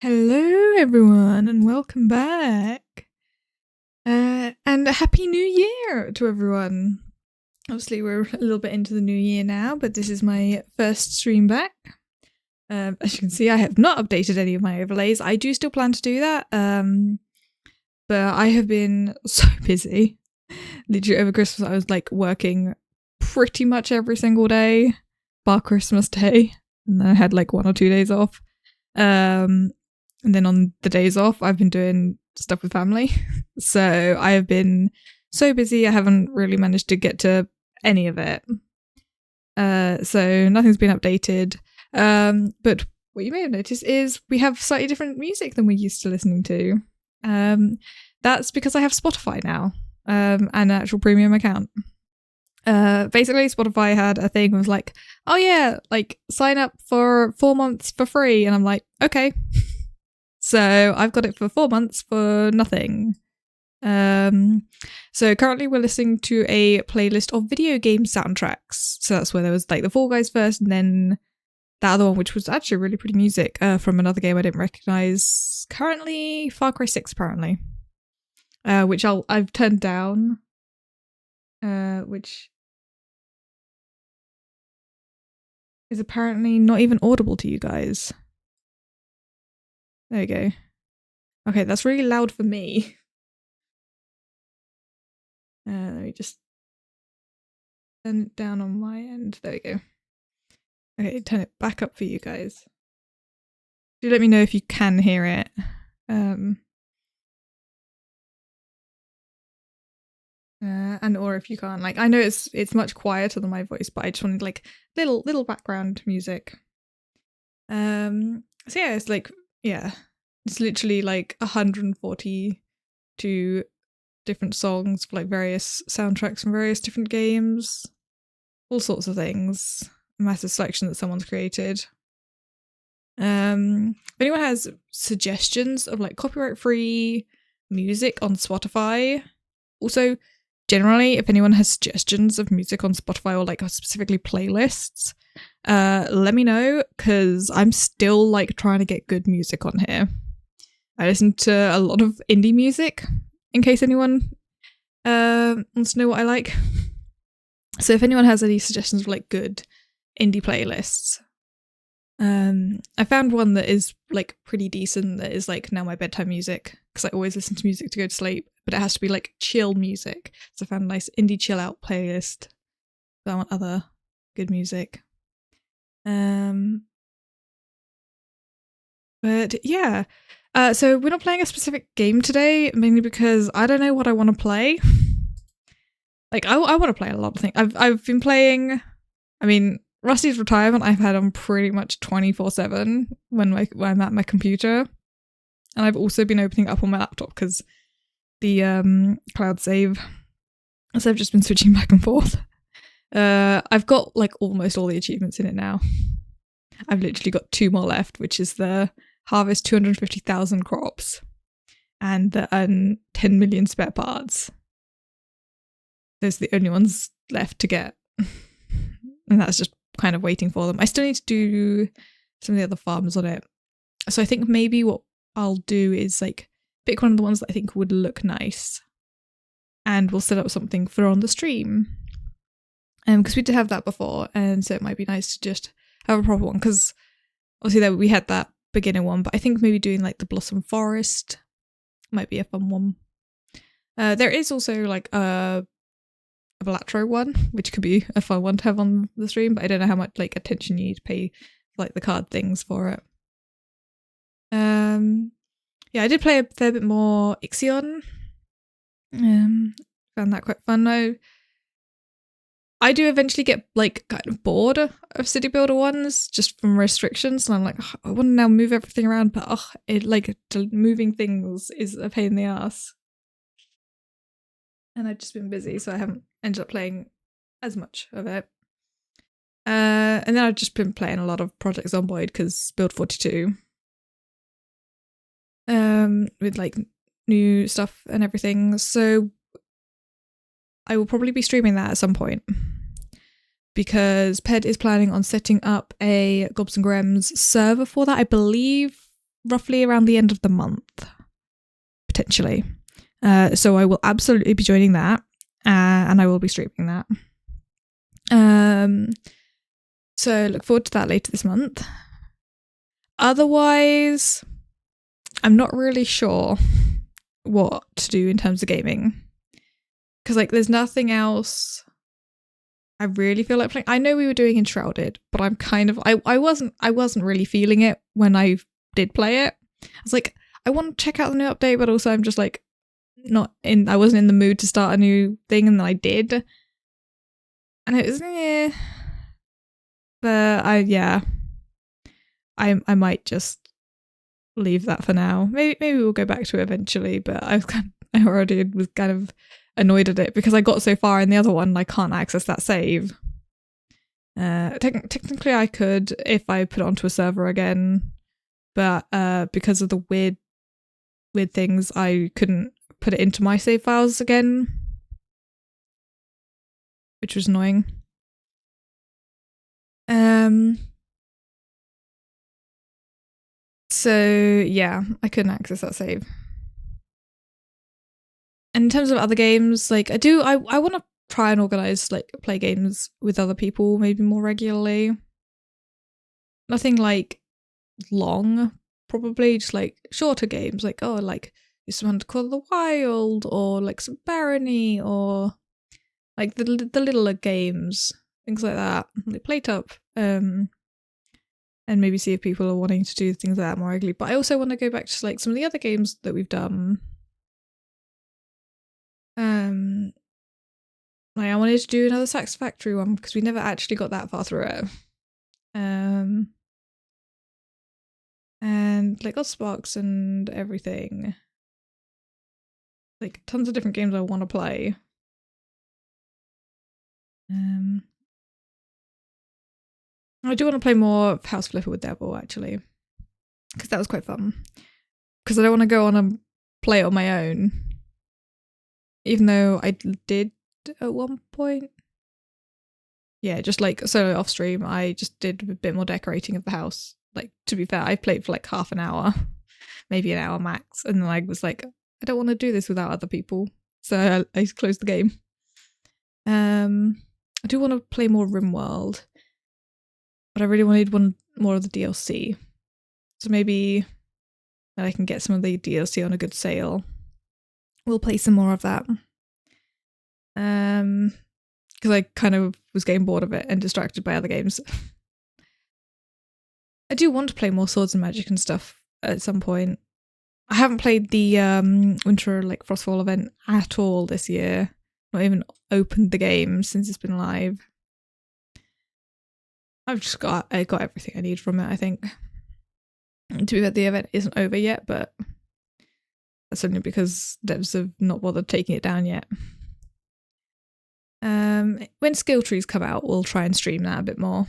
Hello everyone and welcome back. And a happy new year to everyone. Obviously we're a little bit into the new year now, but this is my first stream back. As you can see, I have not updated any of my overlays. I do still plan to do that, but I have been so busy. Literally over Christmas I was like working pretty much every single day, bar Christmas Day, and then I had like 1 or 2 days off. And then on the days off, I've been doing stuff with family. So I have been so busy, I haven't really managed to get to any of it. So nothing's been updated. But what you may have noticed is we have slightly different music than we're used to listening to. That's because I have Spotify now, and an actual premium account. Basically Spotify had a thing that was like, oh yeah, like sign up for 4 months for free. And I'm like, okay. So I've got it for 4 months for nothing. So currently we're listening to a playlist of video game soundtracks. So that's where there was like the Fall Guys first, and then that other one, which was actually really pretty music from another game I didn't recognize. Currently Far Cry 6 apparently, which I've turned down, which is apparently not even audible to you guys. There you go. Okay, that's really loud for me. Let me just turn it down on my end. There we go. Okay, turn it back up for you guys. Do let me know if you can hear it. And or if you can't. Like, I know it's much quieter than my voice, but I just wanted like little background music. So yeah, it's like, yeah, it's literally like 142 different songs for like various soundtracks from various different games, all sorts of things. A massive selection that someone's created. If anyone has suggestions of like copyright-free music on Spotify, also generally if anyone has suggestions of music on Spotify or like specifically playlists, let me know, because I'm still like trying to get good music on here. I listen to a lot of indie music, in case anyone wants to know what I like. So if anyone has any suggestions of like good indie playlists, I found one that is like pretty decent, that is like now my bedtime music, because I always listen to music to go to sleep, but it has to be like chill music. So I found a nice indie chill out playlist. But I want other good music. But yeah, so we're not playing a specific game today, mainly because I don't know what I want to play. Like, I want to play a lot of things. I've been playing, I mean, Rusty's Retirement I've had on pretty much 24/7 when I'm at my computer. And I've also been opening up on my laptop because the cloud save. So I've just been switching back and forth. I've got like almost all the achievements in it now. I've literally got 2 more left, which is the harvest 250,000 crops and the 10 million spare parts. Those are the only ones left to get. And that's just kind of waiting for them. I still need to do some of the other farms on it. So I think maybe what I'll do is like pick one of the ones that I think would look nice, and we'll set up something for on the stream. Because we did have that before, and so it might be nice to just have a proper one, because obviously we had that beginner one, but I think maybe doing like the Blossom Forest might be a fun one. There is also like a Balatro one, which could be a fun one to have on the stream, but I don't know how much like attention you need to pay for, like the card things for it. Yeah, I did play a fair bit more Ixion. Found that quite fun. I do eventually get like kind of bored of city builder ones just from restrictions, and I'm like, I want to now move everything around, but moving things is a pain in the ass. And I've just been busy, so I haven't ended up playing as much of it. And then I've just been playing a lot of Project Zomboid because Build 42. With like new stuff and everything. So I will probably be streaming that at some point, because Ped is planning on setting up a Gobs and Grems server for that, I believe roughly around the end of the month, potentially. So I will absolutely be joining that, and I will be streaming that. So look forward to that later this month. Otherwise, I'm not really sure what to do in terms of gaming, because like there's nothing else I really feel like playing. I know we were doing Enshrouded, but I'm kind of I wasn't really feeling it when I did play it. I was like, I want to check out the new update, but also I'm just like I wasn't in the mood to start a new thing, and then I did, and it was but I might just leave that for now. Maybe we'll go back to it eventually, but I already was kind of annoyed at it because I got so far in the other one and I can't access that save. Technically I could if I put it onto a server again, but because of the weird things, I couldn't put it into my save files again, which was annoying. So yeah, I couldn't access that save. And in terms of other games, like I want to try and organize like play games with other people maybe more regularly. Nothing like long, probably just like shorter games, like like some Hunter Call of the Wild, or like some Barony, or like the littler games, things like that, like Playtop. And maybe see if people are wanting to do things like that more regularly. But I also want to go back to like some of the other games that we've done. Like I wanted to do another Satisfactory one because we never actually got that far through it. And like Sparks and everything. Like tons of different games I want to play. I do want to play more of House Flipper with Devil actually, because that was quite fun. Because I don't want to go on and play it on my own, even though I did at one point. Yeah, just like solo off stream, I just did a bit more decorating of the house. Like, to be fair, I played for like half an hour, maybe an hour max, and then I was like, I don't want to do this without other people, so I closed the game. I do want to play more RimWorld, but I really wanted one more of the DLC. So maybe that I can get some of the DLC on a good sale. We'll play some more of that. Because I kind of was getting bored of it and distracted by other games. I do want to play more Swords and Magic and stuff at some point. I haven't played the Winter like Frostfall event at all this year. Not even opened the game since it's been live. I got everything I need from it, I think. To be fair, the event isn't over yet, but that's only because devs have not bothered taking it down yet. When skill trees come out, we'll try and stream that a bit more.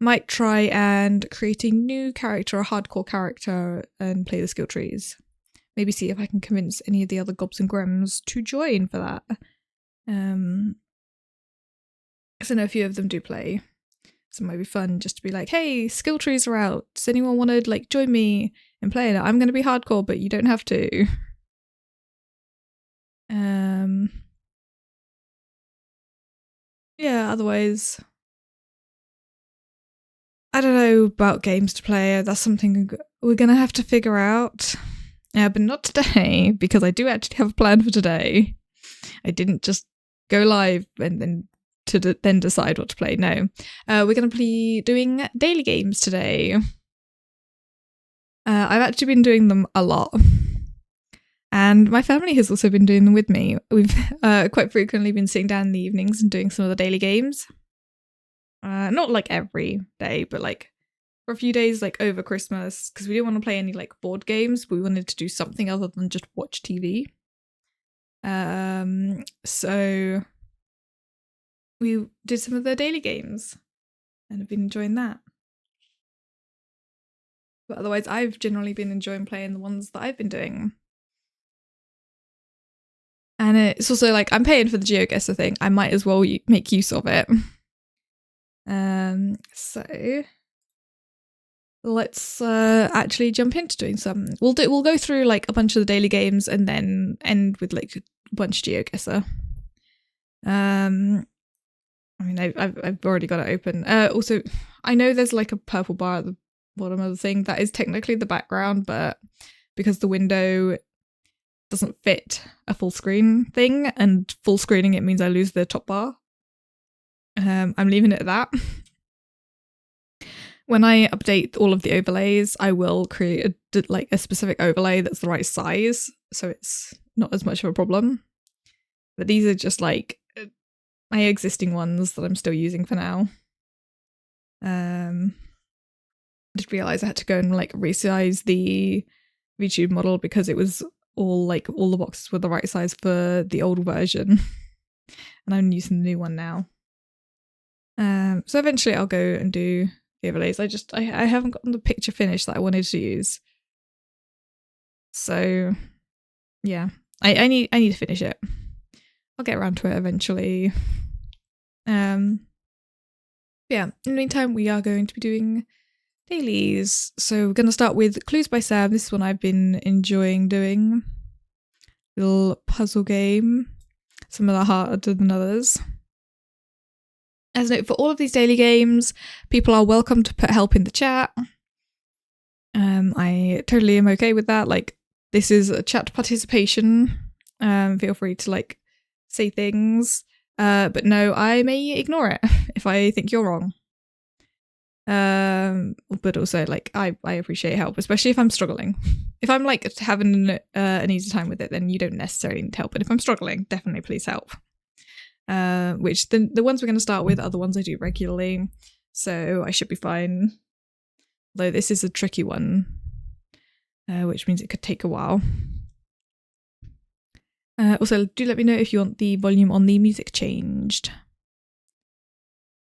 Might try and create a new character, a hardcore character, and play the skill trees. Maybe see if I can convince any of the other gobs and grems to join for that. Because I know a few of them do play. So it might be fun just to be like, hey, skill trees are out. Does anyone want to like join me in playing it? I'm going to be hardcore, but you don't have to. Yeah, otherwise, I don't know about games to play. That's something we're going to have to figure out. But not today, because I do actually have a plan for today. I didn't just go live and then then decide what to play. No, we're going to be doing daily games today. I've actually been doing them a lot. And my family has also been doing them with me. We've quite frequently been sitting down in the evenings and doing some of the daily games. Not like every day, but like for a few days, like over Christmas, because we didn't want to play any like board games. We wanted to do something other than just watch TV. So we did some of the daily games and I've been enjoying that. But otherwise, I've generally been enjoying playing the ones that I've been doing. And it's also like, I'm paying for the geoguessr thing. I might as well make use of it. So let's actually jump into doing some. We'll go through like a bunch of the daily games and then end with like a bunch of geoguessr. I mean, I've already got it open. Also, I know there's like a purple bar at the bottom of the thing that is technically the background, but because the window doesn't fit a full screen thing, and full screening it means I lose the top bar. I'm leaving it at that. When I update all of the overlays, I will create a specific overlay that's the right size, so it's not as much of a problem. But these are just like my existing ones that I'm still using for now. I did realize I had to go and like resize the VTube model because it was all the boxes were the right size for the old version, and I'm using the new one now. So eventually I'll go and do the overlays. I haven't gotten the picture finished that I wanted to use. So yeah, I need to finish it. I'll get around to it eventually. Yeah, in the meantime, we are going to be doing dailies. So we're going to start with Clues by Sam. This is one I've been enjoying doing. Little puzzle game. Some of that harder than others. As a note, for all of these daily games, people are welcome to put help in the chat. I totally am okay with that. Like, this is a chat participation. Feel free to like say things. But no, I may ignore it if I think you're wrong. But also like I appreciate help, especially if I'm struggling. If I'm like having an easy time with it, then you don't necessarily need help. But if I'm struggling, definitely please help. Which the ones we're going to start with are the ones I do regularly, so I should be fine. Though this is a tricky one, which means it could take a while. Also, do let me know if you want the volume on the music changed.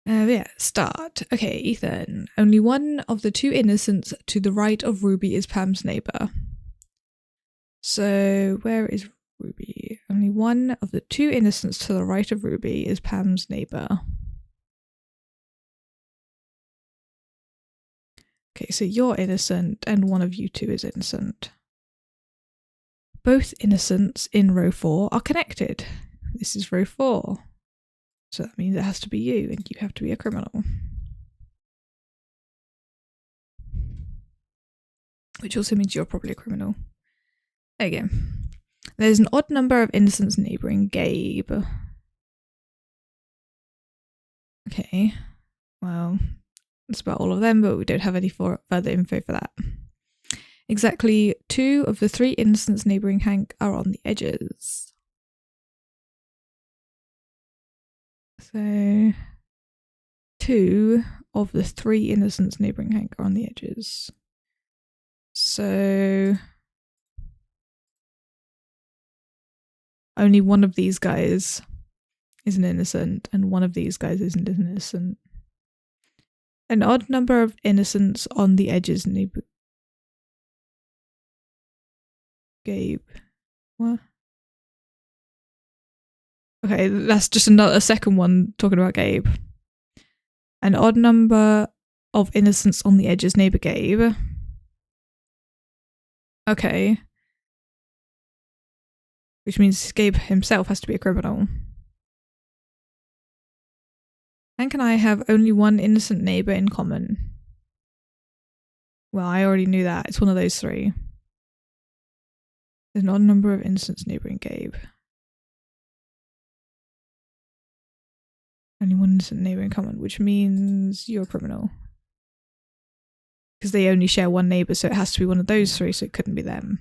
Yeah, start. Okay, Ethan. Only one of the two innocents to the right of Ruby is Pam's neighbour. So, where is Ruby? Only one of the two innocents to the right of Ruby is Pam's neighbour. Okay, so you're innocent and one of you two is innocent. Both innocents in row 4 are connected. This is row 4. So that means it has to be you, and you have to be a criminal. Which also means you're probably a criminal. There you go. There's an odd number of innocents neighbouring Gabe. Okay. Well, that's about all of them, but we don't have any further info for that. Exactly 2 of the 3 innocents neighbouring Hank are on the edges. So 2 of the 3 innocents neighbouring Hank are on the edges. So only one of these guys is an innocent, and one of these guys isn't an innocent. An odd number of innocents on the edges neighbour Gabe. What? Okay, that's just a second one talking about Gabe. An odd number of innocents on the edges neighbour Gabe. Okay. Which means Gabe himself has to be a criminal. And can I have only one innocent neighbour in common? Well, I already knew that. It's one of those 3. There's an odd number of innocents neighbouring Gabe. Only one innocent neighbour in common, which means you're a criminal. Because they only share one neighbour, so it has to be one of those 3, so it couldn't be them.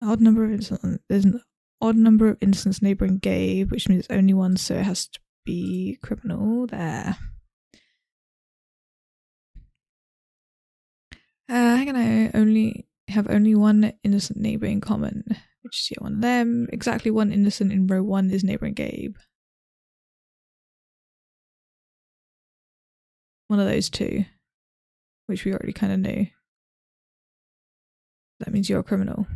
Odd number of innocents. There's an odd number of innocents neighbouring Gabe, which means it's only one, so it has to be criminal. There. How can I have only one innocent neighbour in common? Which is one of them. Exactly one innocent in row 1 is neighbouring Gabe. One of those 2, which we already kind of knew. That means you're a criminal.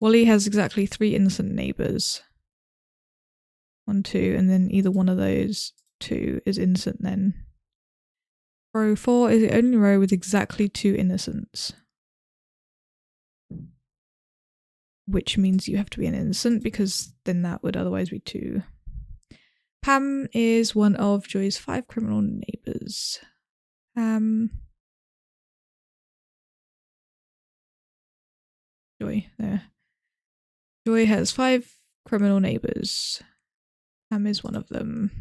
Wally has exactly 3 innocent neighbours. 1, 2, and then either one of those 2 is innocent then. Row 4 is the only row with exactly 2 innocents. Which means you have to be an innocent because then that would otherwise be 2. Pam is one of Joy's 5 criminal neighbours. Joy, there. Joy has 5 criminal neighbours. Pam is one of them.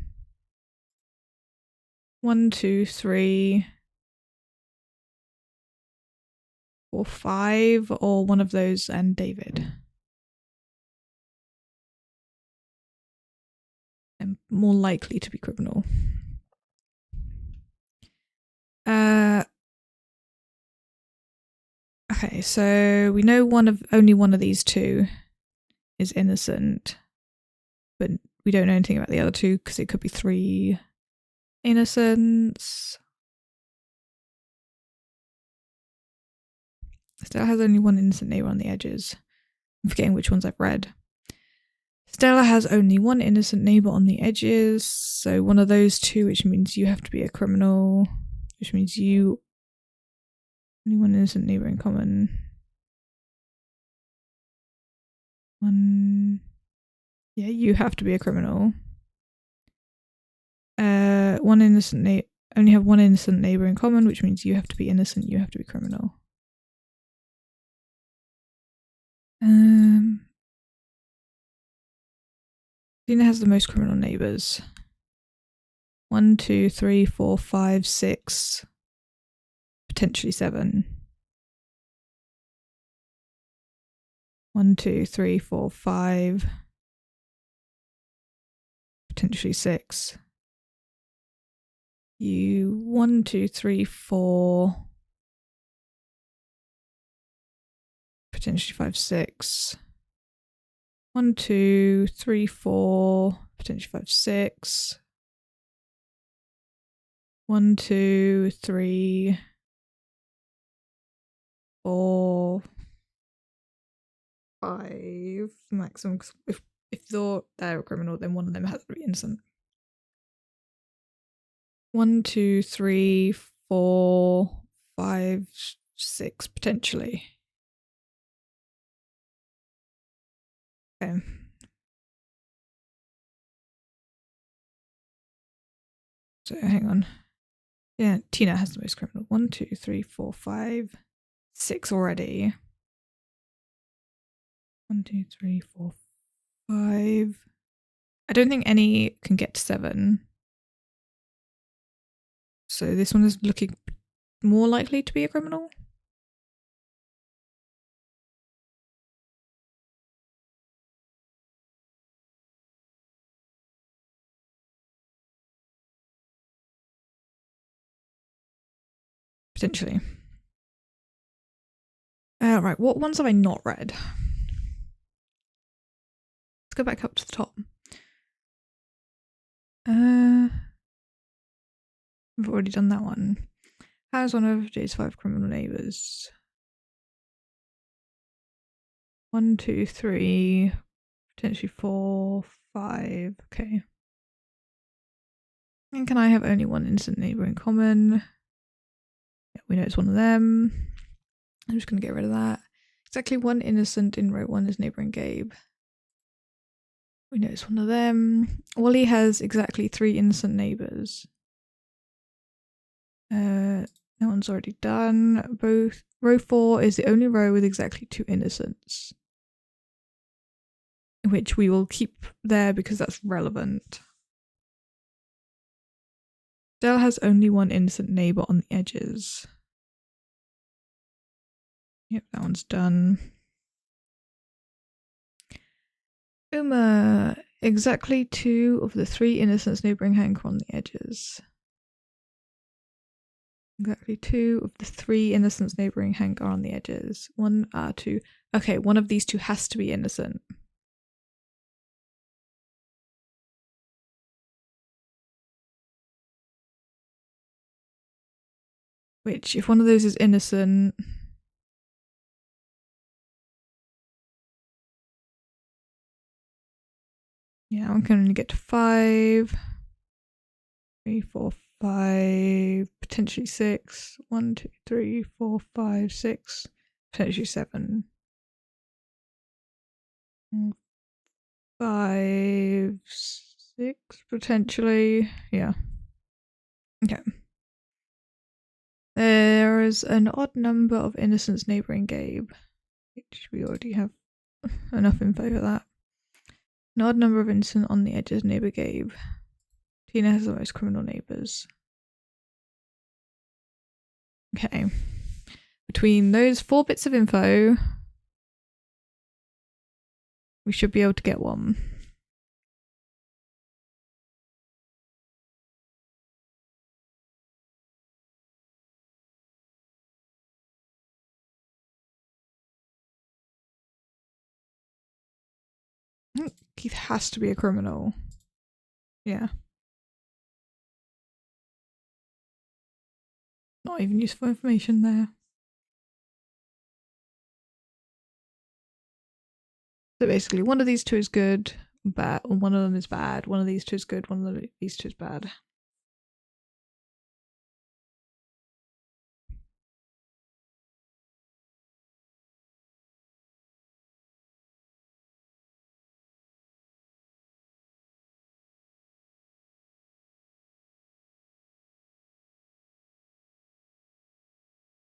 1, 2, 3, 4, 5, or one of those and David. And more likely to be criminal. Okay, so we know only one of these 2 is innocent, but we don't know anything about the other 2 because it could be 3 innocents. Stella has only 1 innocent neighbour on the edges. I'm forgetting which ones I've read. Stella has only 1 innocent neighbour on the edges, so one of those 2, which means you have to be a criminal, which means you only 1 innocent neighbour in common. 1, yeah, you have to be a criminal. 1 innocent only have 1 innocent neighbour in common, which means you have to be innocent, you have to be criminal. Tina has the most criminal neighbours. 1, 2, 3, 4, 5, 6, potentially 7. 1, 2, 3, 4, 5, potentially 6. You 1, 2, 3, 4, potentially 5, 6. 1, 2, 3, 4, potentially 5, 6. 1, 2, 3, 4, 5 maximum. If they're a criminal, then one of them has to be innocent. 1, 2, 3, 4, 5, 6 potentially. Okay. So hang on. Yeah, Tina has the most criminal. 1, 2, 3, 4, 5, 6 already. 1, 2, 3, 4, 5. I don't think any can get to 7. So this one is looking more likely to be a criminal. Potentially. Right, what ones have I not read? Let's go back up to the top. I've already done that one. How is one of Jay's 5 criminal neighbours? 1, 2, 3, potentially 4, 5. Okay. And can I have only 1 innocent neighbour in common? Yeah, we know it's one of them. I'm just going to get rid of that. Exactly 1 innocent in row 1 is neighbouring Gabe. We know it's one of them. Wally has exactly 3 innocent neighbours. That one's already done. Both row 4 is the only row with exactly 2 innocents, which we will keep there because that's relevant. Dell has only 1 innocent neighbour on the edges. Yep, that one's done. Uma, exactly 2 of the 3 innocents neighbouring Hank are on the edges. Exactly 2 of the 3 innocents neighbouring Hank are on the edges. 1, 2. Okay, one of these 2 has to be innocent. Which, if one of those is innocent... Yeah, one can only get to 5. 3, 4, 5, potentially 6. 1, 2, 3, 4, 5, 6, potentially 7. 5, 6, potentially. Yeah. Okay. There is an odd number of innocents neighbouring Gabe, which we already have enough info for that. An odd number of innocent on the edges neighbour Gabe. Tina has the most criminal neighbours. Okay. Between those 4 bits of info, we should be able to get one. I think Keith has to be a criminal. Yeah. Not even useful information there. So basically, one of these two is good, bad, or one of them is bad. One of these two is good, one of these two is bad.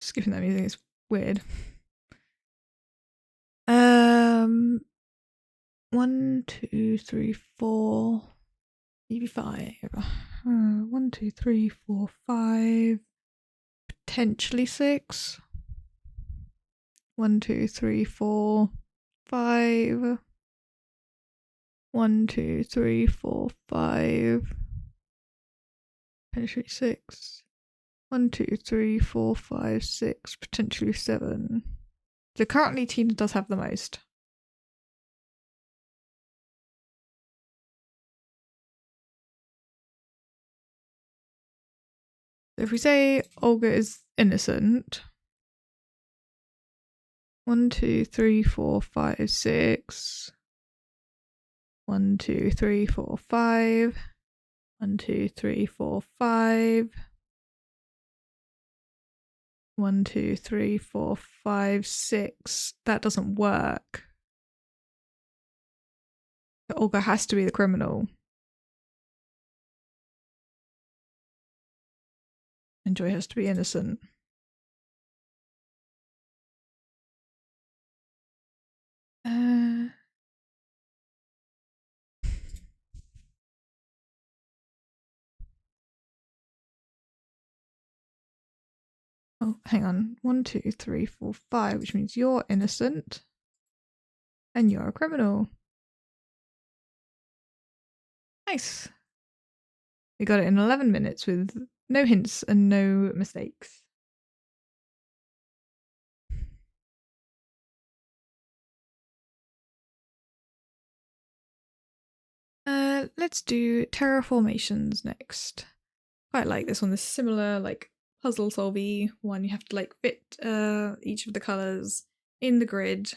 Skipping that music is weird. 1, 2, 3, 4, maybe 5. 1, 2, 3, 4, 5, potentially 6. 1, 2, 3, 4, 5. 1, 2, 3, 4, 5. Potentially 6. 1, 2, 3, 4, 5, 6. Potentially 7. So currently Tina does have the most. So if we say Olga is innocent. 1, 2, 3, 4, 5, 6. 1, 2, 3, 4, 5. 1, 2, 3, 4, 5. 1, 2, 3, 4, 5, 6. That doesn't work. So Olga has to be the criminal. And Joy has to be innocent. Oh, hang on. 1, 2, 3, 4, 5, which means you're innocent. And you're a criminal. Nice. We got it in 11 minutes with no hints and no mistakes. Let's do terraformations next. Quite like this one. This similar like puzzle solvey one. You have to like fit each of the colours in the grid.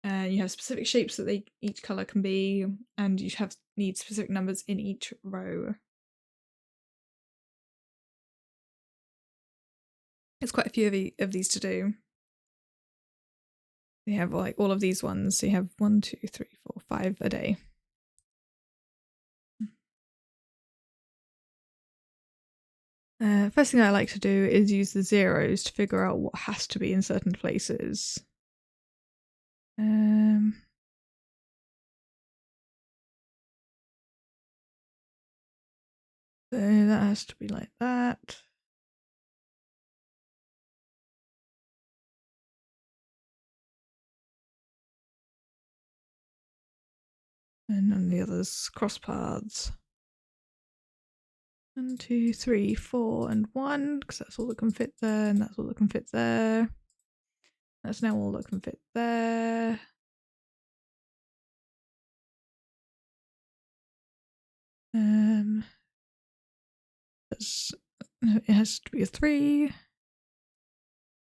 You have specific shapes that each colour can be, and you need specific numbers in each row. There's quite a few of these to do. You have like all of these ones. So you have 1, 2, 3, 4, 5 a day. First thing I like to do is use the zeros to figure out what has to be in certain places. So that has to be like that. And none of the others cross paths. 1, 2, 3, 4, and 1, because that's all that can fit there, and that's all that can fit there. That's now all that can fit there. It has to be a 3.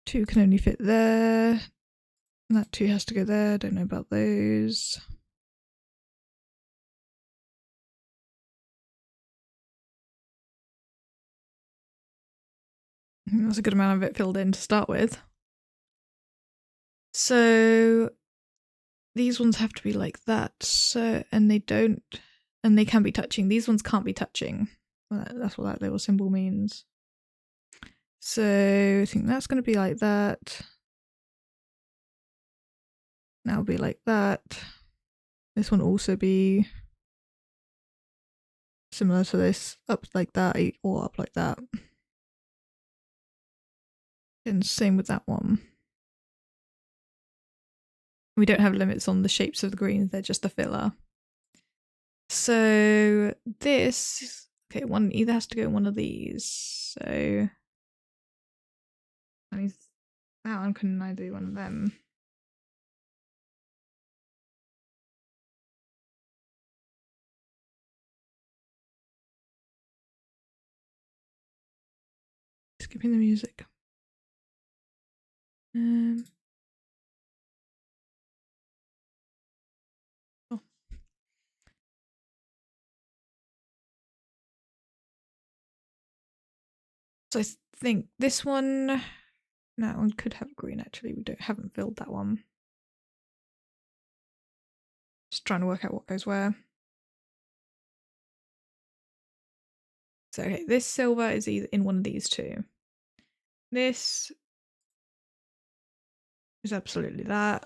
2 can only fit there. And that 2 has to go there. Don't know about those. That's a good amount of it filled in to start with. So these ones have to be like that. So, and they don't, and they can be touching. These ones can't be touching. That's what that little symbol means. So I think that's going to be like that. Now it'll be like that. This one will also be similar to this, up like that or up like that. And same with that one. We don't have limits on the shapes of the greens, they're just a filler. So this, okay, one either has to go in one of these. So that one can neither do one of them. Skipping the music. Oh. So I think this one, that one could have green actually. We haven't filled that one. Just trying to work out what goes where. So okay, this silver is either in one of these two. This is absolutely that.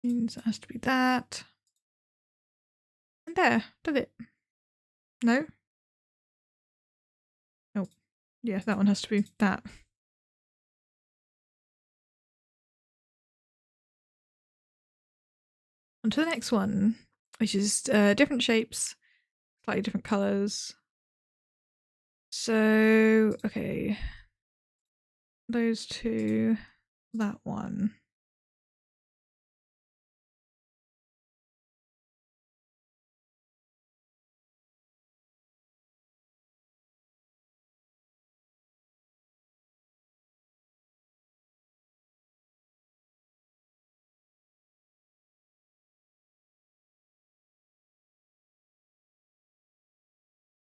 Means it has to be that. And there, does it? No? Oh, yeah, that one has to be that. On to the next one, which is different shapes, slightly different colours. So, okay. Those two, that one.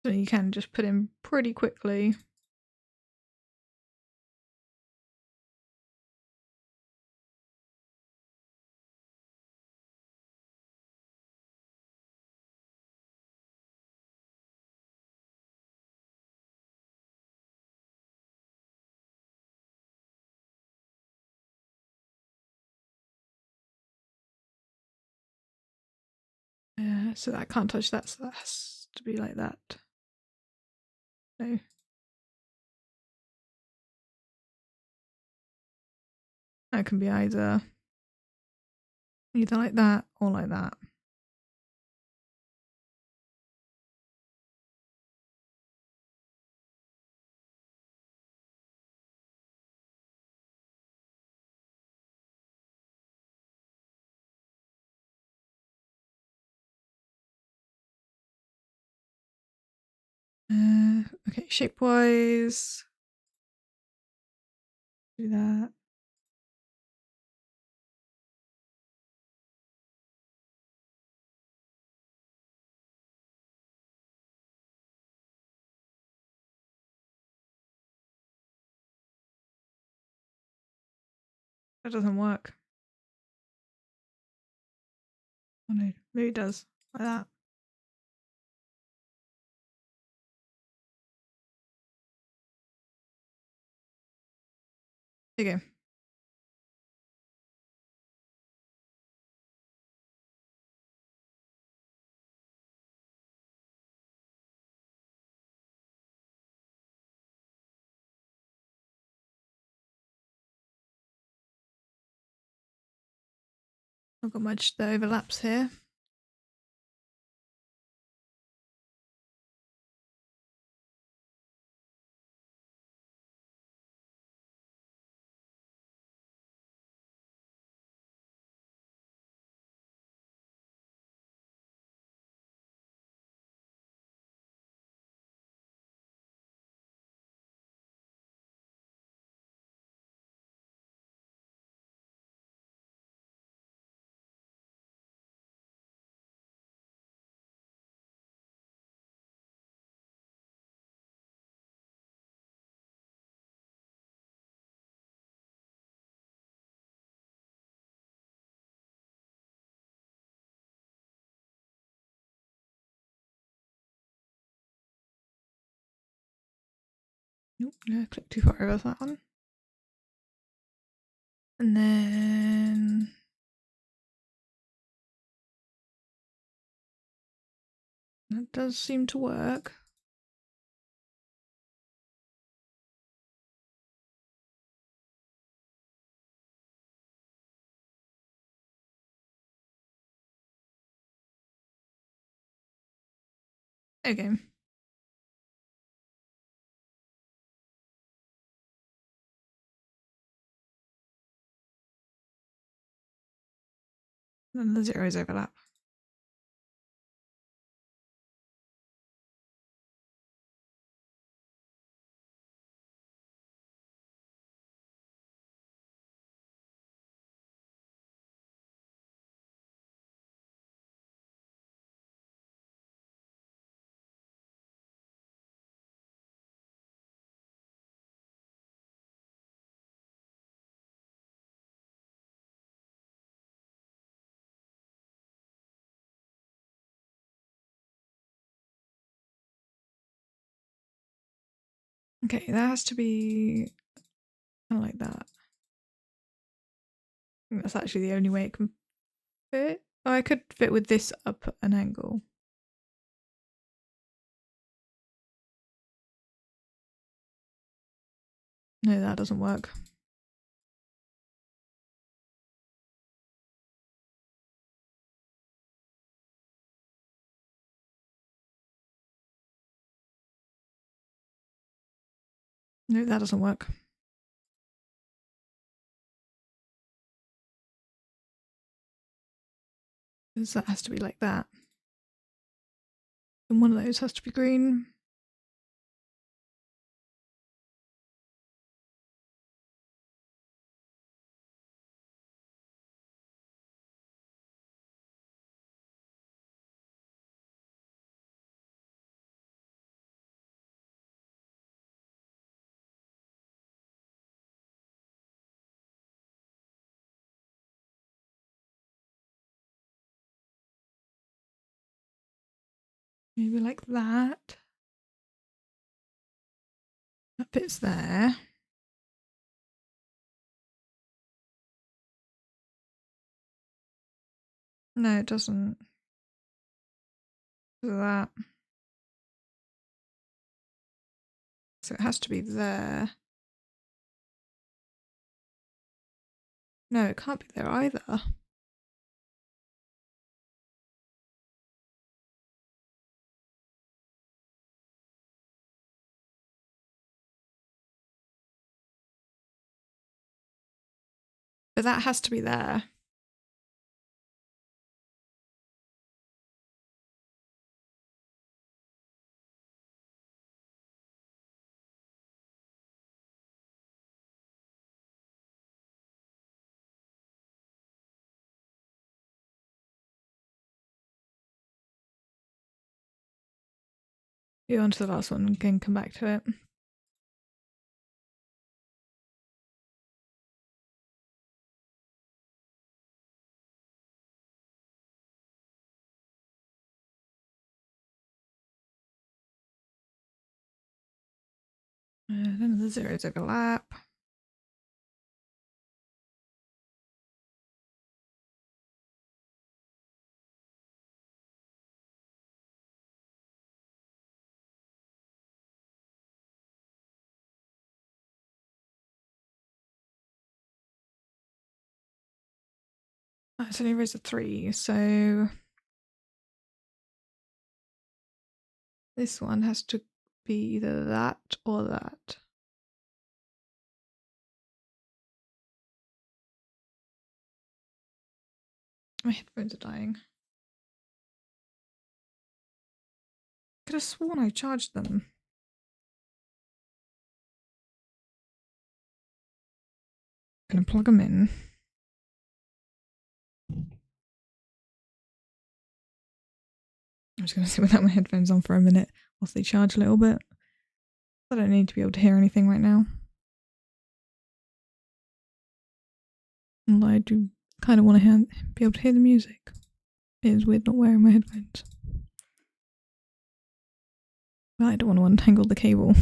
So you can just put in pretty quickly. So I can't touch that, so that has to be like that. No. That can be either like that or like that. Okay, shape-wise, do that. That doesn't work. Oh no, maybe it does. Like that. There you go. Not got much that overlaps here. Nope, no, click too far over that one. And then that does seem to work. Okay. Then the zeros overlap. Okay, that has to be kind of like that. I think that's actually the only way it can fit. Oh, I could fit with this up an angle. No, that doesn't work. No, that doesn't work. Because that has to be like that. And one of those has to be green. Maybe like that. That fits there. No, it doesn't. That. So it has to be there. No, it can't be there either. But that has to be there. Go on to the last one and can come back to it. Then the zeros overlap. It's only raised a 3, so this one has to be either that or that. My headphones are dying. Could have sworn I charged them. Gonna plug them in. I'm just gonna sit without my headphones on for a minute whilst they charge a little bit. I don't need to be able to hear anything right now. And I do kind of want to be able to hear the music. It is weird not wearing my headphones. But I don't want to untangle the cable.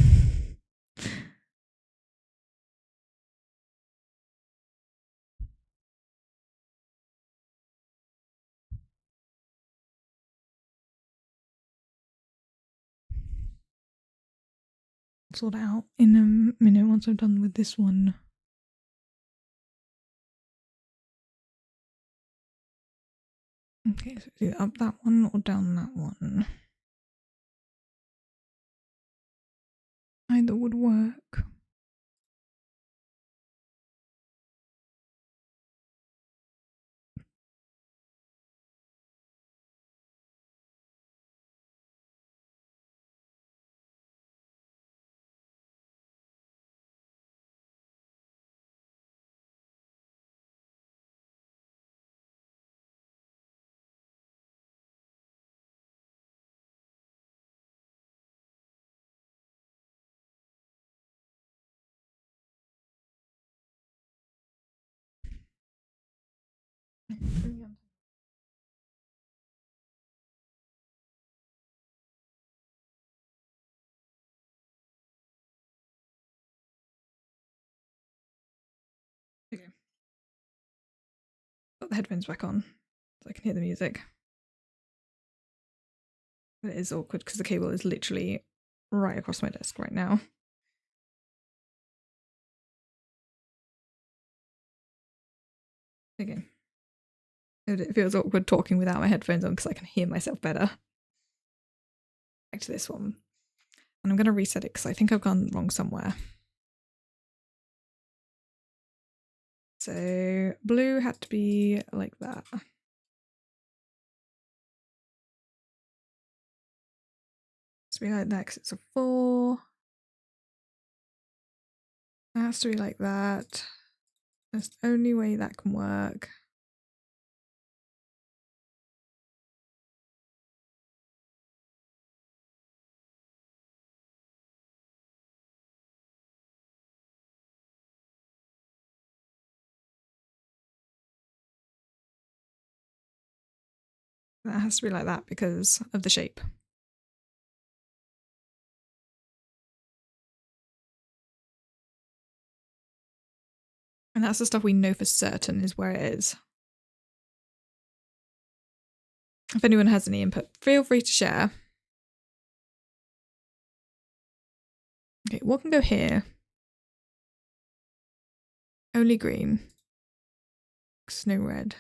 sort it out in a minute once I'm done with this one. Okay, so either up that one or down that one. Either would work. Okay. Put the headphones back on so I can hear the music. But it is awkward because the cable is literally right across my desk right now. Okay. It feels awkward talking without my headphones on because I can hear myself better. Back to this one. And I'm going to reset it because I think I've gone wrong somewhere. So blue had to be like that. It's to be like that because it's a 4. It has to be like that. That's the only way that can work. That has to be like that because of the shape. And that's the stuff we know for certain is where it is. If anyone has any input, feel free to share. Okay, what can go here? Only green. No red.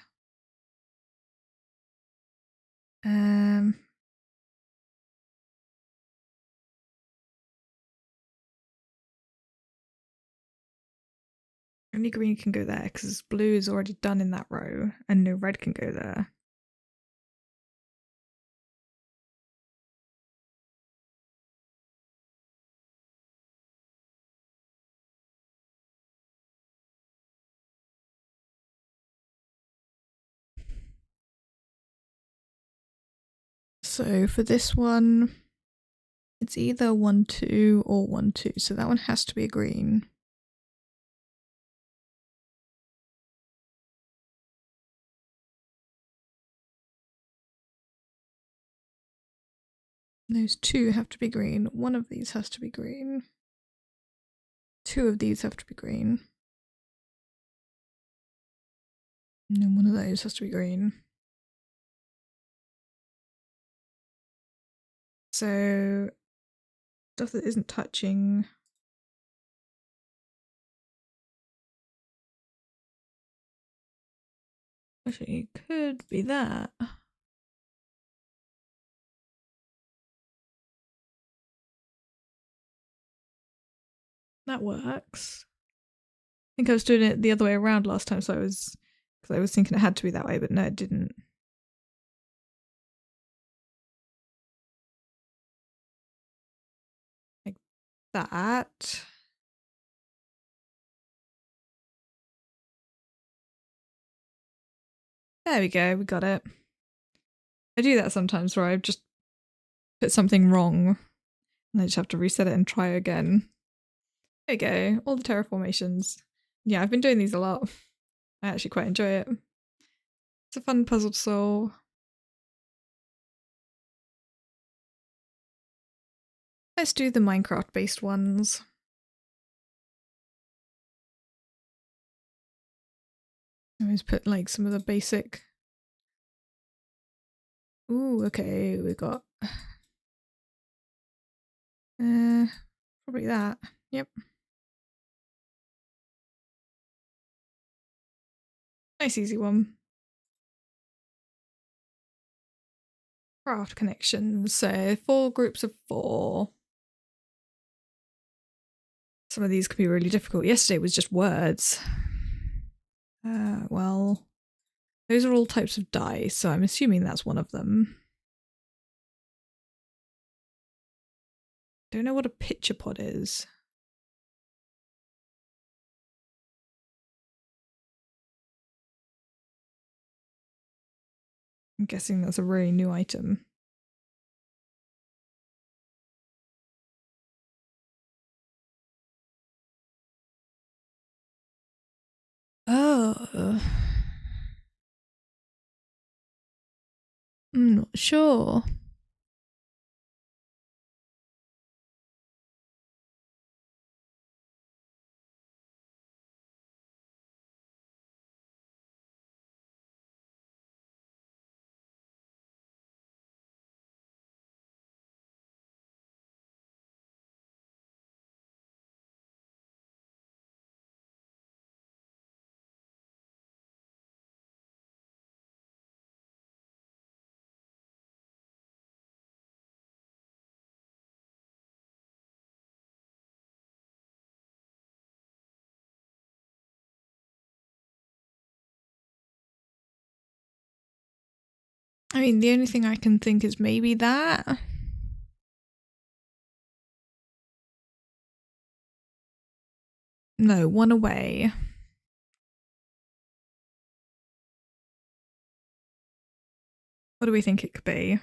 Only green can go there because blue is already done in that row and no red can go there. So for this one, it's either 1, 2 or 1, 2. So that one has to be a green. Those 2 have to be green. One of these has to be green. 2 of these have to be green. And then one of those has to be green. So stuff that isn't touching. Actually, it could be that. That works. I think I was doing it the other way around last time, so because I was thinking it had to be that way, but no, it didn't. Like that. There we go, we got it. I do that sometimes where I just put something wrong and I just have to reset it and try again. There we go, all the terraformations. Yeah, I've been doing these a lot. I actually quite enjoy it. It's a fun puzzle to solve. Let's do the Minecraft based ones. I always put like some of the basic. Ooh, okay, we got Probably that. Yep. Nice easy one. Craft connections. So 4 groups of 4. Some of these can be really difficult. Yesterday was just words. Well, those are all types of dice, so I'm assuming that's one of them. Don't know what a pitcher pod is. I'm guessing that's a really new item. Oh. I'm not sure. I mean, the only thing I can think is maybe that. No, one away. What do we think it could be?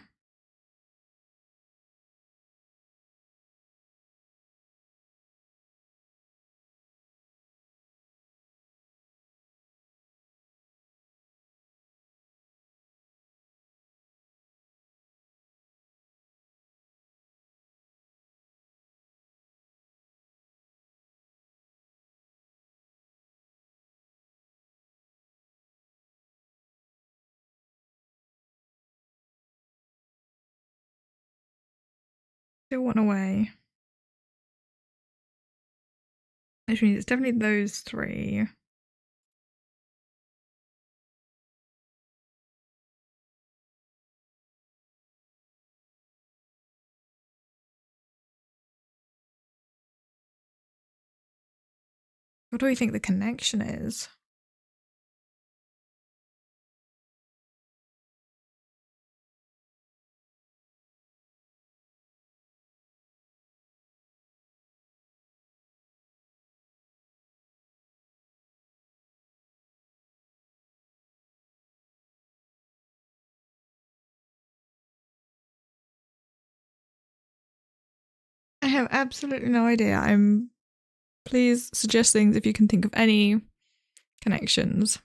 Still one away. Which means it's definitely those 3. What do we think the connection is? I have absolutely no idea. Please suggest things if you can think of any connections.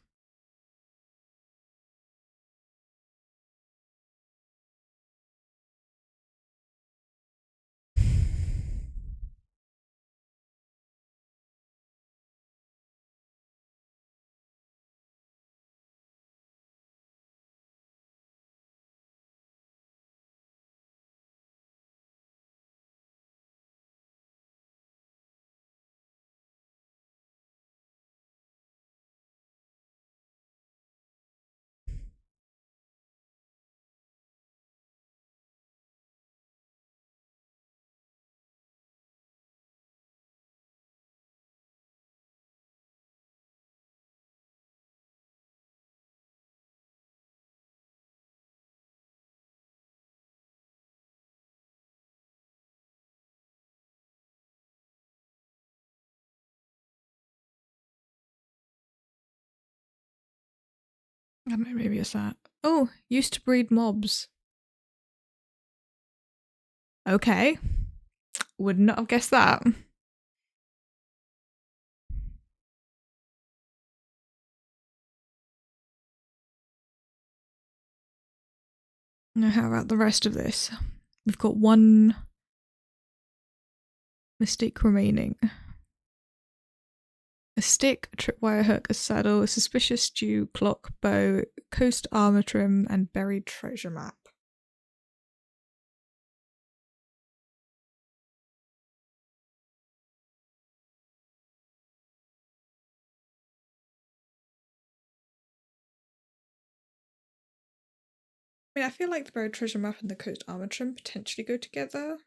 I don't know, maybe it's that. Oh, used to breed mobs. Okay. Would not have guessed that. Now, how about the rest of this? We've got 1 mistake remaining. A stick, a tripwire hook, a saddle, a suspicious stew, clock, bow, coast armor trim, and buried treasure map. I mean, I feel like the buried treasure map and the coast armor trim potentially go together.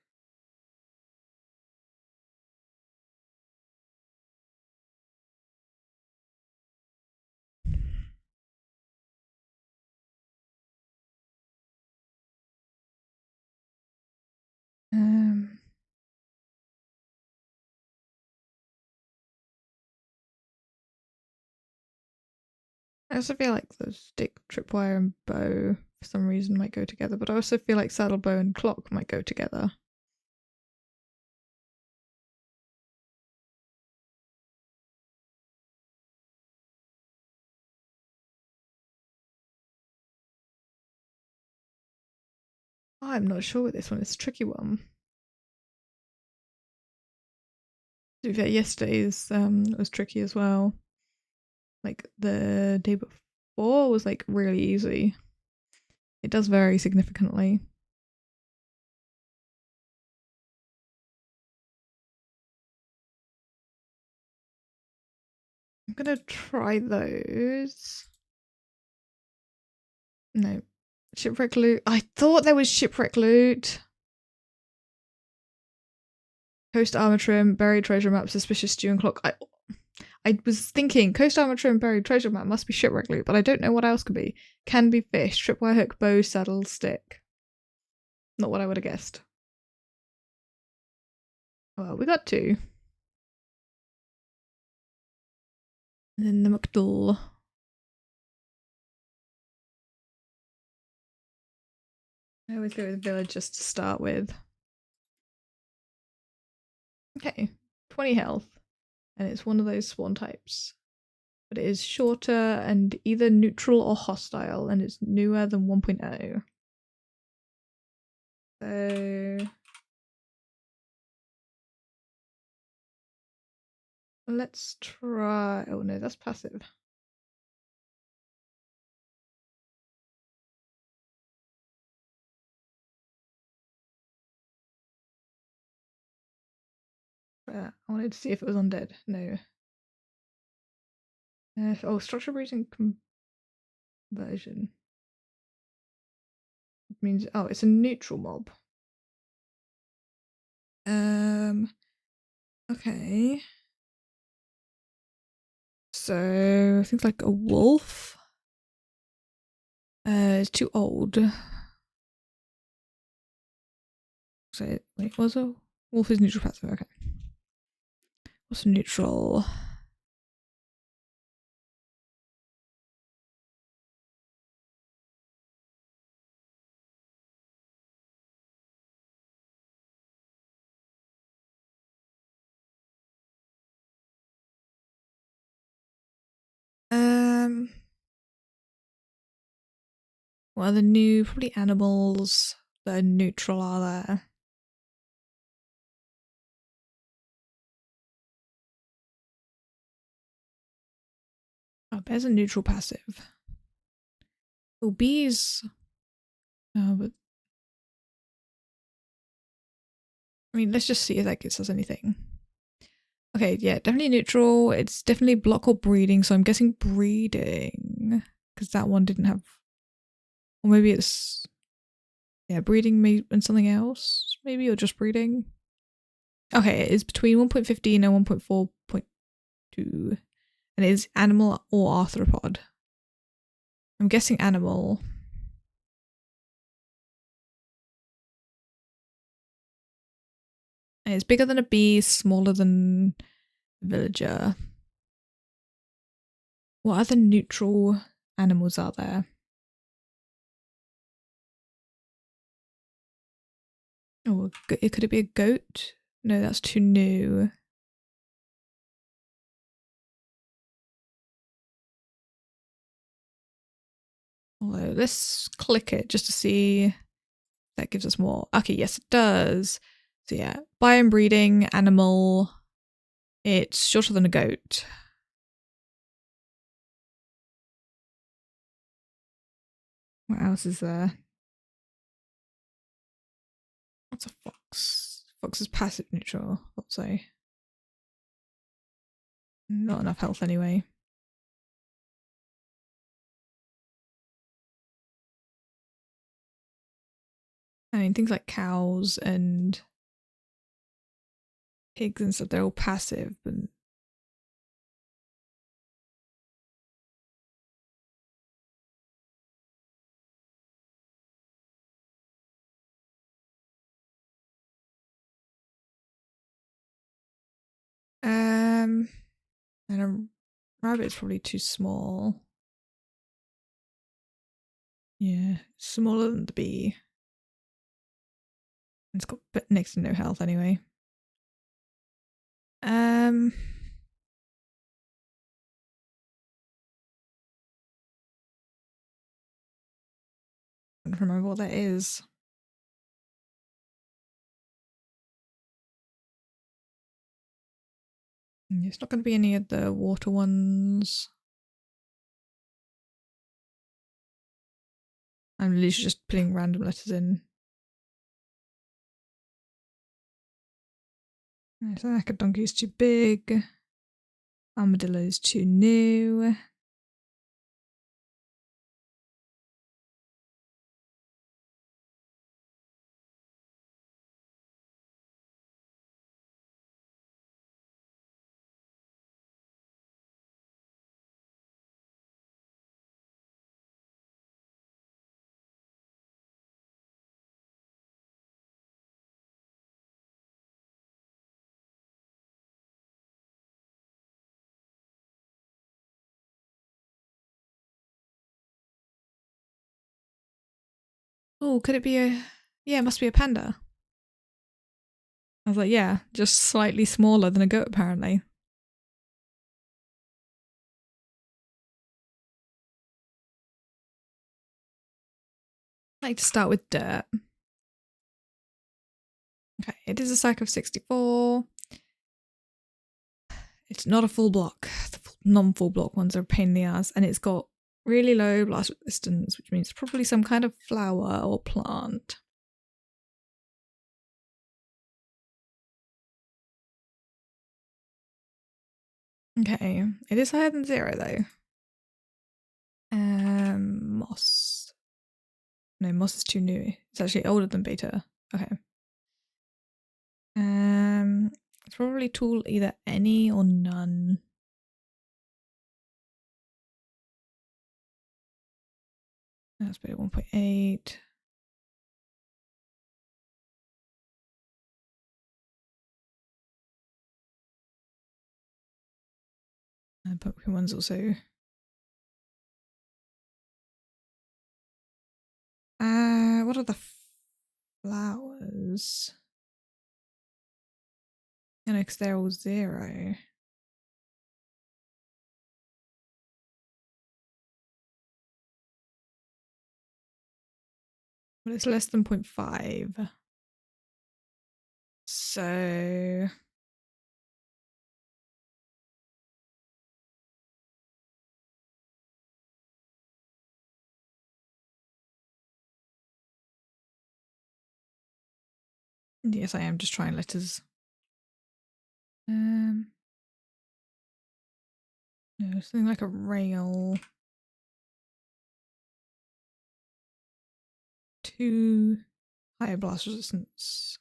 I also feel like the stick, tripwire, and bow for some reason might go together, but I also feel like saddle bow and clock might go together. I'm not sure with this one. It's a tricky one. To be fair, yesterday's was tricky as well. Like the day before was like really easy. It does vary significantly. I'm gonna try those. No. Shipwreck loot. I thought there was shipwreck loot. Coast armor trim, buried treasure map, suspicious stew and clock. I was thinking coast armor trim, buried treasure map must be shipwreck loot, but I don't know what else could be. Can be fish, tripwire hook, bow, saddle, stick. Not what I would have guessed. Well, we got 2. And then the McDull. I always go with village just to start with. Okay, 20 health. And it's one of those spawn types. But it is shorter and either neutral or hostile, and it's newer than 1.0. So let's try. Oh no, that's passive. I wanted to see if it was undead. No. Oh, structure breaching conversion. It means it's a neutral mob. Okay. So things like a wolf. It's too old. So wait, was a wolf is neutral passive? Okay. What's neutral? What are the new probably animals that are neutral are there? Oh, bear's a neutral passive. Oh, bees. Oh, but I mean, let's just see if that gives us anything. Okay, yeah, definitely neutral. It's definitely block or breeding, so I'm guessing breeding. Because that one didn't have... Or maybe it's... Yeah, breeding and something else, maybe, or just breeding. Okay, it is between 1.15 and 1.4.2. And it is animal or arthropod. I'm guessing animal. And it's bigger than a bee, smaller than a villager. What other neutral animals are there? Oh, could it be a goat? No, that's too new. Although, let's click it just to see if that gives us more. Okay, yes, it does. So yeah, biome breeding, animal. It's shorter than a goat. What else is there? What's a fox? Fox is passive neutral, let's say. Not enough health anyway. I mean, things like cows and pigs and stuff, they're all passive, but and a rabbit's probably too small. Yeah, smaller than the bee. It's got next to no health anyway. I don't remember what that is. It's not going to be any of the water ones. I'm literally just putting random letters in. So donkey is too big. Armadillo is too new. Oh, could it be a... Yeah, it must be a panda. I was like, yeah, just slightly smaller than a goat apparently. I like to start with dirt. Okay, it is a stack of 64. It's not a full block. The non-full block ones are a pain in the ass, and it's got really low blast resistance, which means probably some kind of flower or plant. Okay, it is higher than 0 though. Moss. No, moss is too new. It's actually older than beta. Okay. It's probably tool either any or none. That's beta 1.8. And Pokemon's also. What are the flowers? You know, because they're all 0. But it's less than 0.5. So... Yes, I am just trying letters. No, something like a rail. 2 higher blast resistance.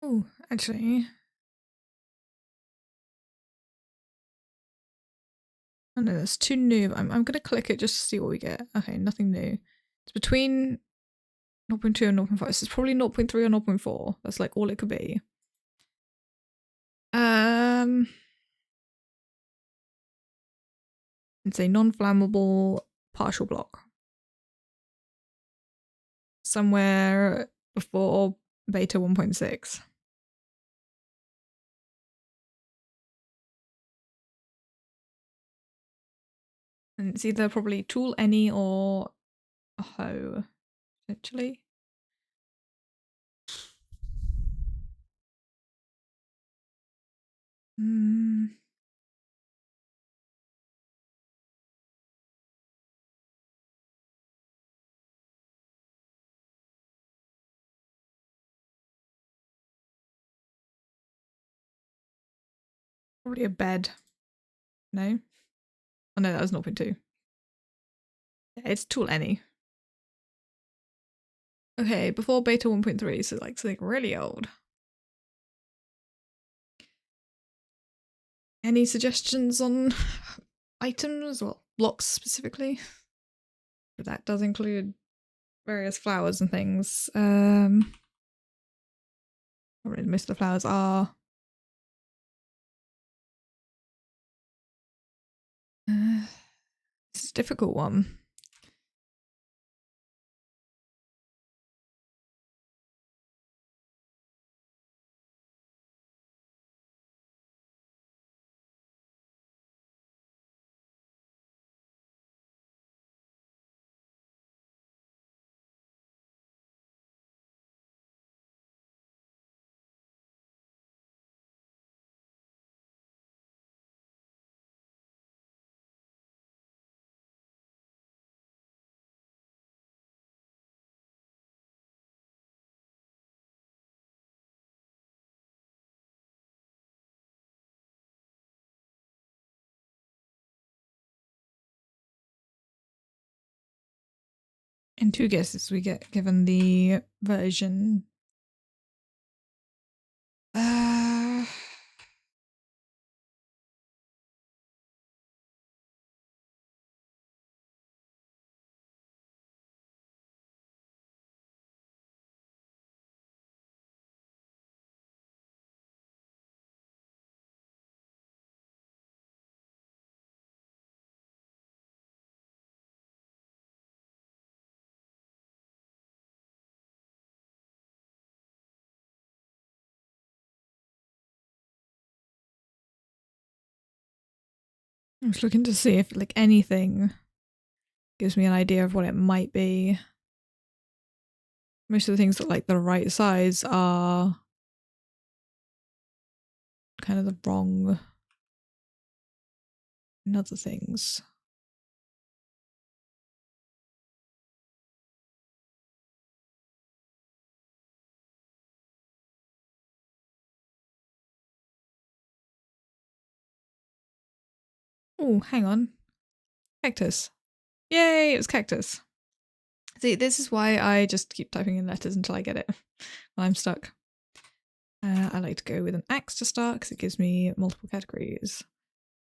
Oh, actually. Oh no, that's too new. I'm gonna click it just to see what we get. Okay, nothing new. It's between 0.2 and 0.5. This is probably 0.3 or 0.4. That's like all it could be. It's a non-flammable partial block. Somewhere before beta 1.6. And it's either probably tool any or a hoe, actually. Probably a bed. No? Oh no, that was 0.2. Yeah, it's tool any. Okay, before beta 1.3, so like something really old. Any suggestions on items? Well, blocks specifically. But that does include various flowers and things. Most of the flowers are. It's a difficult one. In 2 guesses, we get given the version. I was looking to see if like anything gives me an idea of what it might be. Most of the things that like the right size are kind of the wrong in other things. Oh, hang on. Cactus. Yay, it was cactus. See, this is why I just keep typing in letters until I get it when I'm stuck. I like to go with an axe to start because it gives me multiple categories.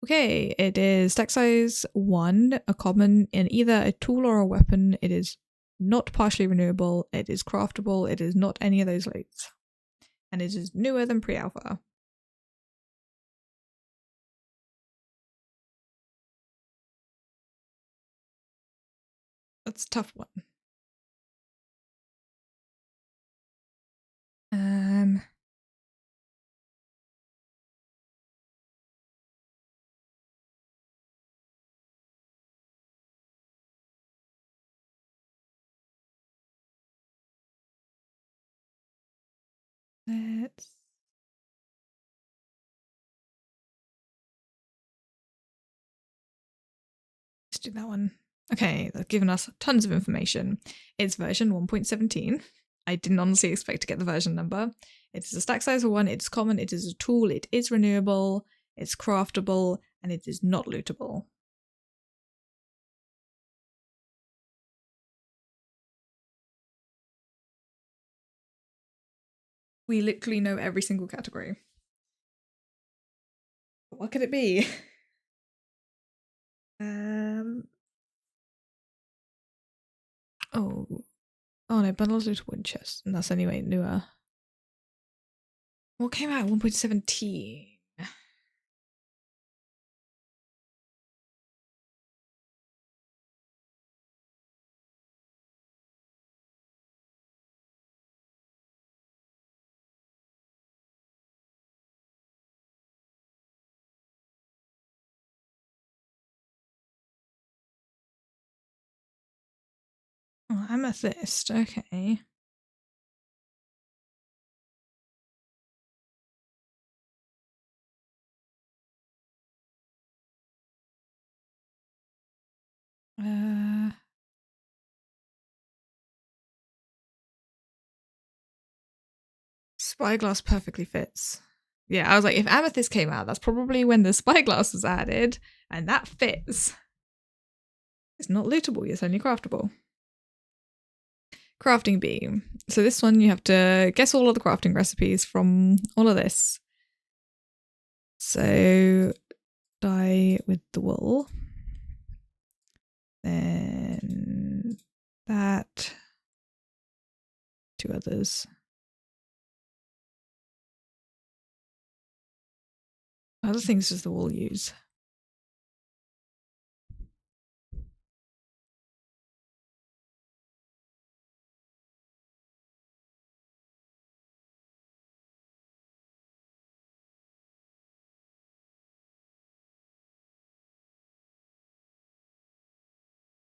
Okay, it is stack size 1, a common in either a tool or a weapon. It is not partially renewable. It is craftable. It is not any of those loads. And it is newer than pre-alpha. That's a tough one. Let's do that one. Okay, they've given us tons of information. It's version 1.17. I didn't honestly expect to get the version number. It is a stack size of 1, it's common, it is a tool, it is renewable, it's craftable, and it is not lootable. We literally know every single category. What could it be? Oh no, bundles loot wood chest, and that's anyway newer. What came out 1.17? Oh, amethyst, okay. Spyglass perfectly fits. Yeah, I was like, if amethyst came out, that's probably when the spyglass was added, and that fits. It's not lootable, it's only craftable. Crafting beam. So this one you have to guess all of the crafting recipes from all of this. So dye with the wool. Then that. 2 others. Other things does the wool use?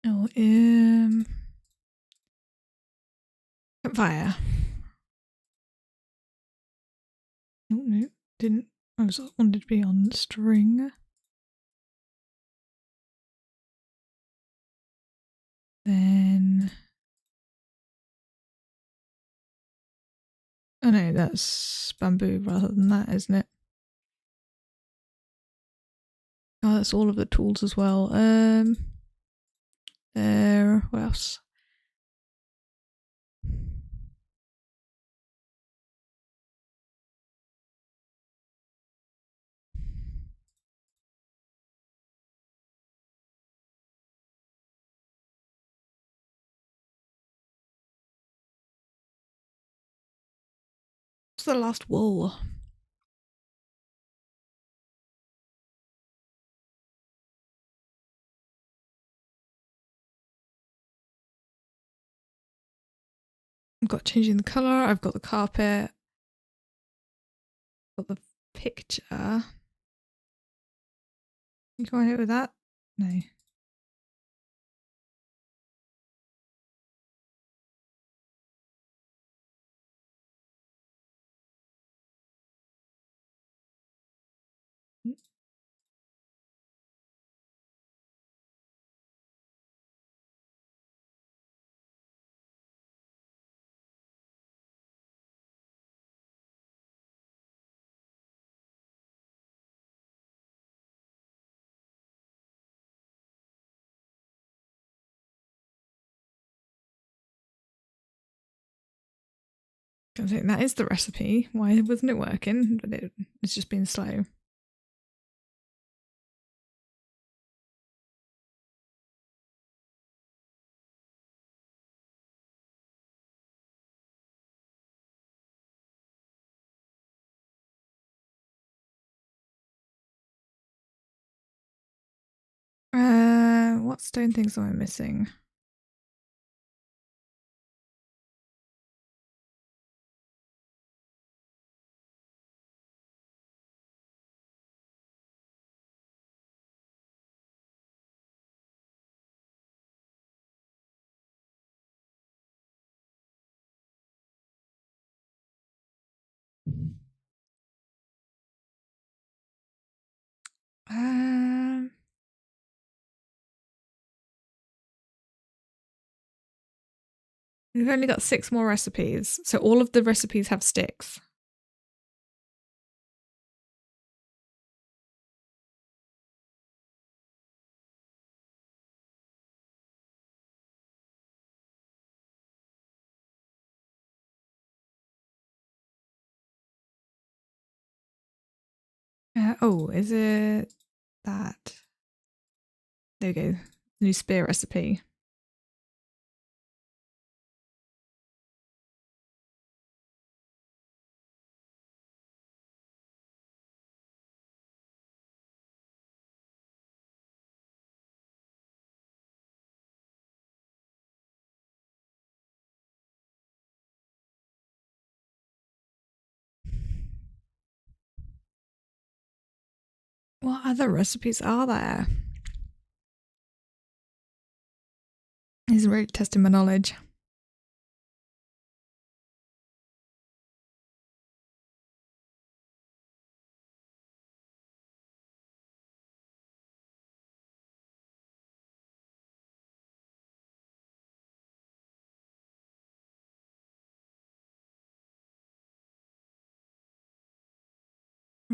Oh, campfire. Oh no, didn't. I was wanted to be on string. Then. Oh no, that's bamboo rather than that, isn't it? Oh, that's all of the tools as well. There. What else? What's the last wool? I've got changing the colour, I've got the carpet, I've got the picture. You go ahead with that? No. I think that is the recipe. Why wasn't it working? But it's just been slow. What stone things am I missing? We've only got 6 more recipes, so all of the recipes have sticks. Oh, is it that? There we go. New spear recipe. What other recipes are there? This is really testing my knowledge.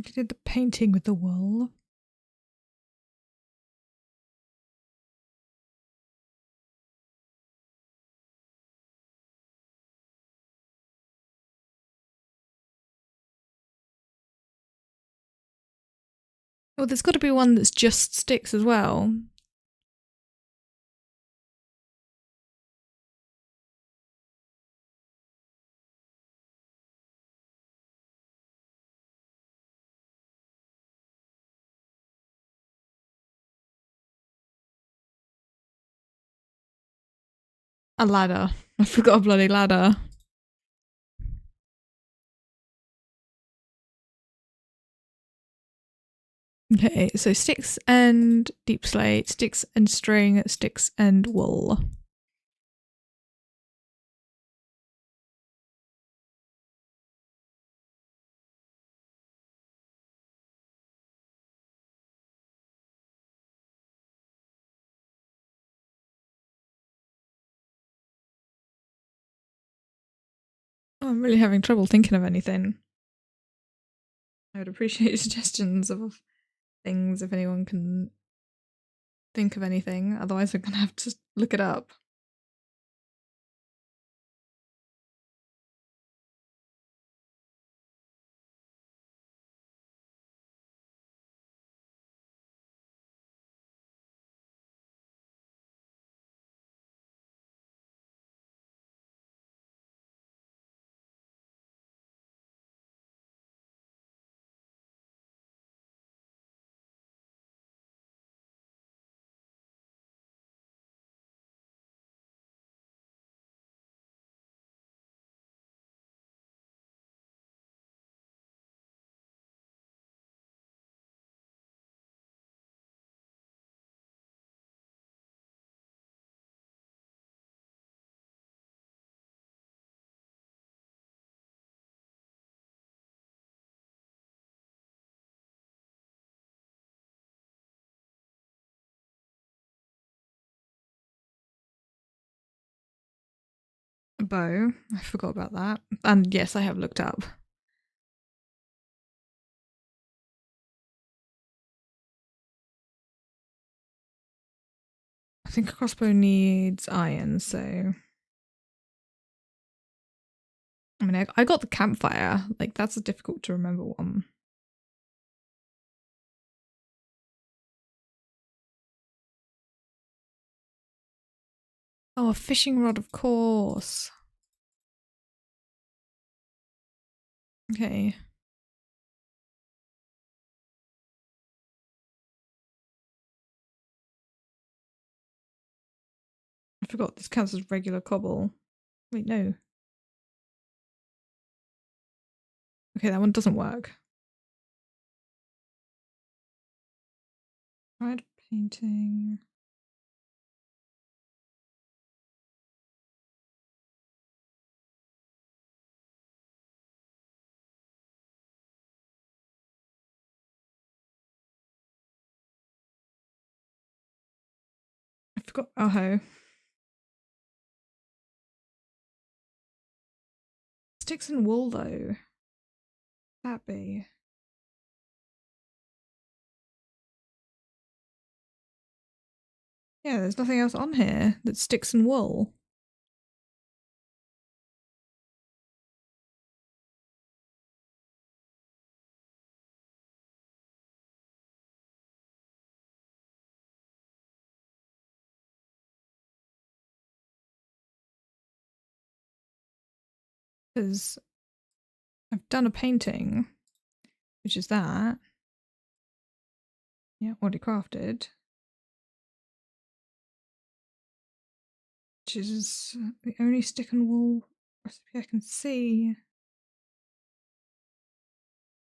We did the painting with the wool. Oh, there's got to be one that's just sticks as well. A ladder. I forgot a bloody ladder. Okay, so sticks and deep slate, sticks and string, sticks and wool. Oh, I'm really having trouble thinking of anything. I would appreciate suggestions of things if anyone can think of anything. Otherwise, I'm gonna have to look it up. A bow. I forgot about that. And yes, I have looked up. I think a crossbow needs iron, so I mean, I got the campfire. Like, that's a difficult to remember one. Oh, a fishing rod, of course. Okay. I forgot this counts as regular cobble. Wait, no. Okay, that one doesn't work. Tried painting. I forgot. Oh, ho. Sticks and wool, though. That be. Yeah, there's nothing else on here that sticks and wool. Because I've done a painting, which is that. Yeah, already crafted. Which is the only stick and wool recipe I can see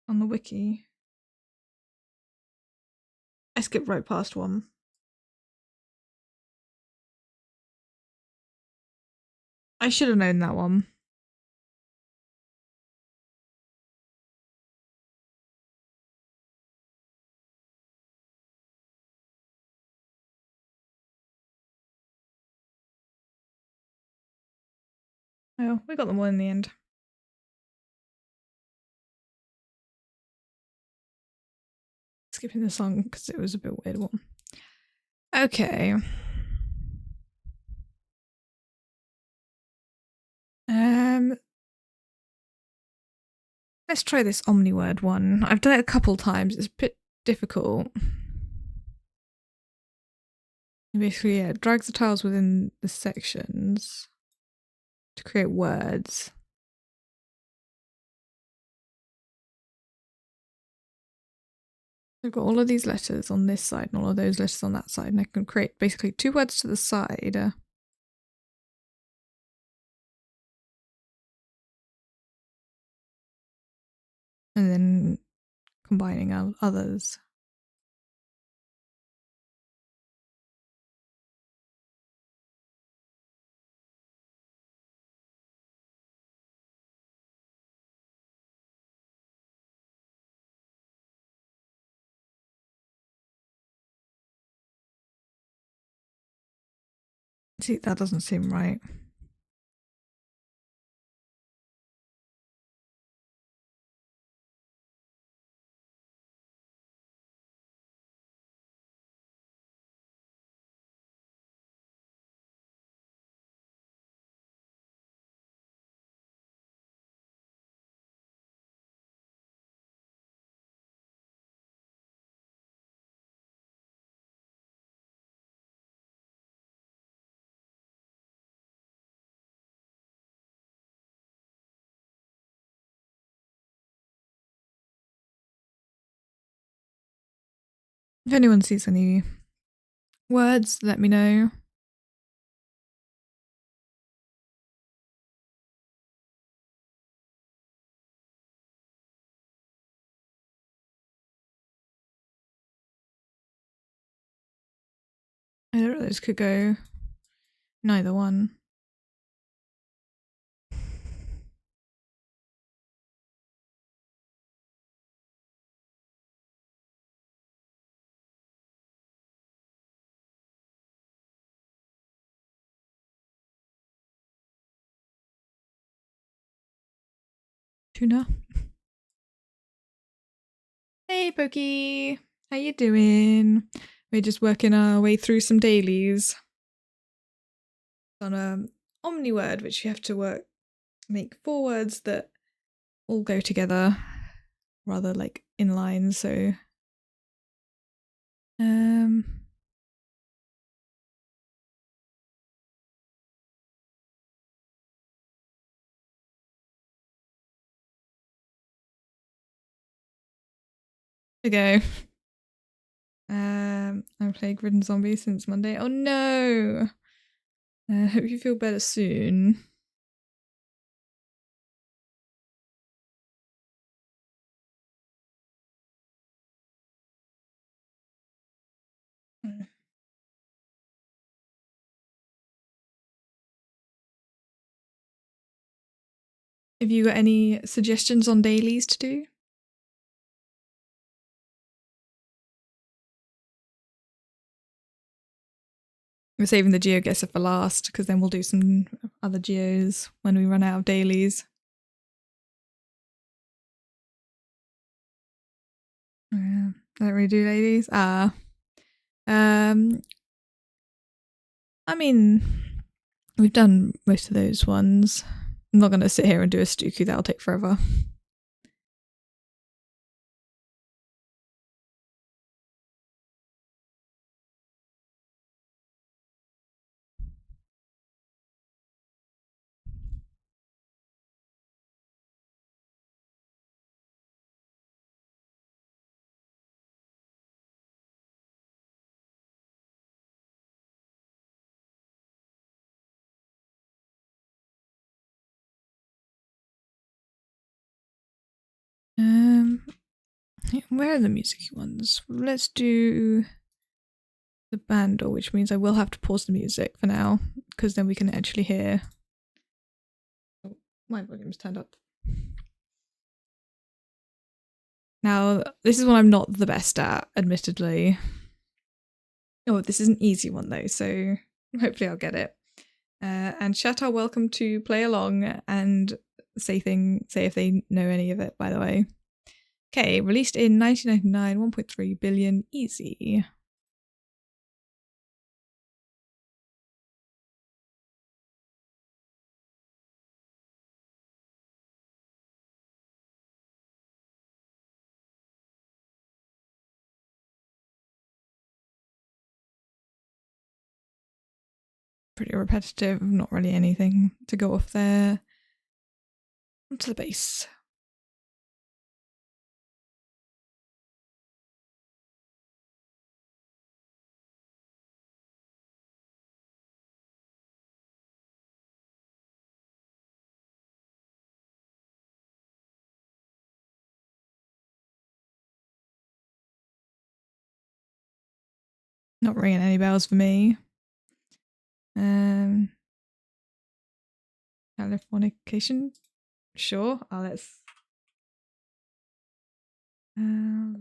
on the wiki. I skipped right past one. I should have known that one. Oh, we got them all in the end. skipping the song because it was a bit weird one. Okay. Let's try this OmniWord one. I've done it a couple times. It's a bit difficult. Basically, yeah, it drags the tiles within the sections to create words. I've got all of these letters on this side and all of those letters on that side, and I can create basically 2 words to the side. And then combining others. See, that doesn't seem right. If anyone sees any words, let me know. Either of those could go. Neither one. Tuna. Hey, Pokey. How you doing? We're just working our way through some dailies. On OmniWord, which you have to make 4 words that all go together, rather like in lines. So, there we go. I'm plague-ridden zombie since Monday. Oh no! Hope you feel better soon. Have you got any suggestions on dailies to do? We're saving the geoguessr for last because then we'll do some other geos when we run out of dailies. Don't really do dailies. I mean, we've done most of those ones. I'm not going to sit here and do a Stuku, that'll take forever. Where are the music ones? Let's do the bando, which means I will have to pause the music for now, because then we can actually hear. Oh, my volume's turned up. Now, this is one I'm not the best at, admittedly. Oh, this is an easy one though, so hopefully I'll get it. And chat are welcome to play along and say if they know any of it, by the way. Okay, released in 1999, 1.3 billion, easy. Pretty repetitive, not really anything to go off there. Onto the base. Not ringing any bells for me. Californication? Sure. Let's. Yeah.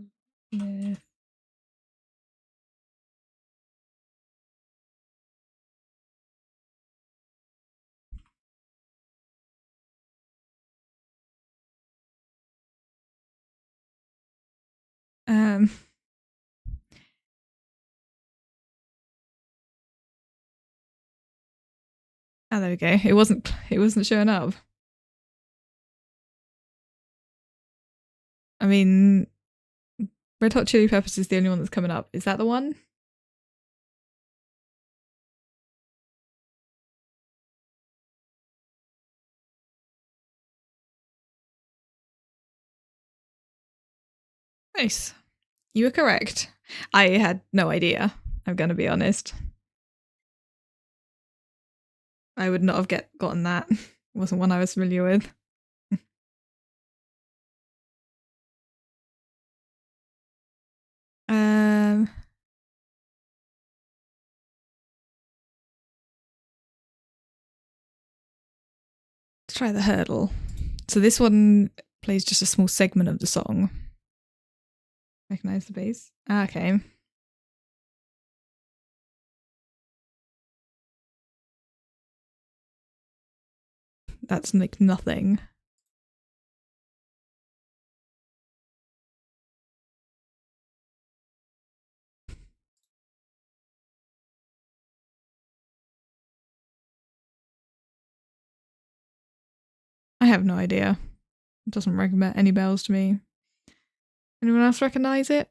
Oh, there we go. It wasn't showing up. I mean, Red Hot Chili Peppers is the only one that's coming up. Is that the one? Nice. You were correct. I had no idea. I'm gonna be honest. I would not have gotten that. It wasn't one I was familiar with. Let's try the hurdle. So this one plays just a small segment of the song. Recognize the bass? Okay. That's like nothing. I have no idea. It doesn't ring any bells to me. Anyone else recognize it?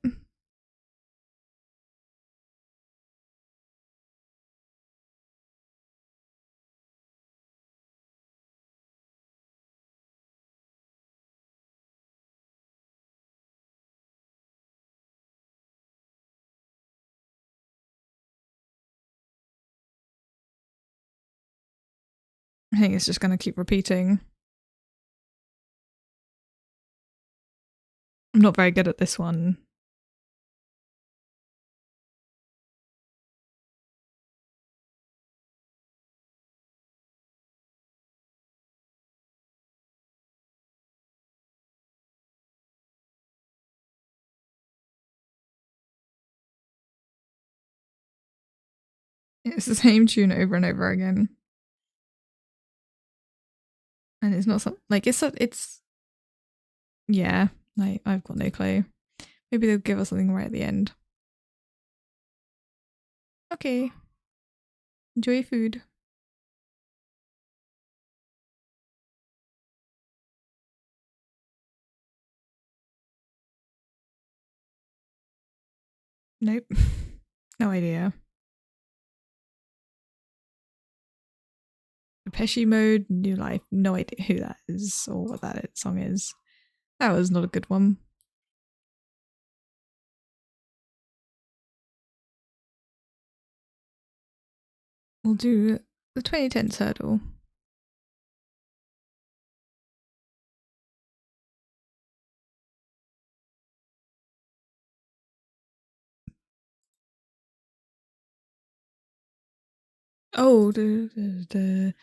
I think it's just going to keep repeating. I'm not very good at this one. It's the same tune over and over again. And it's not something like it's yeah, like I've got no clue. Maybe they'll give us something right at the end. Okay. Enjoy your food. Nope. No idea. Depeche Mode, New Life. No idea who that is or what that song is. That was not a good one. We'll do the 2010 hurdle. Oh, the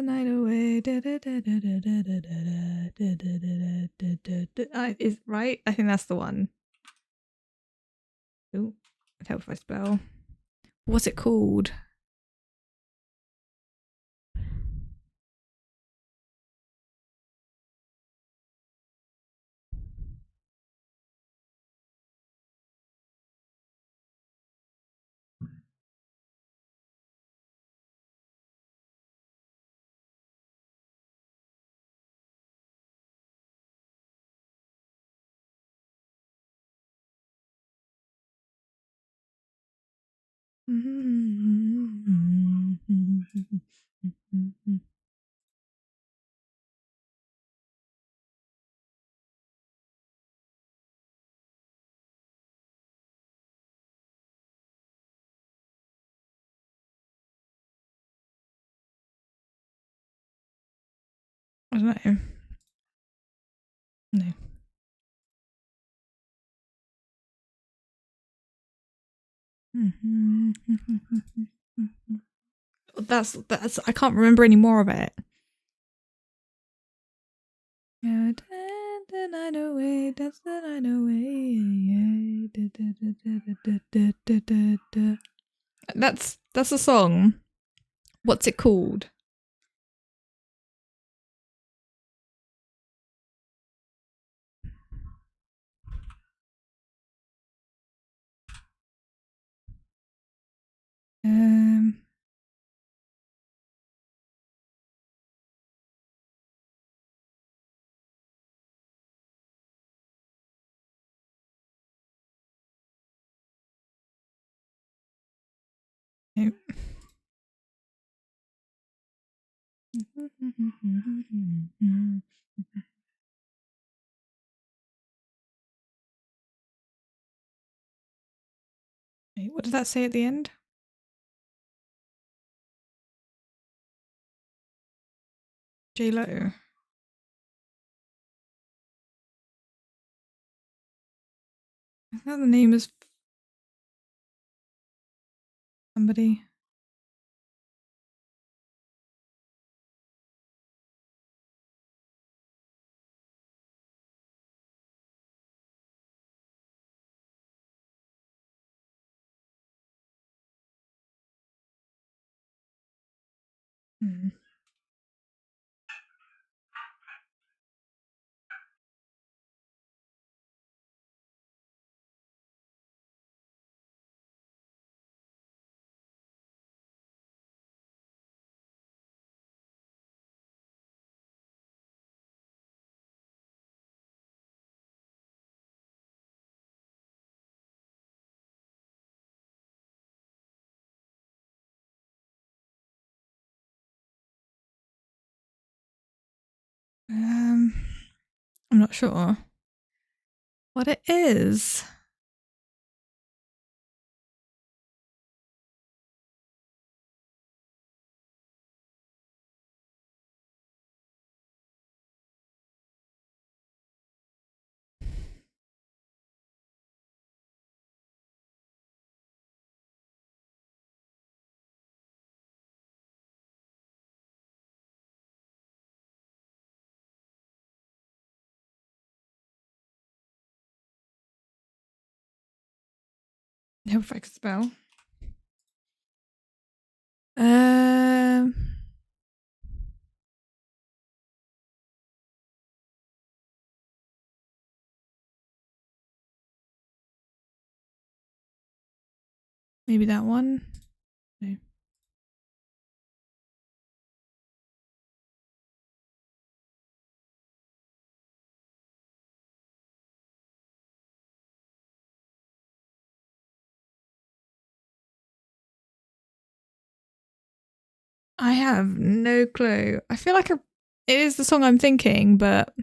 night away. Is right? I think that's the one. Ooh, it helps if I spell. What's it called? I don't know. No. That's I can't remember any more of it. That's the night away. That's a song. What's it called? Um. No. Wait, what did that say at the end? J-Lo. Isn't that the name of somebody? Hmm. I'm not sure what it is. No, if I could spell. Um. Maybe that one. No. I have no clue. I feel like it is the song I'm thinking, but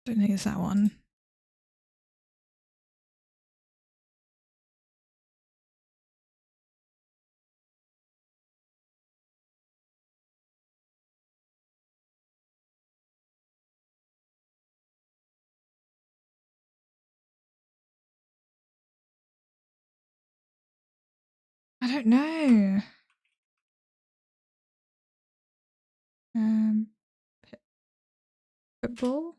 Don't think it's that one. I don't know. Pitbull?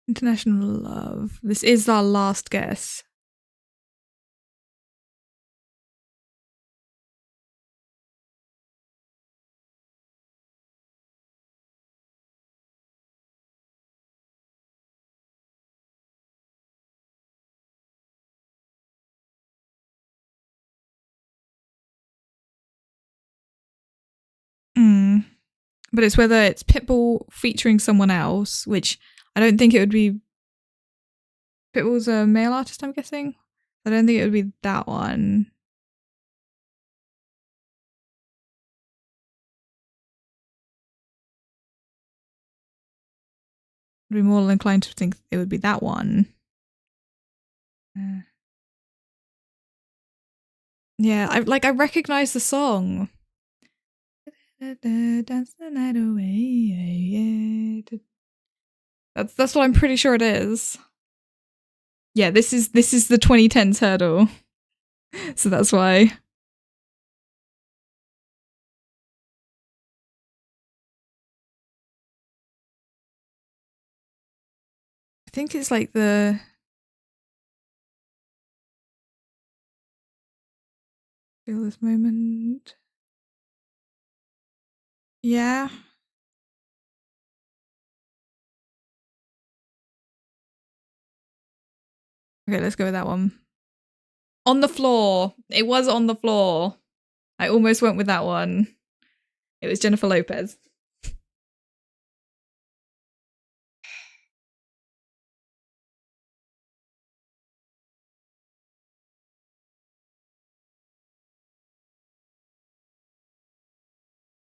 International Love. This is our last guess. But it's whether it's Pitbull featuring someone else, which I don't think it would be. Pitbull's a male artist, I'm guessing. I don't think it would be that one. I'd be more inclined to think it would be that one. Yeah, I recognize the song. Dance the night away. That's what I'm pretty sure it is. Yeah, this is the 2010s hurdle. So that's why. I think it's like the feel this moment. Yeah. Okay, let's go with that one. On the floor. It was on the floor. I almost went with that one. It was Jennifer Lopez.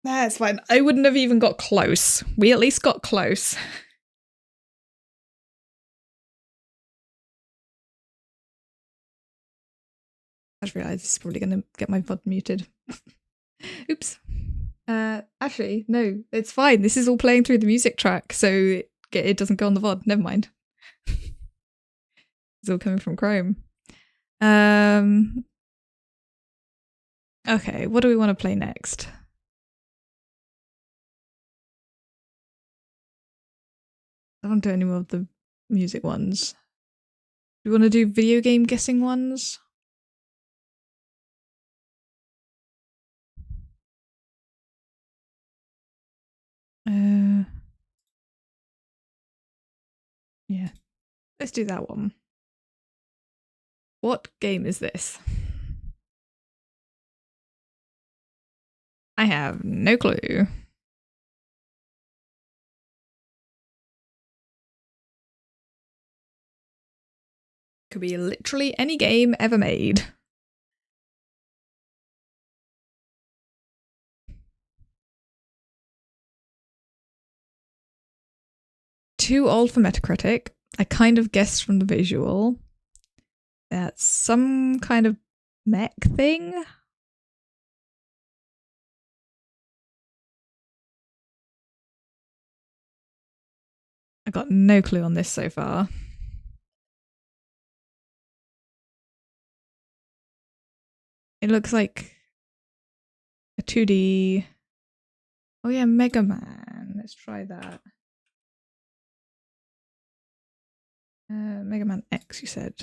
That's fine. I wouldn't have even got close. We at least got close. I just realised this is probably going to get my VOD muted. Oops. Actually, no, it's fine. This is all playing through the music track, so it doesn't go on the VOD. Never mind. It's all coming from Chrome. Okay, what do we want to play next? I don't do any more of the music ones. Do we want to do video game guessing ones? Yeah. Let's do that one. What game is this? I have no clue. Could be literally any game ever made. Too old for Metacritic. I kind of guessed from the visual. That's some kind of mech thing. I got no clue on this so far. It looks like a 2D. Oh yeah, Mega Man. Let's try that. Mega Man X, you said.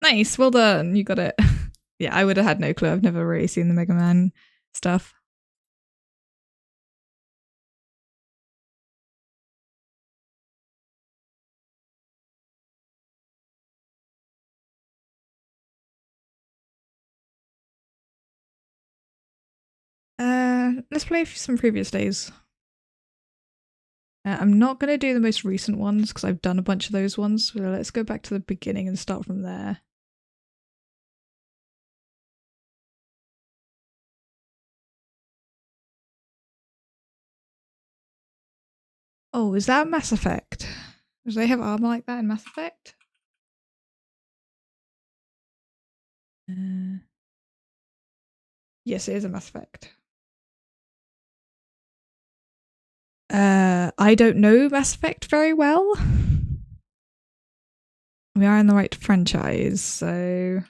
Nice, well done. You got it. Yeah, I would have had no clue. I've never really seen the Mega Man stuff. let's play some previous days. I'm not going to do the most recent ones because I've done a bunch of those ones. So let's go back to the beginning and start from there. Oh, is that Mass Effect? Do they have armor like that in Mass Effect? Yes, it is a Mass Effect. I don't know Mass Effect very well. We are in the right franchise, so...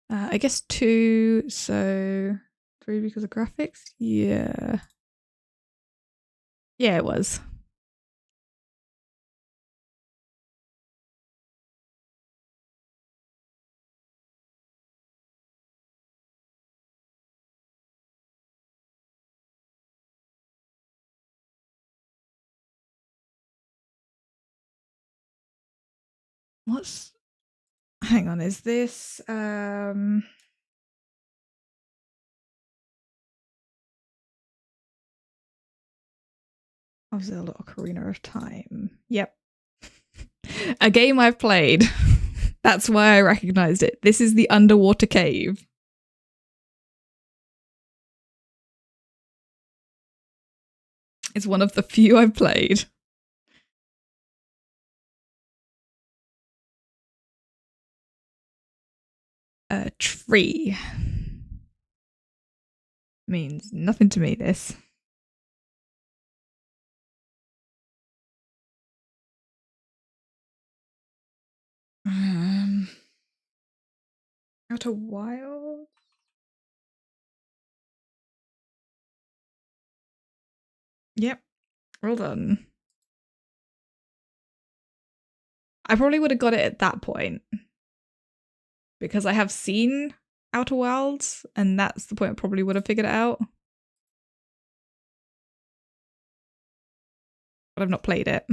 I guess 2, so 3 because of graphics? Yeah. Yeah, it was. What's... Hang on, is this... Obviously, a little Ocarina of Time. Yep. A game I've played. That's why I recognized it. This is the underwater cave. It's one of the few I've played. A tree. Means nothing to me, this. Outer Wild? Yep. Well done. I probably would have got it at that point. Because I have seen Outer Wilds, and that's the point I probably would have figured it out. But I've not played it.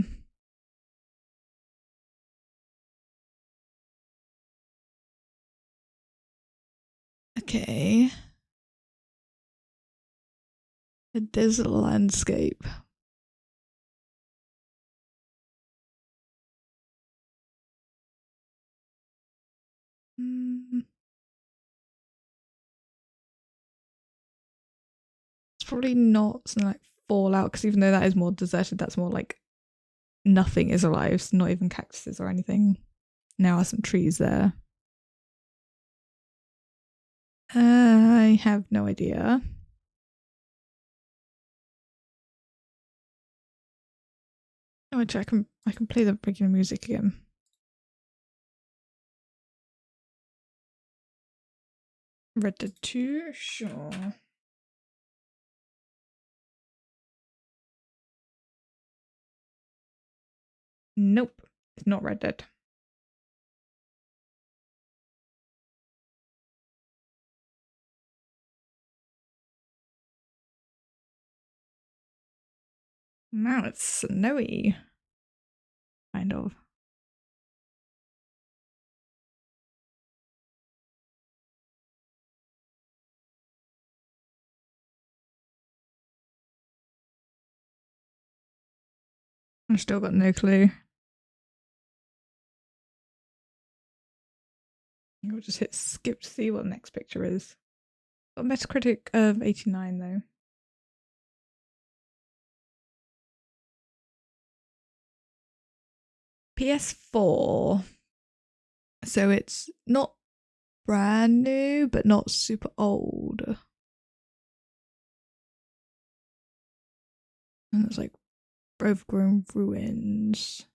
Okay. A desert landscape. It's probably not something like Fallout, because even though that is more deserted, that's more like nothing is alive, so not even cactuses or anything. Now are some trees there. I have no idea. Oh, actually, I can play the regular music again. Red Dead 2, sure. Nope, it's not Red Dead. Now it's snowy. Kind of. I've still got no clue. I'll just hit skip to see what the next picture is. Got a Metacritic of 89 though. PS4. So it's not brand new, but not super old. And it's like overgrown ruins.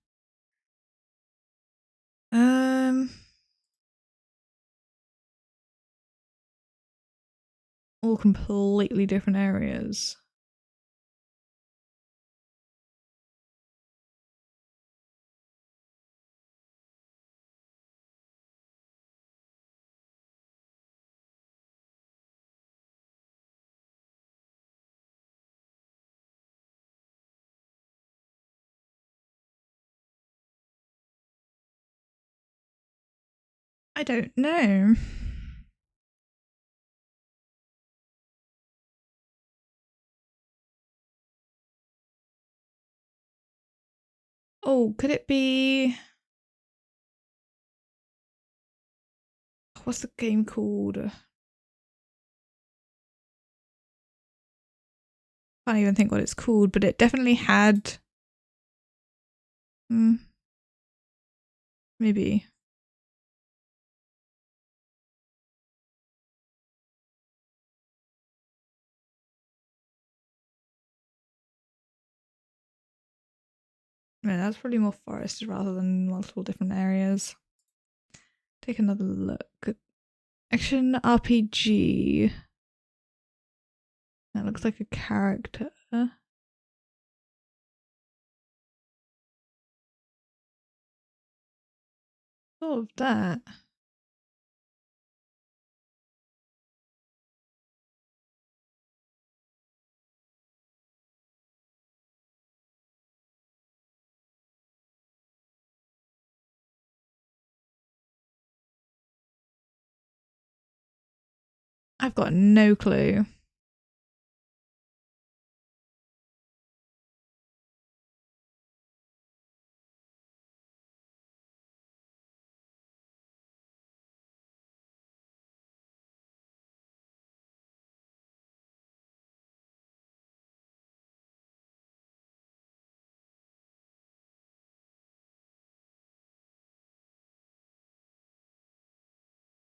All completely different areas. I don't know. Oh, could it be? What's the game called? Can't even think what it's called, but it definitely had. Maybe. No, that's probably more forested rather than multiple different areas. Take another look. Action RPG. That looks like a character. All of that. I've got no clue.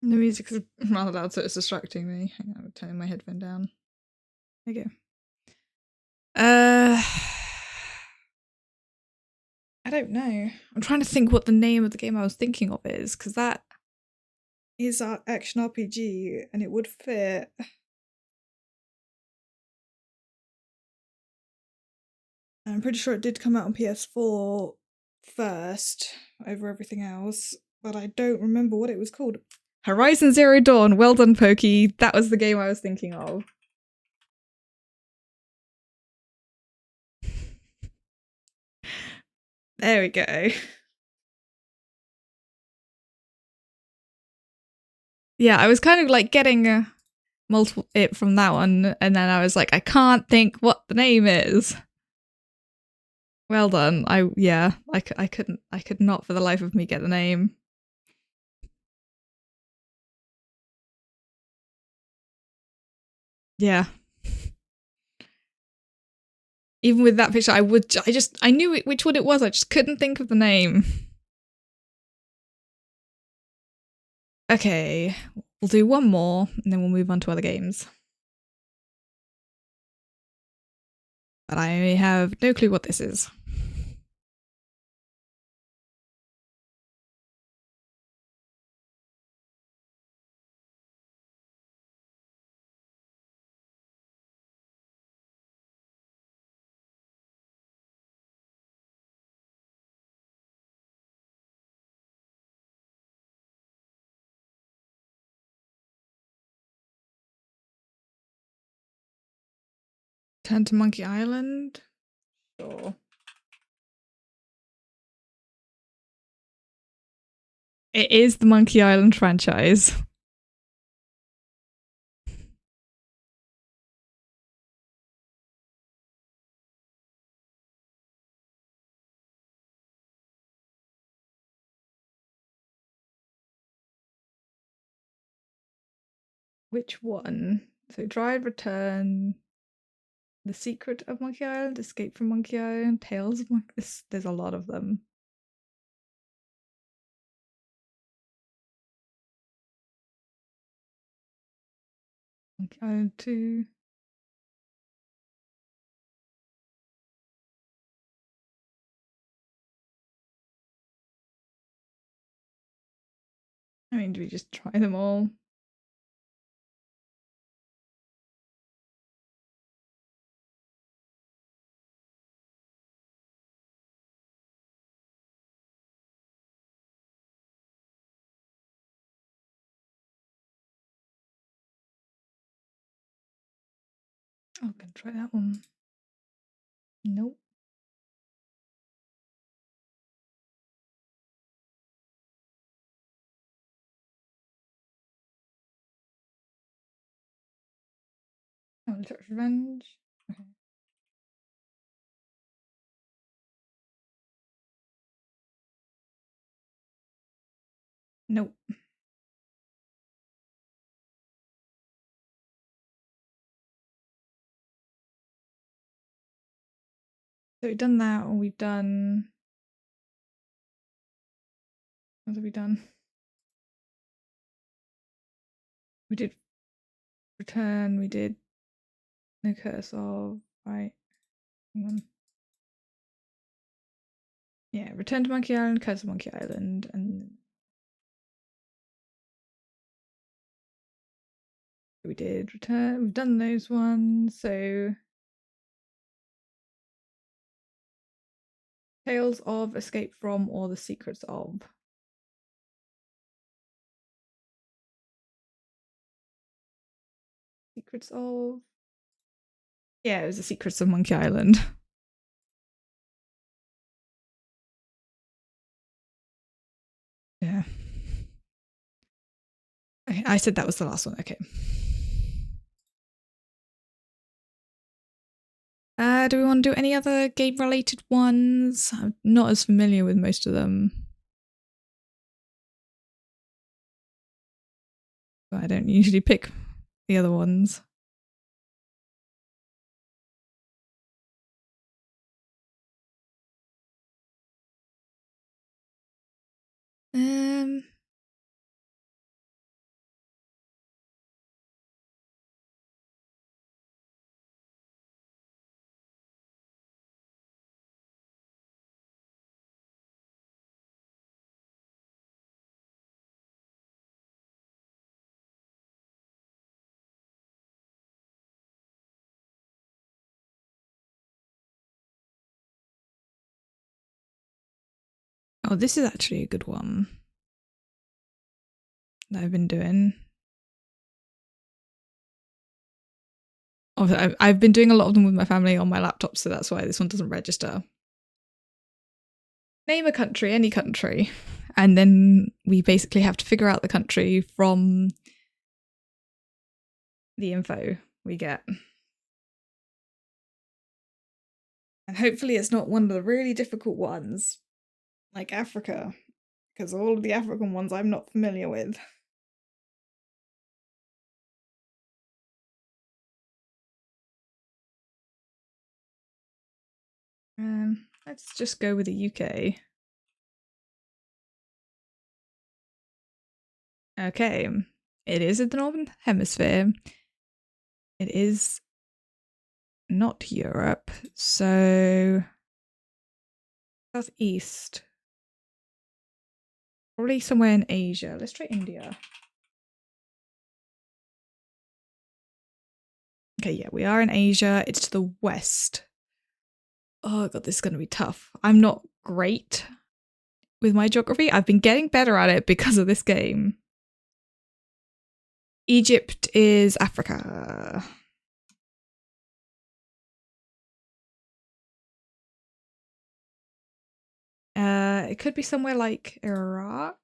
The music is rather loud, so it's distracting me. Hang on, I'm turning my headphone down. There you go. I don't know. I'm trying to think what the name of the game I was thinking of is, because that is our action RPG, and it would fit. I'm pretty sure it did come out on PS4 first over everything else, but I don't remember what it was called. Horizon Zero Dawn. Well done, Pokey. That was the game I was thinking of. There we go. Yeah, I was kind of like getting multiple it from that one, and then I was like, I can't think what the name is. Well done. I could not for the life of me get the name. Yeah. Even with that picture, I knew which one it was. I just couldn't think of the name. Okay, we'll do one more, and then we'll move on to other games. But I have no clue what this is. Turn to Monkey Island? Sure. It is the Monkey Island franchise. Which one? So Drive, Return, The Secret of Monkey Island, Escape from Monkey Island, Tales of Monkey. There's a lot of them. Monkey Island 2. I mean, do we just try them all? I'm gonna try that one. Nope. Oh, Touch Revenge. Okay. Nope. So we've done that, or we've done. What have we done? We did return, we did no curse of, right. Hang on. Yeah, return to Monkey Island, curse of Monkey Island, and we did return. We've done those ones, so Tales of, Escape from, or The Secrets of. Secrets of. Yeah, it was The Secrets of Monkey Island. Yeah. Okay, I said that was the last one. Okay. Do we want to do any other game-related ones? I'm not as familiar with most of them. But I don't usually pick the other ones. Um. Oh, this is actually a good one that I've been doing. I've been doing a lot of them with my family on my laptop, so that's why this one doesn't register. Name a country, any country, and then we basically have to figure out the country from the info we get. And hopefully it's not one of the really difficult ones, like Africa, because all of the African ones I'm not familiar with. Let's just go with the UK. Okay, it is in the Northern Hemisphere. It is not Europe, so southeast. Probably somewhere in Asia. Let's try India. Okay, yeah, we are in Asia. It's to the west. Oh god, this is going to be tough. I'm not great with my geography. I've been getting better at it because of this game. Egypt is Africa. It could be somewhere like Iraq.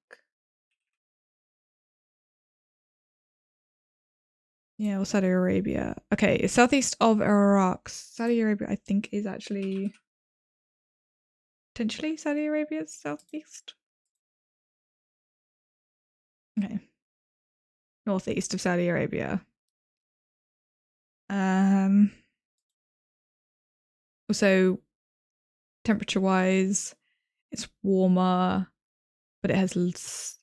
Yeah, or Saudi Arabia. Okay, southeast of Iraq. Saudi Arabia, I think, is actually potentially Saudi Arabia's southeast. Okay. Northeast of Saudi Arabia. Also, temperature-wise, it's warmer, but it has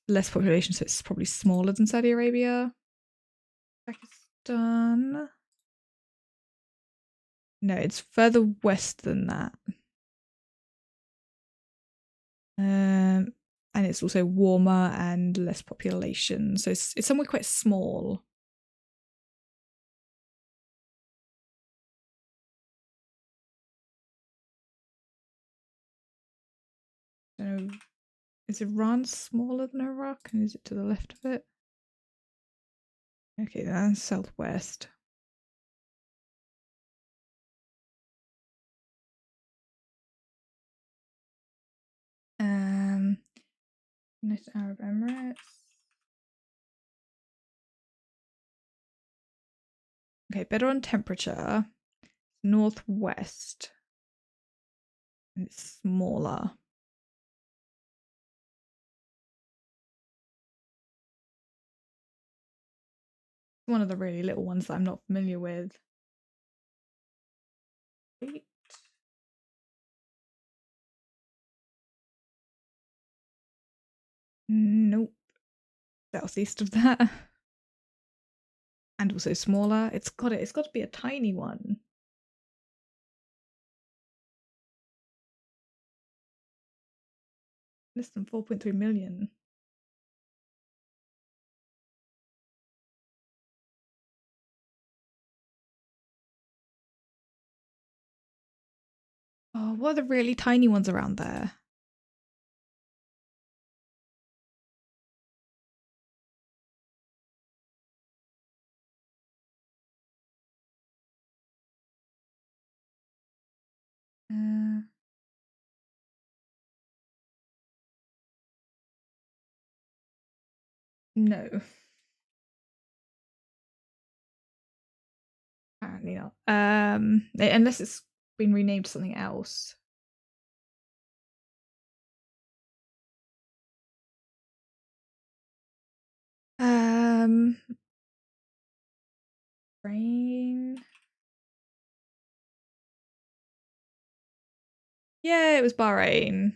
less population, so it's probably smaller than Saudi Arabia. Pakistan. No, it's further west than that. And it's also warmer and less population, so it's somewhere quite small. So, is Iran smaller than Iraq? And is it to the left of it? Okay, that's southwest. United Arab Emirates. Okay, better on temperature. Northwest. And it's smaller. One of the really little ones that I'm not familiar with. Nope. Southeast of that. And also smaller. It's got to be a tiny one. Less than 4.3 million. Oh, what are the really tiny ones around there? No. Apparently not. Unless it's been renamed to something else. Brain. Yeah, it was Bahrain.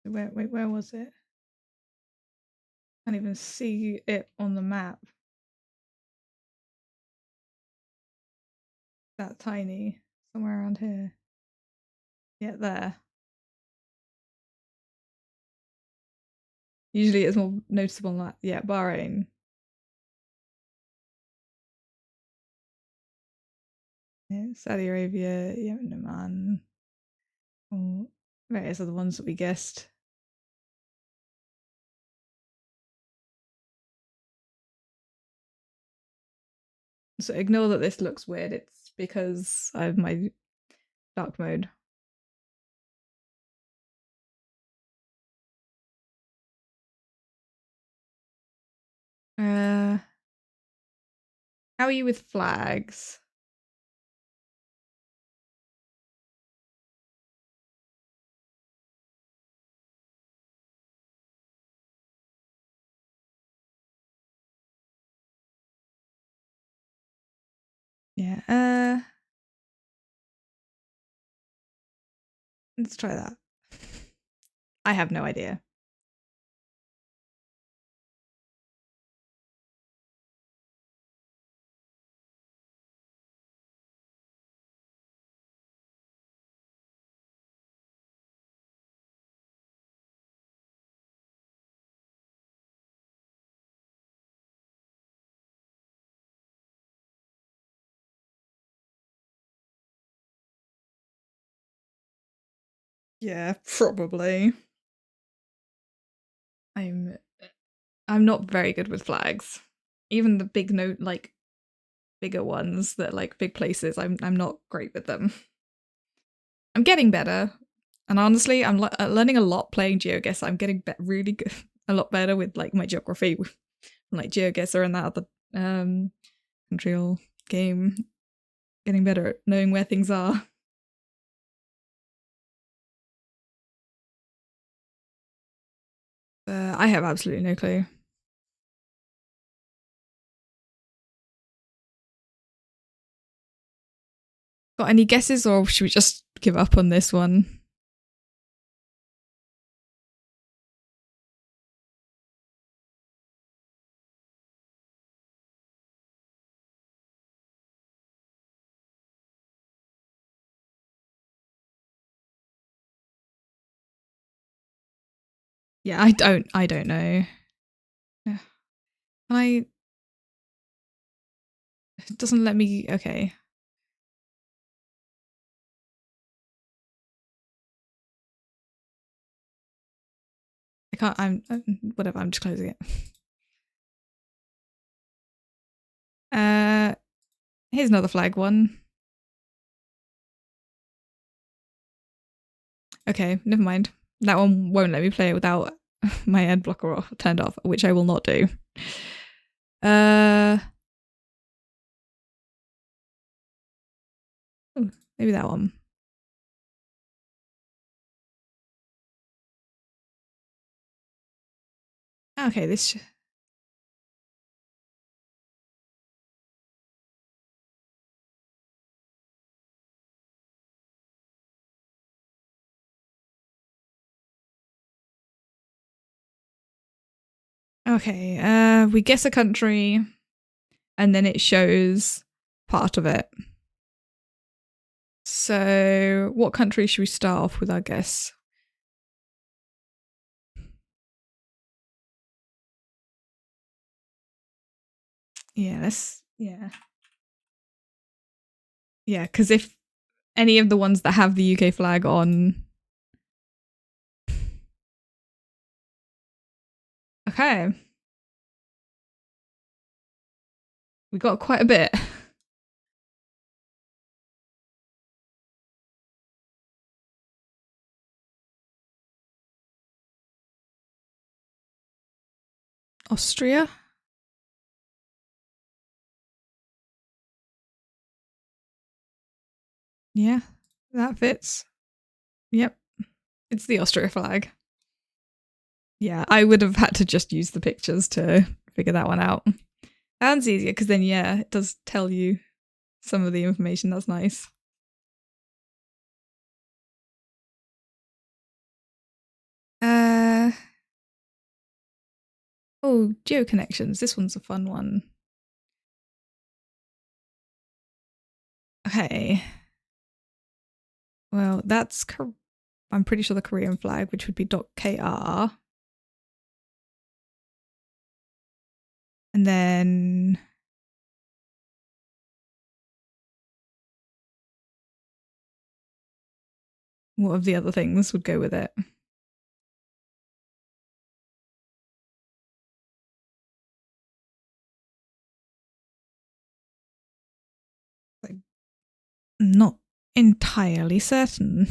Where was it? Can't even see it on the map. That tiny. Somewhere around here. Yeah, there. Usually it's more noticeable than that. Yeah, Bahrain. Yeah, Saudi Arabia, Yemen, Oman. Oh, various other ones that we guessed. So ignore that this looks weird. It's because I have my dark mode. How are you with flags? Yeah. Let's try that. I have no idea. Yeah, probably. I'm not very good with flags. Even the big note, like bigger ones that like big places, I'm not great with them. I'm getting better, and honestly, I'm learning a lot playing GeoGuessr. I'm getting really good, a lot better with like my geography, like GeoGuessr and that other control game. Getting better at knowing where things are. I have absolutely no clue. Got any guesses, or should we just give up on this one? Yeah, I don't know. Yeah. It doesn't let me. Okay. I can't. Whatever. I'm just closing it. Here's another flag one. Okay, never mind. That one won't let me play it without my ad blocker turned off, which I will not do. Maybe that one. Okay, this. Okay, we guess a country, and then it shows part of it. So, what country should we start off with, I guess? Yeah, let's. Yeah. Yeah, because if any of the ones that have the UK flag on. Okay. We got quite a bit. Austria? Yeah, that fits. Yep. It's the Austria flag. Yeah, I would have had to just use the pictures to figure that one out. Sounds easier because then, yeah, it does tell you some of the information. That's nice. Uh oh, geo connections. This one's a fun one. Okay. Well, that's I'm pretty sure the Korean flag, which would be .kr. And then what of the other things would go with it? Like, not entirely certain.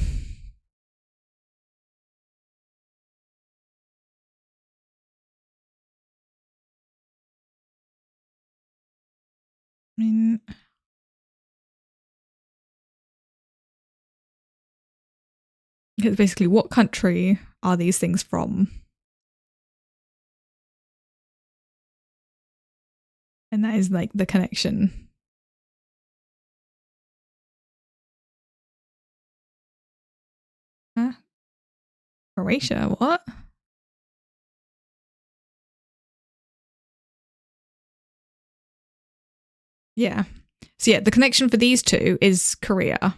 I mean, it's basically what country are these things from? And that is like the connection. Huh? Croatia, what? Yeah. So yeah, the connection for these two is Korea.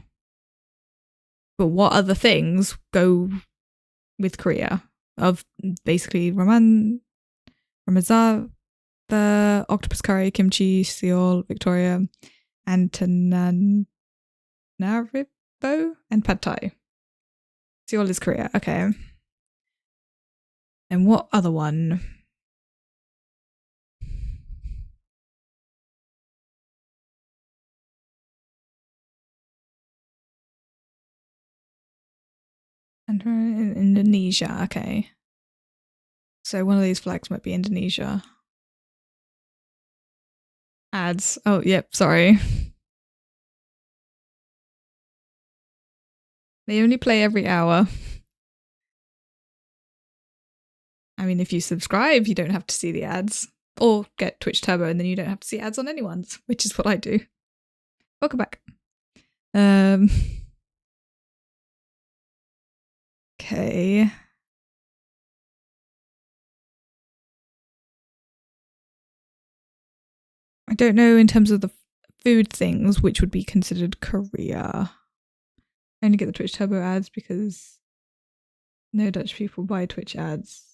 But what other things go with Korea? Of basically Ramazan, the octopus curry, kimchi, Seoul, Victoria, Antananarivo, and Pad Thai. Seoul is Korea. Okay. And what other one? And in Indonesia. Okay. So one of these flags might be Indonesia. Ads. Oh, yep. Sorry. They only play every hour. I mean, if you subscribe, you don't have to see the ads. Or get Twitch Turbo and then you don't have to see ads on anyone's, which is what I do. Welcome back. Okay. I don't know in terms of the food things which would be considered Korea. I only get the Twitch Turbo ads because no Dutch people buy Twitch ads.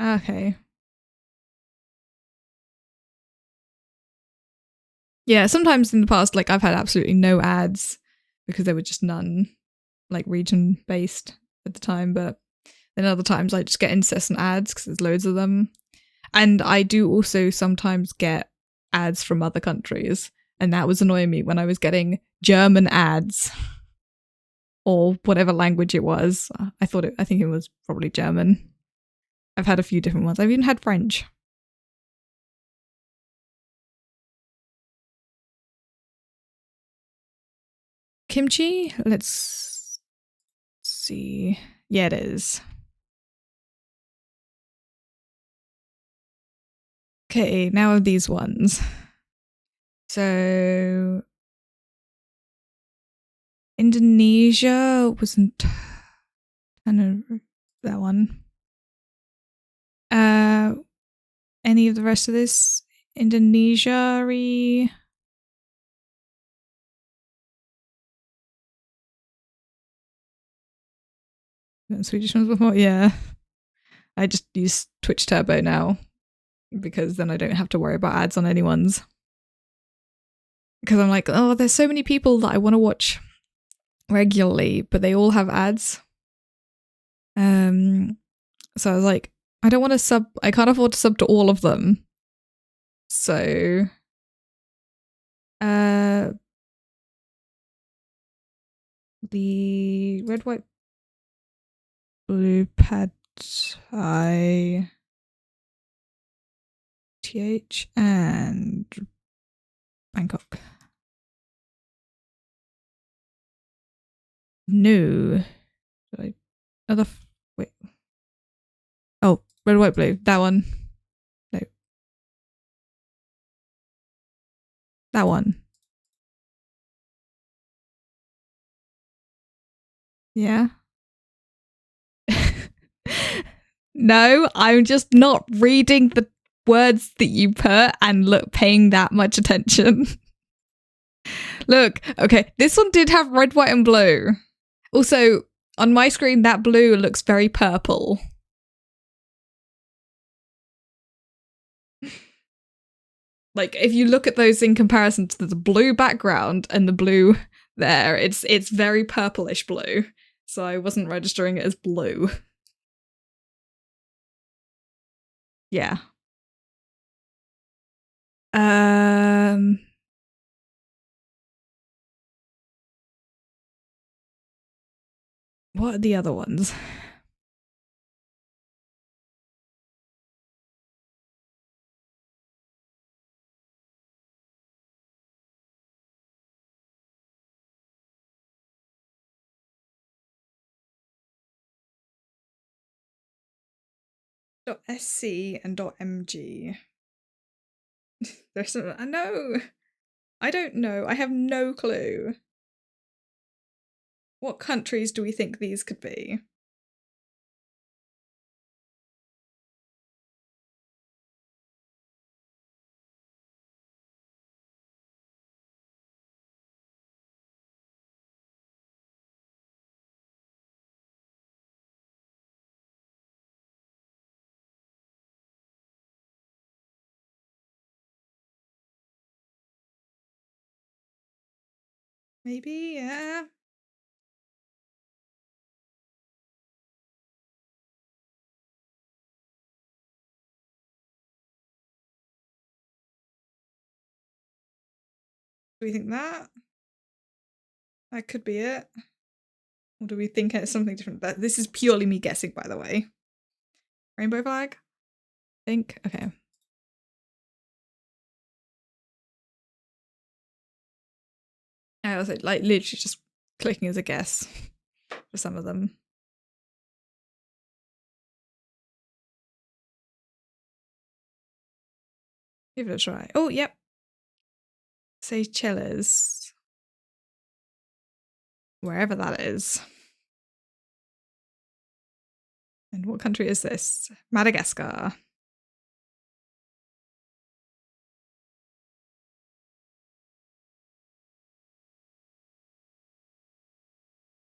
Okay. Yeah, sometimes in the past, like I've had absolutely no ads because there were just none, like region based at the time. But then other times I just get incessant ads because there's loads of them. And I do also sometimes get ads from other countries. And that was annoying me when I was getting German ads or whatever language it was. I think it was probably German. I've had a few different ones. I've even had French. Kimchi? Let's see. Yeah, it is. Okay, now these ones. So Indonesia wasn't that one. Any of the rest of this Indonesia-y? Swedish ones before? Yeah. I just use Twitch Turbo now because then I don't have to worry about ads on anyone's. Because I'm like, oh, there's so many people that I want to watch regularly, but they all have ads. So I was like, I don't want to sub. I can't afford to sub to all of them. So, the red, white, blue pad I TH and Bangkok. No. Wait. Oh, red, white, blue. That one. No. That one. Yeah. No, I'm just not reading the words that you put and paying that much attention. Look, okay, this one did have red, white, and blue. Also, on my screen, that blue looks very purple. Like, if you look at those in comparison to the blue background and the blue there, it's very purplish blue. So I wasn't registering it as blue. Yeah. What are the other ones? .sc and .mg. There's some. I know. I don't know. I have no clue. What countries do we think these could be? Maybe, yeah. Do we think that? That could be it. Or do we think it's something different? This is purely me guessing, by the way. Rainbow flag? Think? Okay. I was like literally just clicking as a guess for some of them. Give it a try. Oh, yep. Seychelles. Wherever that is. And what country is this? Madagascar.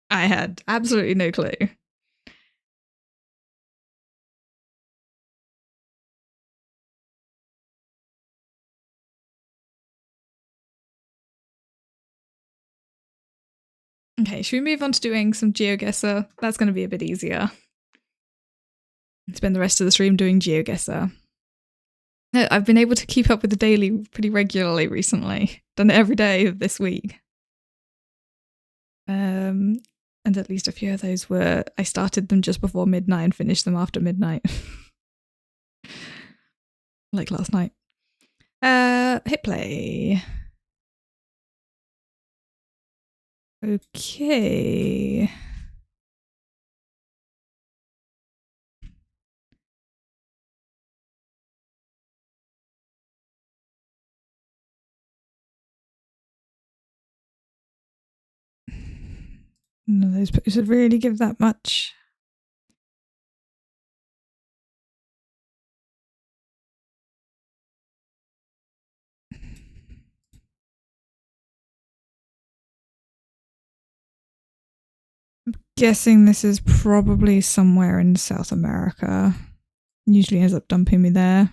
I had absolutely no clue. Okay, should we move on to doing some geoguessr? That's going to be a bit easier. Spend the rest of the stream doing geoguessr. No, I've been able to keep up with the daily pretty regularly recently. Done it every day of this week. And at least a few of those were, I started them just before midnight and finished them after midnight. Like last night. Hit play. Okay. None of those pictures would really give that much. I'm guessing this is probably somewhere in South America. Usually ends up dumping me there.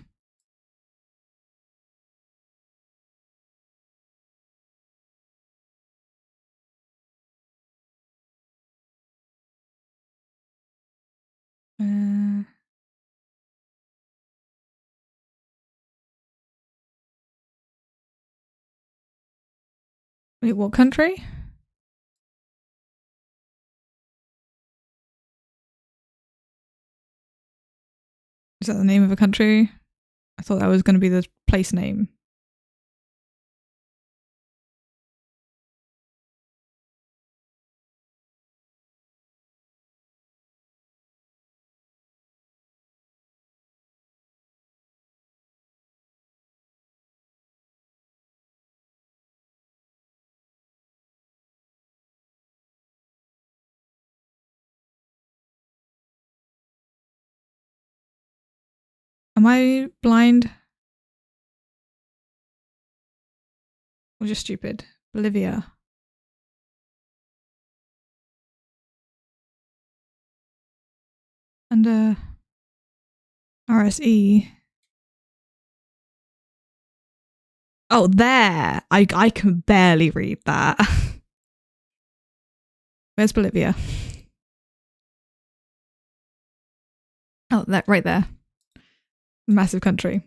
Wait, what country? Is that the name of a country? I thought that was going to be the place name. Am I blind? Or just stupid? Bolivia. Under RSE. Oh, there! I can barely read that. Where's Bolivia? Oh, that right there. Massive country.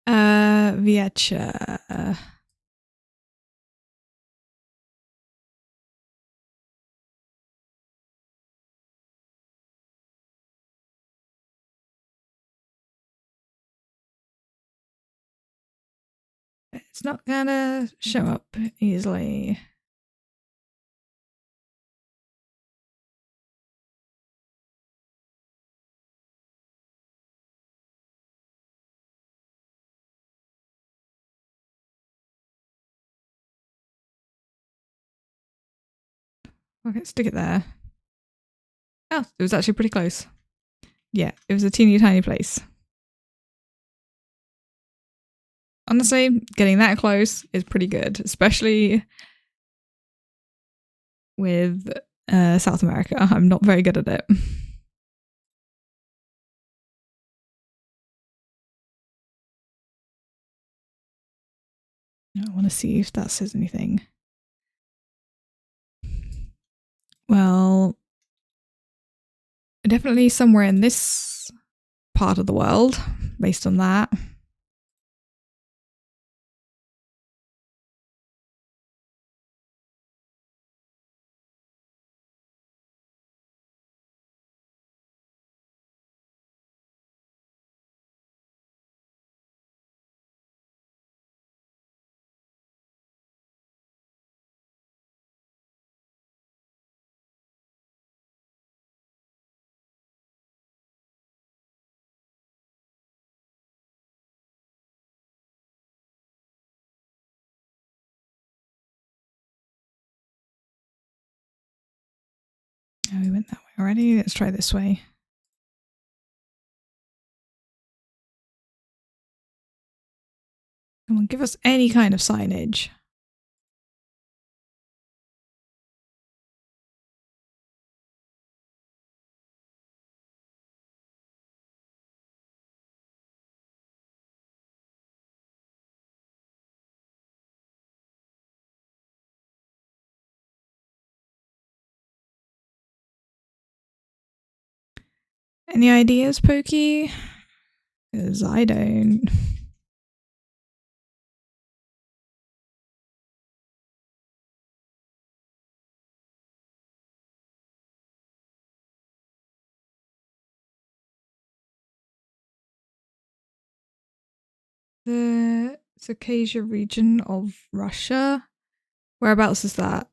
Viecha. It's not gonna show up easily. Okay, stick it there. Oh, it was actually pretty close. Yeah, it was a teeny tiny place. Honestly, getting that close is pretty good, especially with South America. I'm not very good at it. I want to see if that says anything. Well, definitely somewhere in this part of the world, based on that. Oh, we went that way already. Let's try this way. Come on, give us any kind of signage. Any ideas, Pokey? Because I don't. The Circassia region of Russia. Whereabouts is that?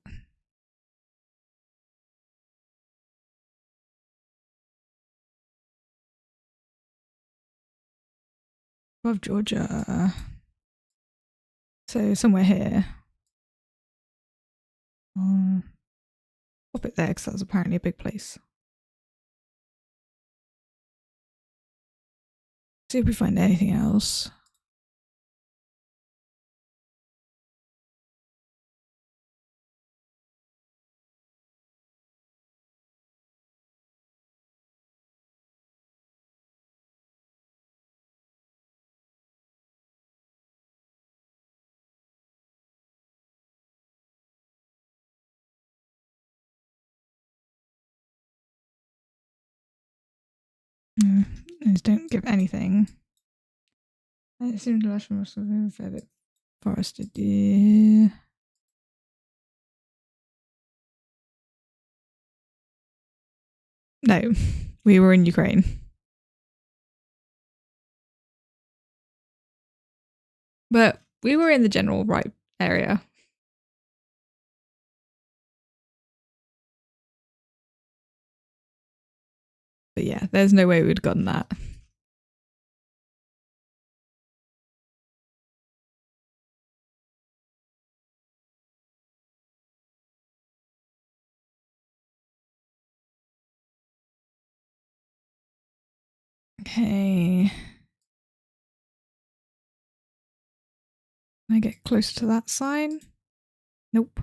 Above Georgia. So somewhere here. Pop it there because that's apparently a big place. See if we find anything else. These don't give anything. It seems to last most of a fair bit forested. Yeah. No, we were in Ukraine. But we were in the general right area. But yeah, there's no way we'd gotten that. Okay. Can I get closer to that sign? Nope.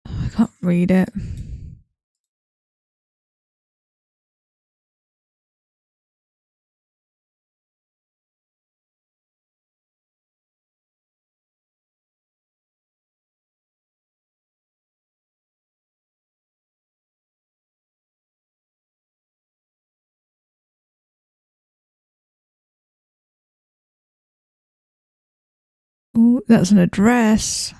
I can't read it. Oh, that's an address.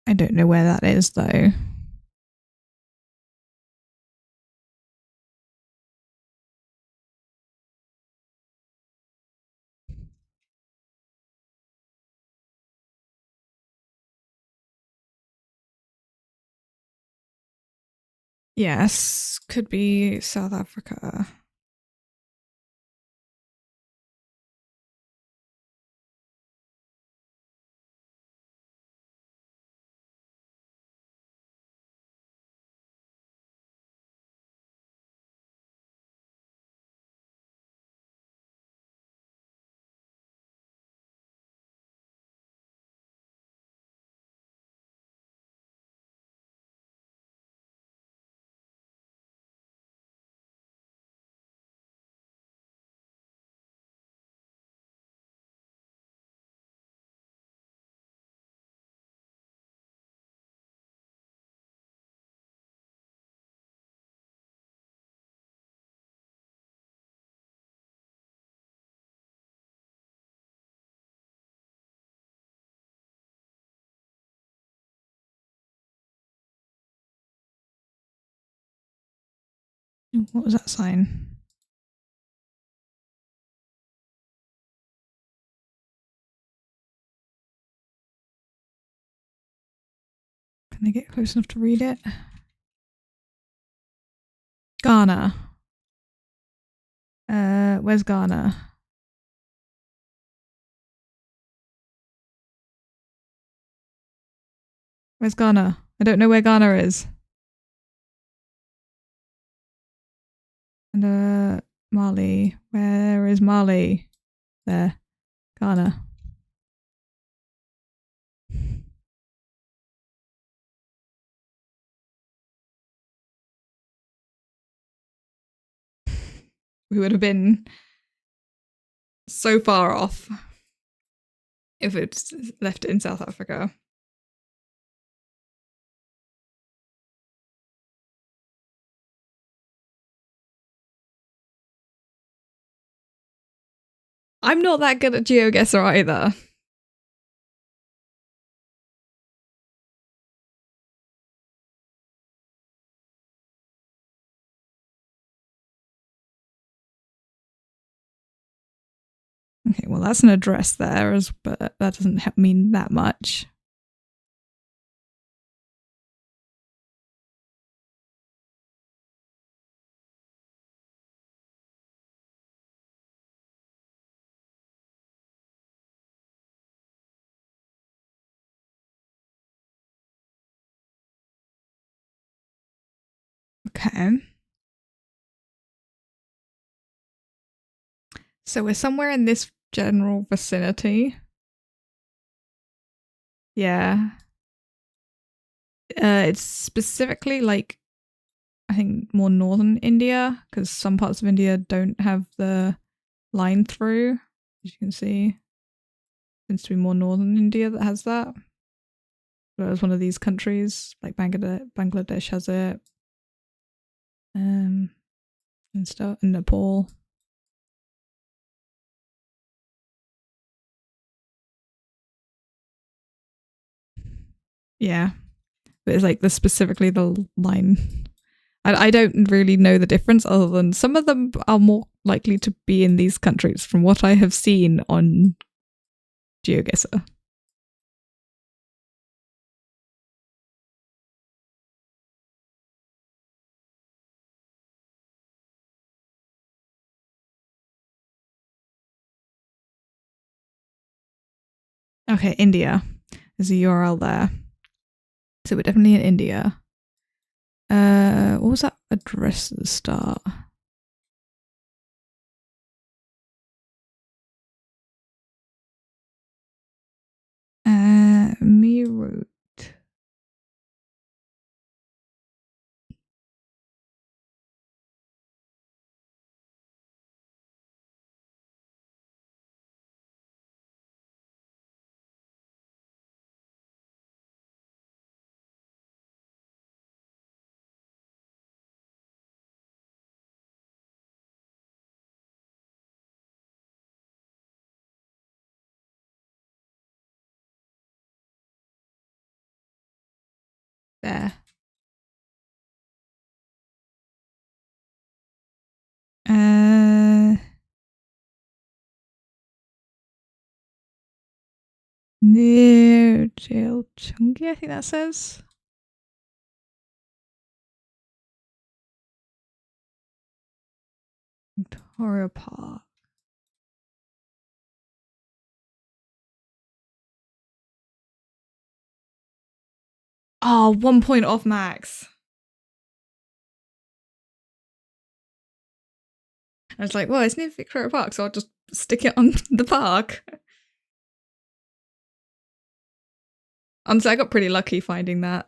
I don't know where that is though. Yes, could be South Africa. What was that sign? Can I get close enough to read it? Ghana. Where's Ghana? Where's Ghana? I don't know where Ghana is. And Mali. Where is Mali? There. Ghana. We would have been so far off if it's left it in South Africa. I'm not that good at geoguessr either. Okay, well that's an address there, but that doesn't mean that much. Okay. So we're somewhere in this general vicinity. Yeah. It's specifically like, I think, more northern India, because some parts of India don't have the line through. As you can see, seems to be more northern India that has that. Whereas one of these countries, like Bangladesh has it. And stuff, and Nepal. Yeah. But it's like specifically the line. I don't really know the difference other than some of them are more likely to be in these countries from what I have seen on geoguessr. Okay, India. There's a URL there. So we're definitely in India. What was that address at the start? Meerut. There. Near Chungki, I think that says. Victoria Park. Oh, 1 point off max. I was like, well, it's near Victoria Park, so I'll just stick it on the park. Honestly, I got pretty lucky finding that.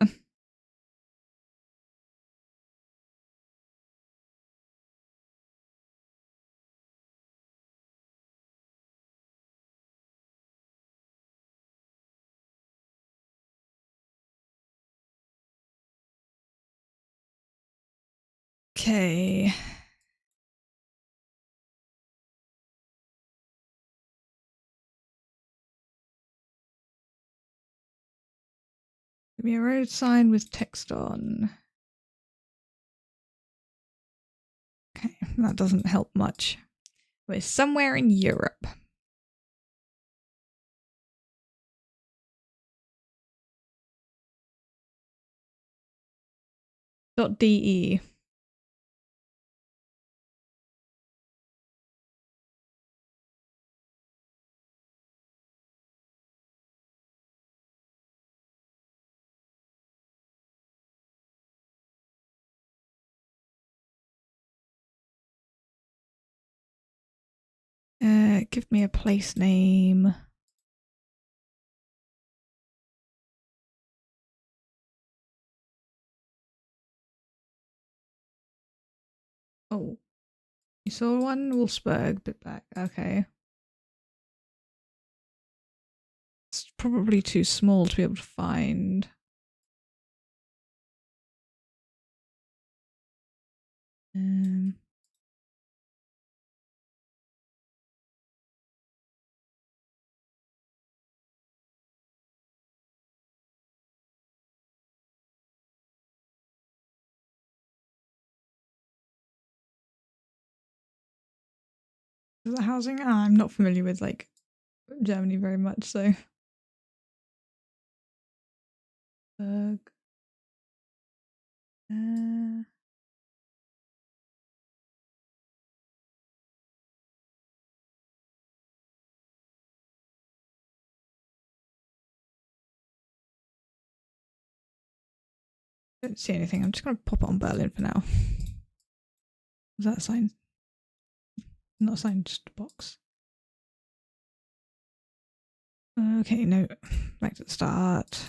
Okay. Give me a road sign with text on. Okay, that doesn't help much. We're somewhere in Europe. .de. Give me a place name. Oh, you saw one? Wolfsburg, bit back. Okay. It's probably too small to be able to find. Um, is that housing? I'm not familiar with like Germany very much, so. Berg. Don't see anything. I'm just going to pop it on Berlin for now. Was that a sign? Not a sign, just a box. Okay, no. Back to the start.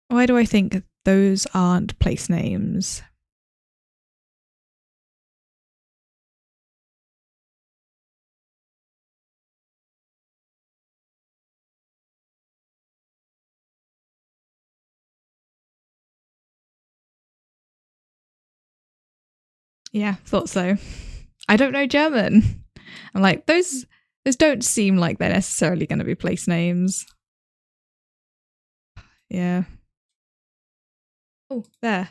Why do I think those aren't place names? Yeah, thought so. I don't know German. I'm like, those don't seem like they're necessarily going to be place names. Yeah. Oh, there.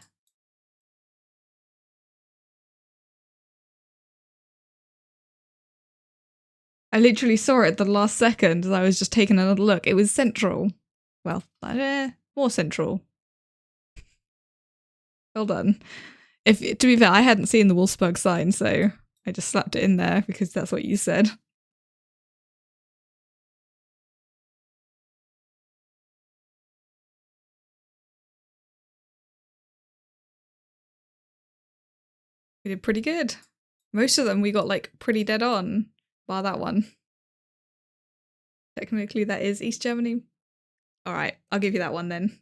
I literally saw it the last second as I was just taking another look. It was central. Well, more central. Well done. If to be fair, I hadn't seen the Wolfsburg sign, so I just slapped it in there because that's what you said. We did pretty good. Most of them we got like pretty dead on, bar that one. Technically, that is East Germany. All right, I'll give you that one then.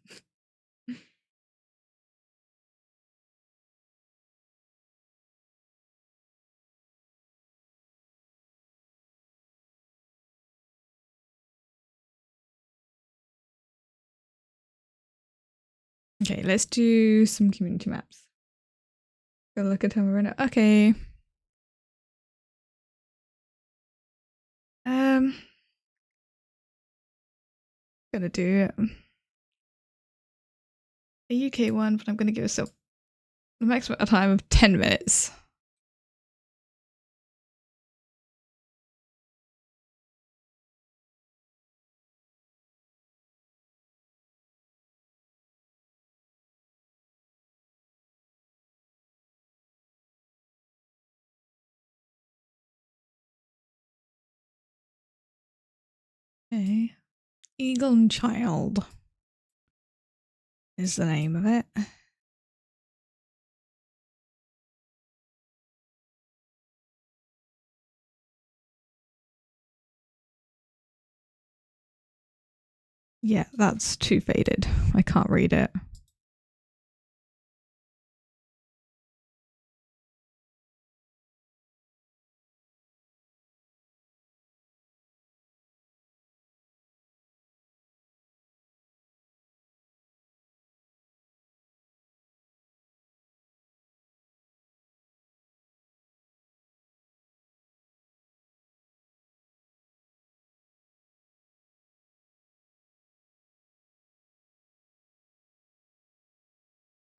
Okay, let's do some community maps. Go look at them right now. Okay. Gonna do a UK one, but I'm gonna give myself the maximum time of 10 minutes. Okay. Eagle and Child is the name of it. Yeah, that's too faded. I can't read it.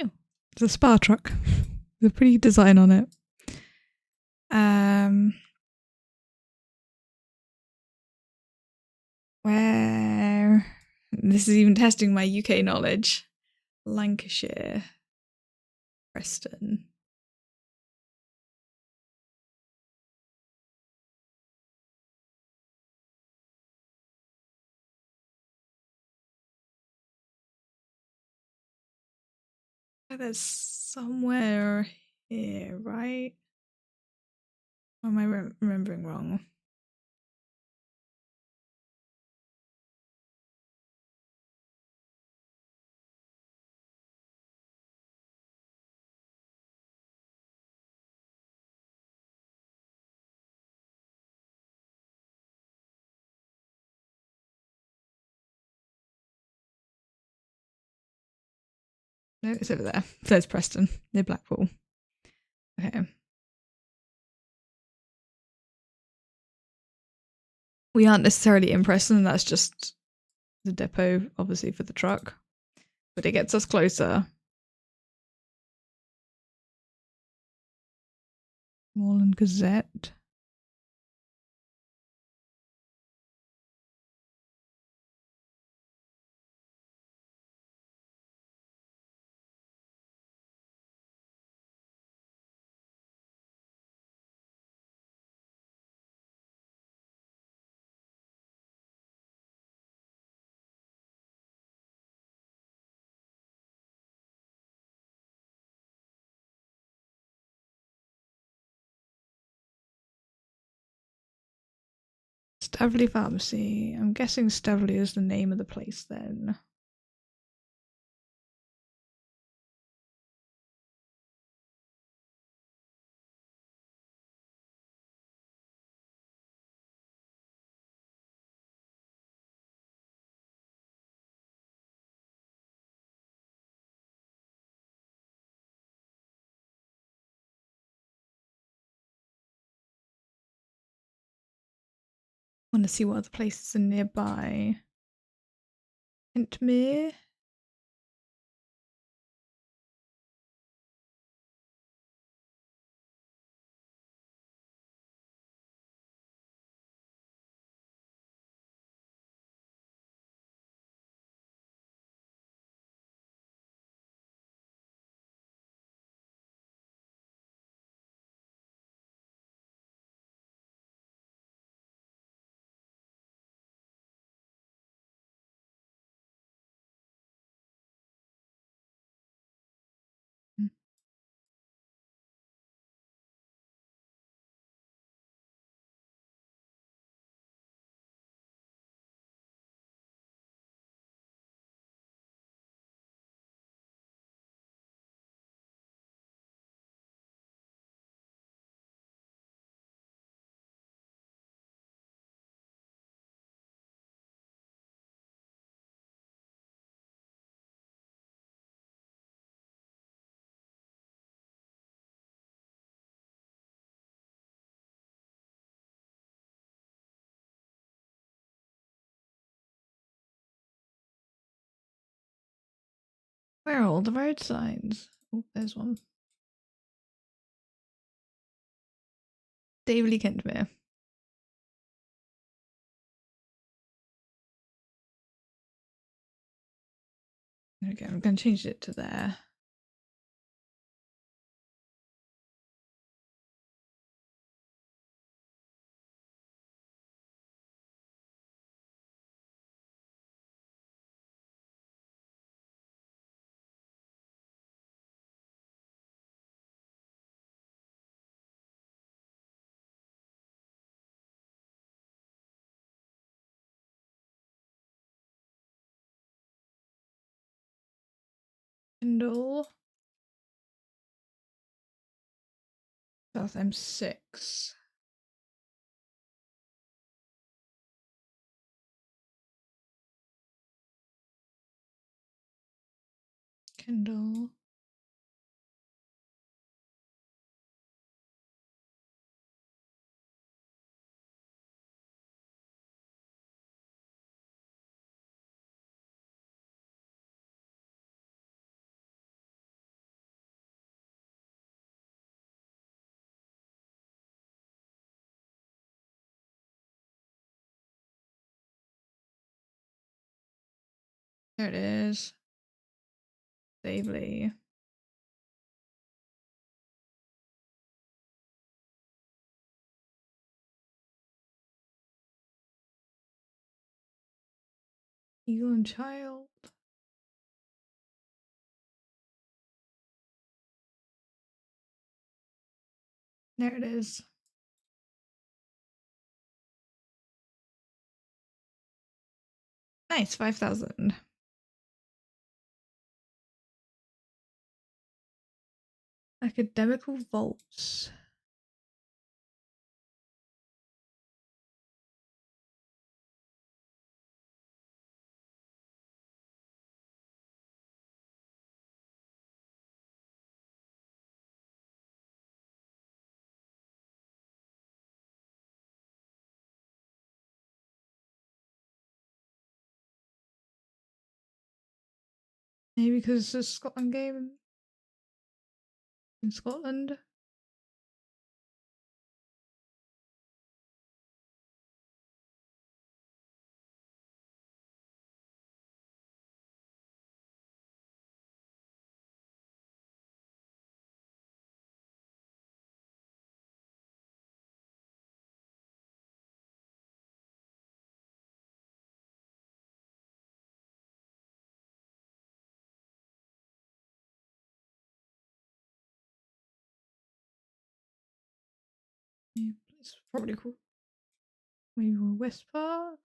Oh, it's a spa truck. There's a pretty design on it. Where this is even testing my UK knowledge. Lancashire, Preston. There's somewhere here, right? Or am I remembering wrong? No, it's over there. There's Preston, near Blackpool. Okay. We aren't necessarily in Preston, that's just the depot, obviously, for the truck. But it gets us closer. Moreland Gazette. Stavely Pharmacy. I'm guessing Stavely is the name of the place then. I want to see what other places are nearby. Kentmere. Where are all the road signs? Oh, there's one. Davely Kentmere. Okay, I'm going to change it to there. Kindle. South M6. Kindle. There it is. Davely. Eagle and Child. There it is. Nice, 5,000. Academical vaults. Maybe because it's a Scotland game in Scotland. Yeah, it's probably cool. Maybe West Park.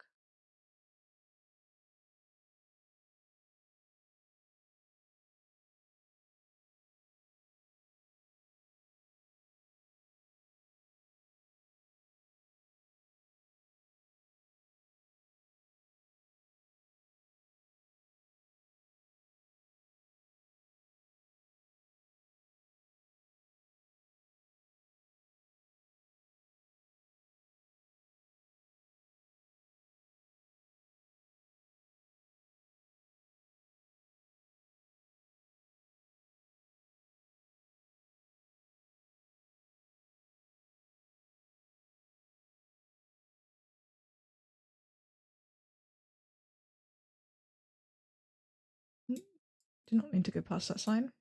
Do not need to go past that sign.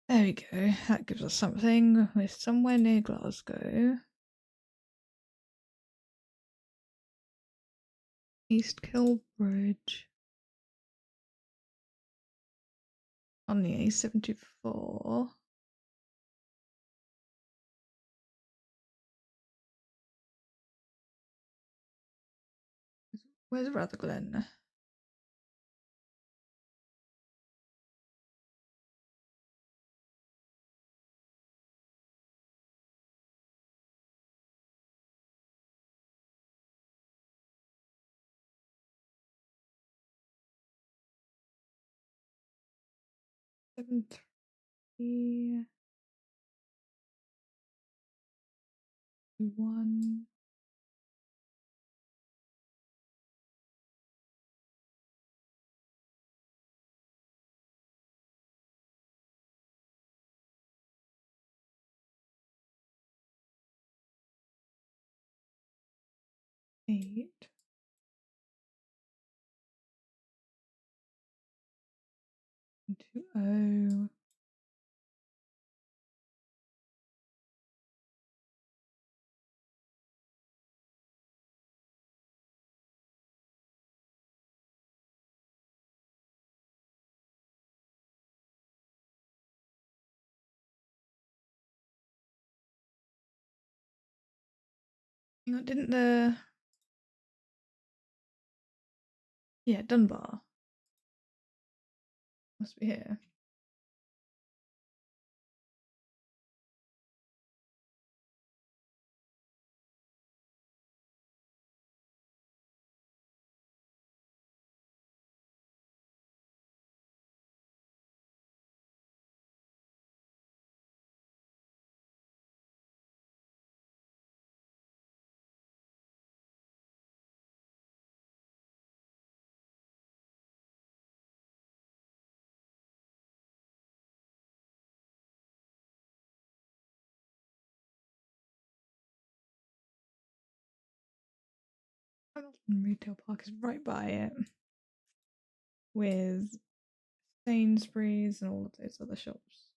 There we go. That gives us something. We're somewhere near Glasgow. East Kill Bridge. On the A74. Where's Rutherglen? Seven, 3, 1. Eight. 2, 0. Hang on, didn't the... Yeah, Dunbar. Must be here. Hamilton Retail Park is right by it. With Sainsbury's and all of those other shops.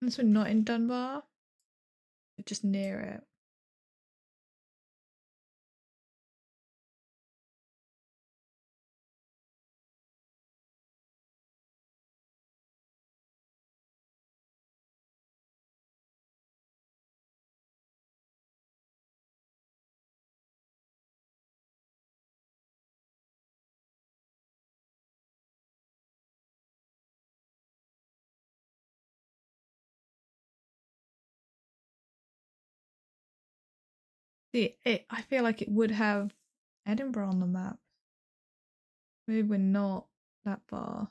Unless we're not in Dunbar, we're just near it. See, I feel like it would have Edinburgh on the map. Maybe we're not that far.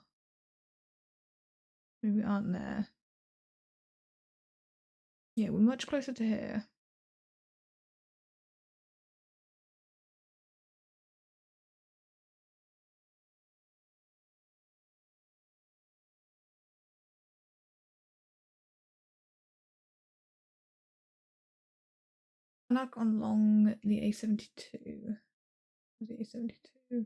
Maybe we aren't there. Yeah, we're much closer to here. Knock on along the A72. Was it A72?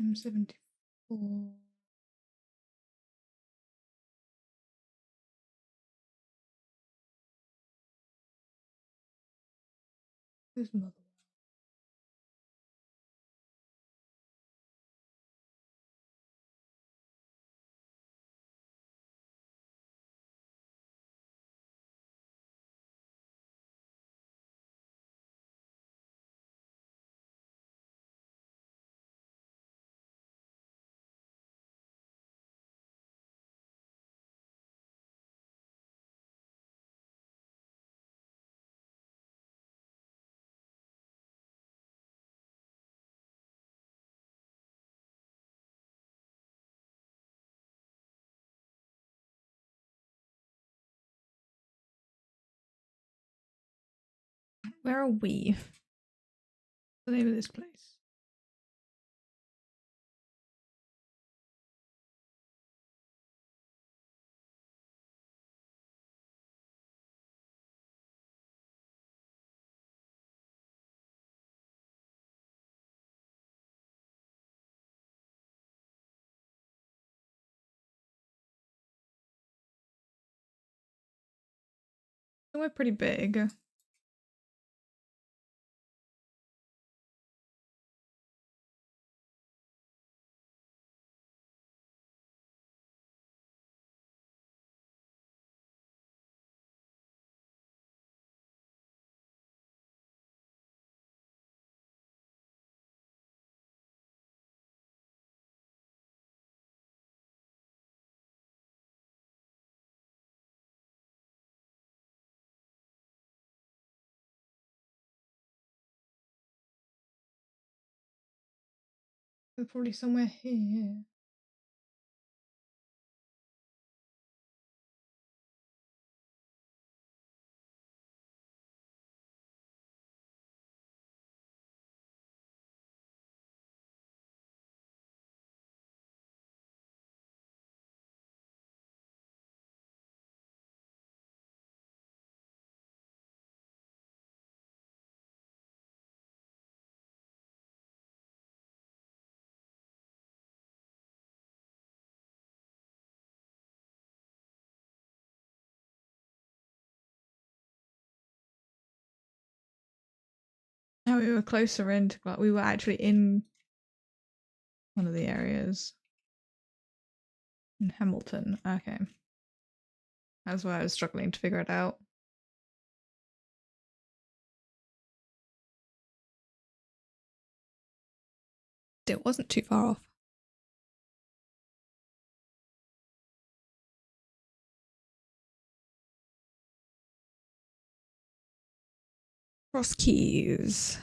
M74. Where's Motherwell? Where are we? The name of this place. We're pretty big. We're probably somewhere here. Now we were closer in, but we were actually in one of the areas. In Hamilton. Okay. That's why I was struggling to figure it out. It wasn't too far off. Cross keys.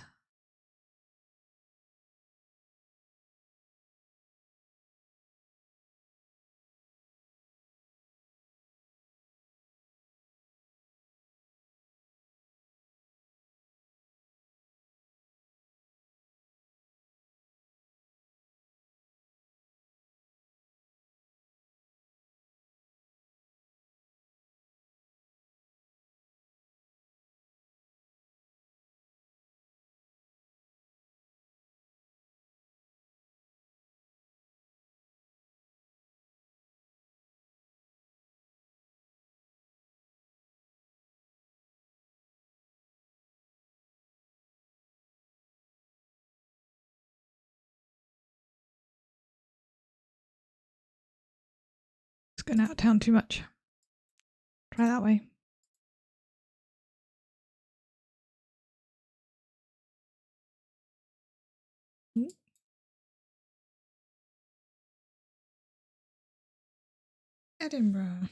It's going out of town too much. Try that way. Edinburgh.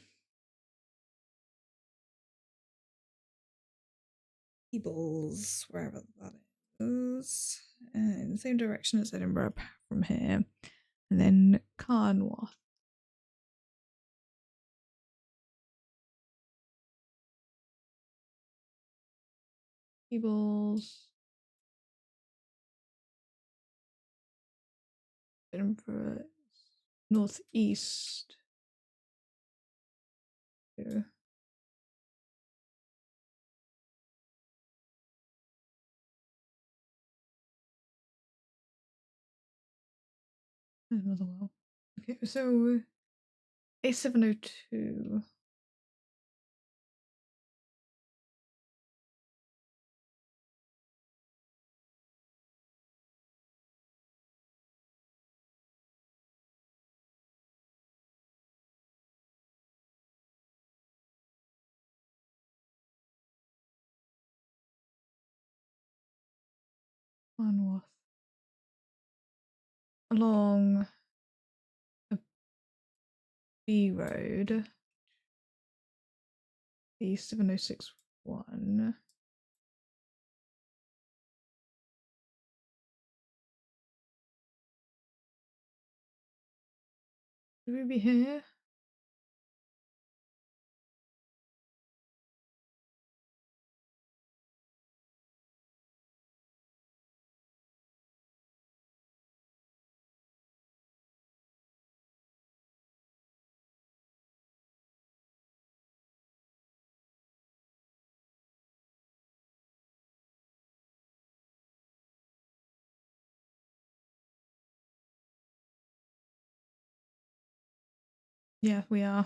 Peebles, wherever that is. In the same direction as Edinburgh from here. And then Carnwath. Peebles. Edinburgh. Northeast. Yeah. There's Motherwell. Okay, so A702. Carnwath. Along a B road. B7061. Should we be here? Yeah, we are.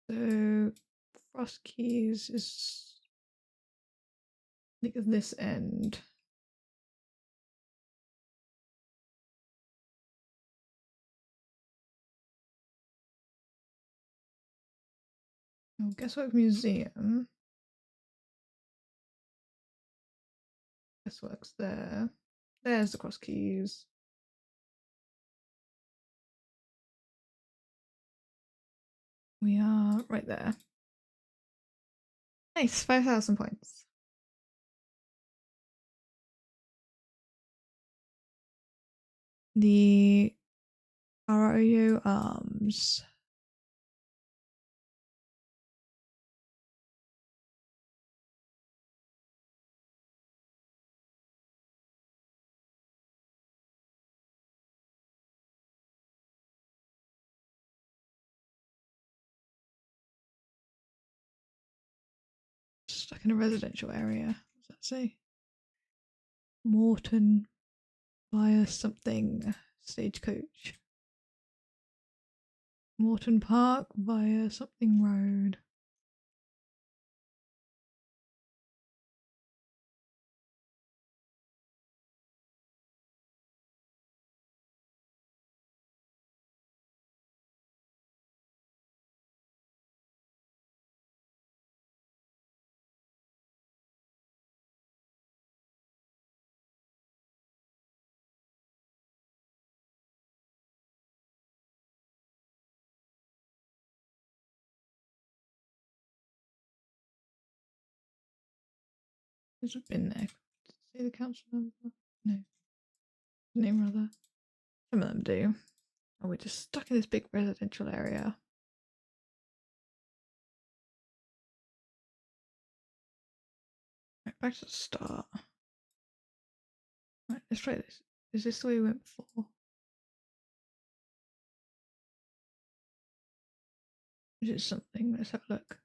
So Frost Keys is I think at this end. Oh, Guesswork Museum. Guesswork's there. There's the Cross Keys. We are right there. Nice, 5,000 points. The Arroyo Arms. Stuck in a residential area. What does that say? Morton via something stagecoach. Morton Park via something road. Who's been there? Say the council number? No. Name rather. Some of them do. Oh, we're just stuck in this big residential area. Right, back to the start. Right, let's try this. Is this the way we went before? Is it something? Let's have a look.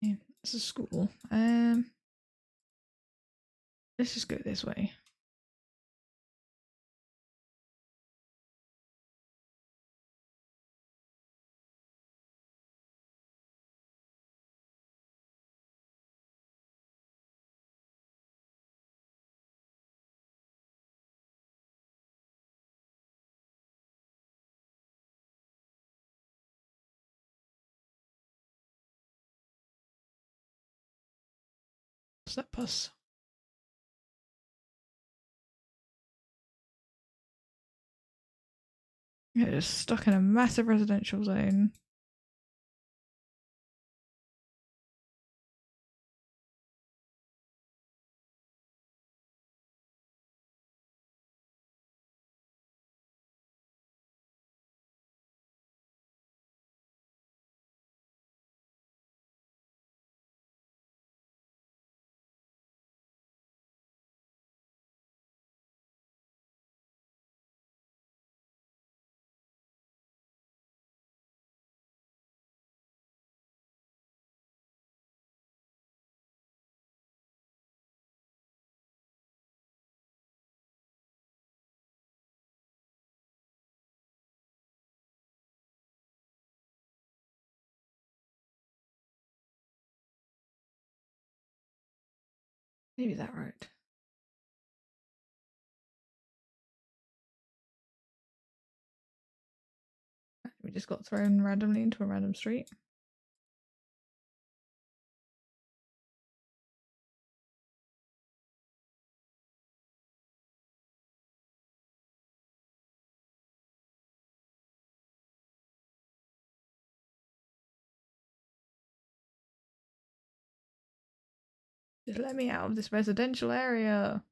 Yeah, it's a school. Let's just go this way. that bus. Yeah, just stuck in a massive residential zone. Maybe that right. We just got thrown randomly into a random street. Just let me out of this residential area.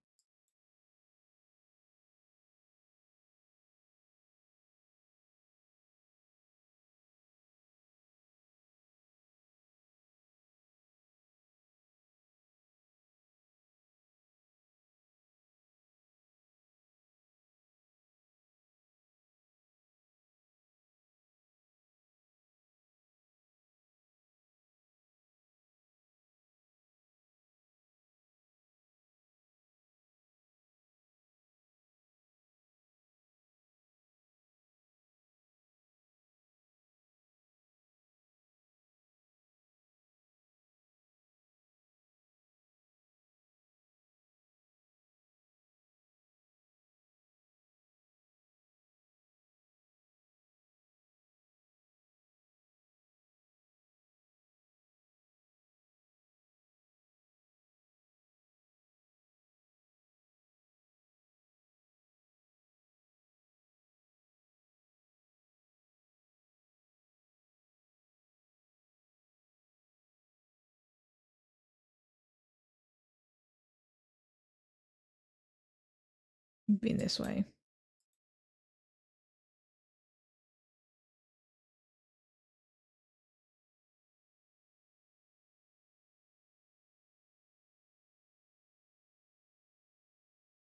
Been this way.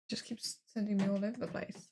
Just keeps sending me all over the place.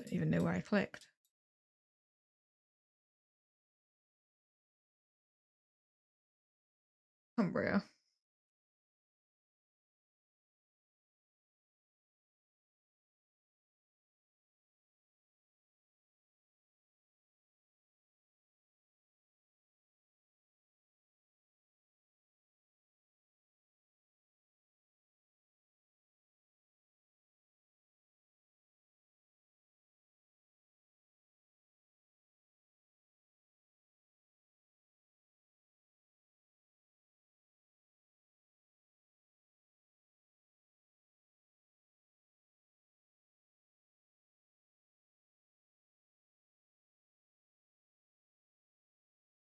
Don't even know where I clicked. Cumbria.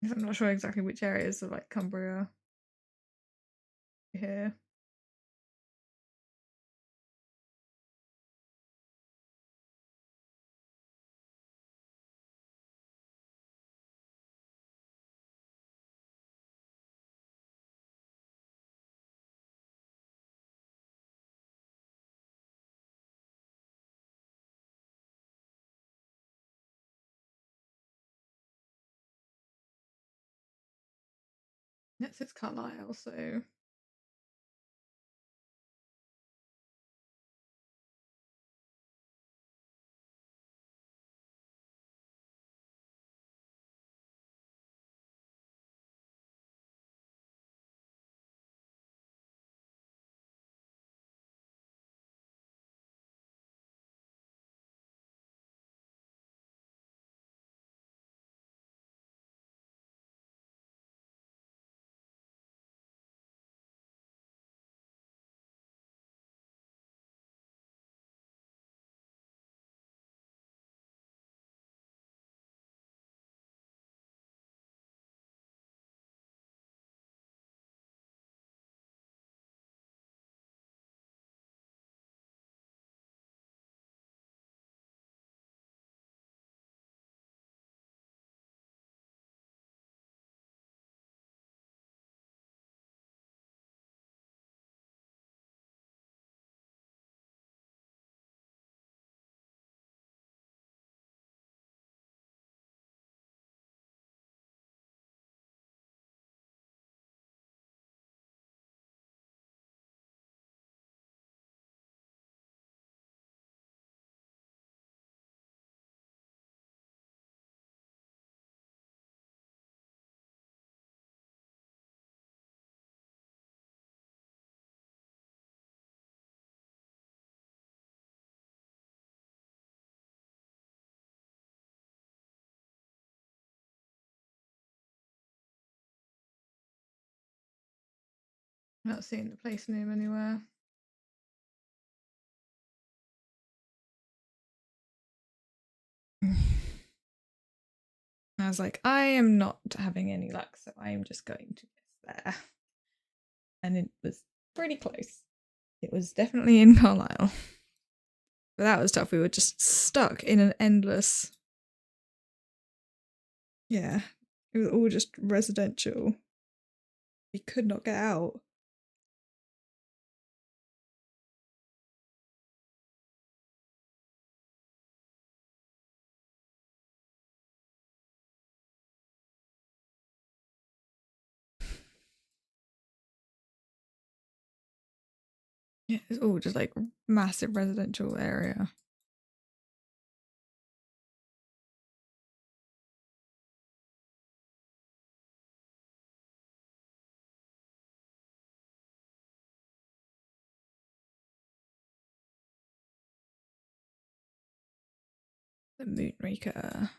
I'm not sure exactly which areas of like Cumbria here. Yes, it's Carlisle, so. I'm not seeing the place name anywhere. I was like, I am not having any luck, so I am just going to guess there. And it was pretty close. It was definitely in Carlisle. But that was tough. We were just stuck in an endless. Yeah. It was all just residential. We could not get out. Yeah, it's all just like massive residential area. The Moonraker.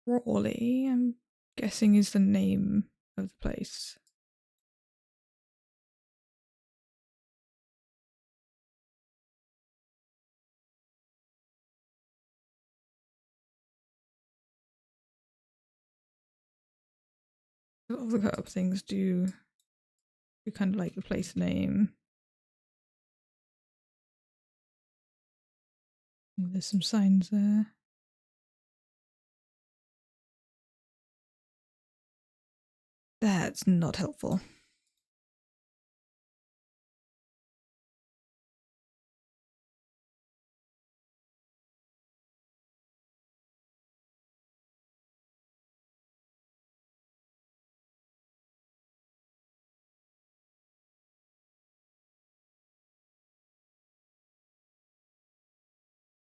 Crawley, I'm guessing is the name of the place. All the cut-up things do kind of like the place name. Oh, there's some signs there. That's not helpful.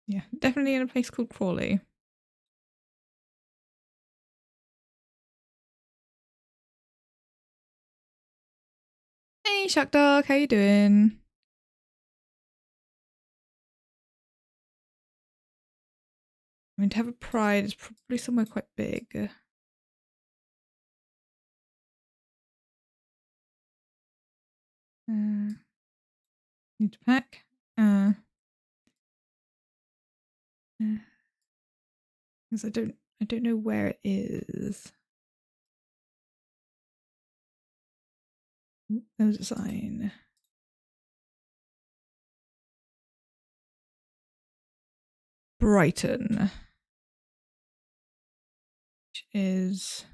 Yeah, definitely in a place called Crawley. Hey, Shark Dog, how you doing? I mean, to have a pride is probably somewhere quite big. Need to pack. Because I don't know where it is. There's a sign. Brighton, which is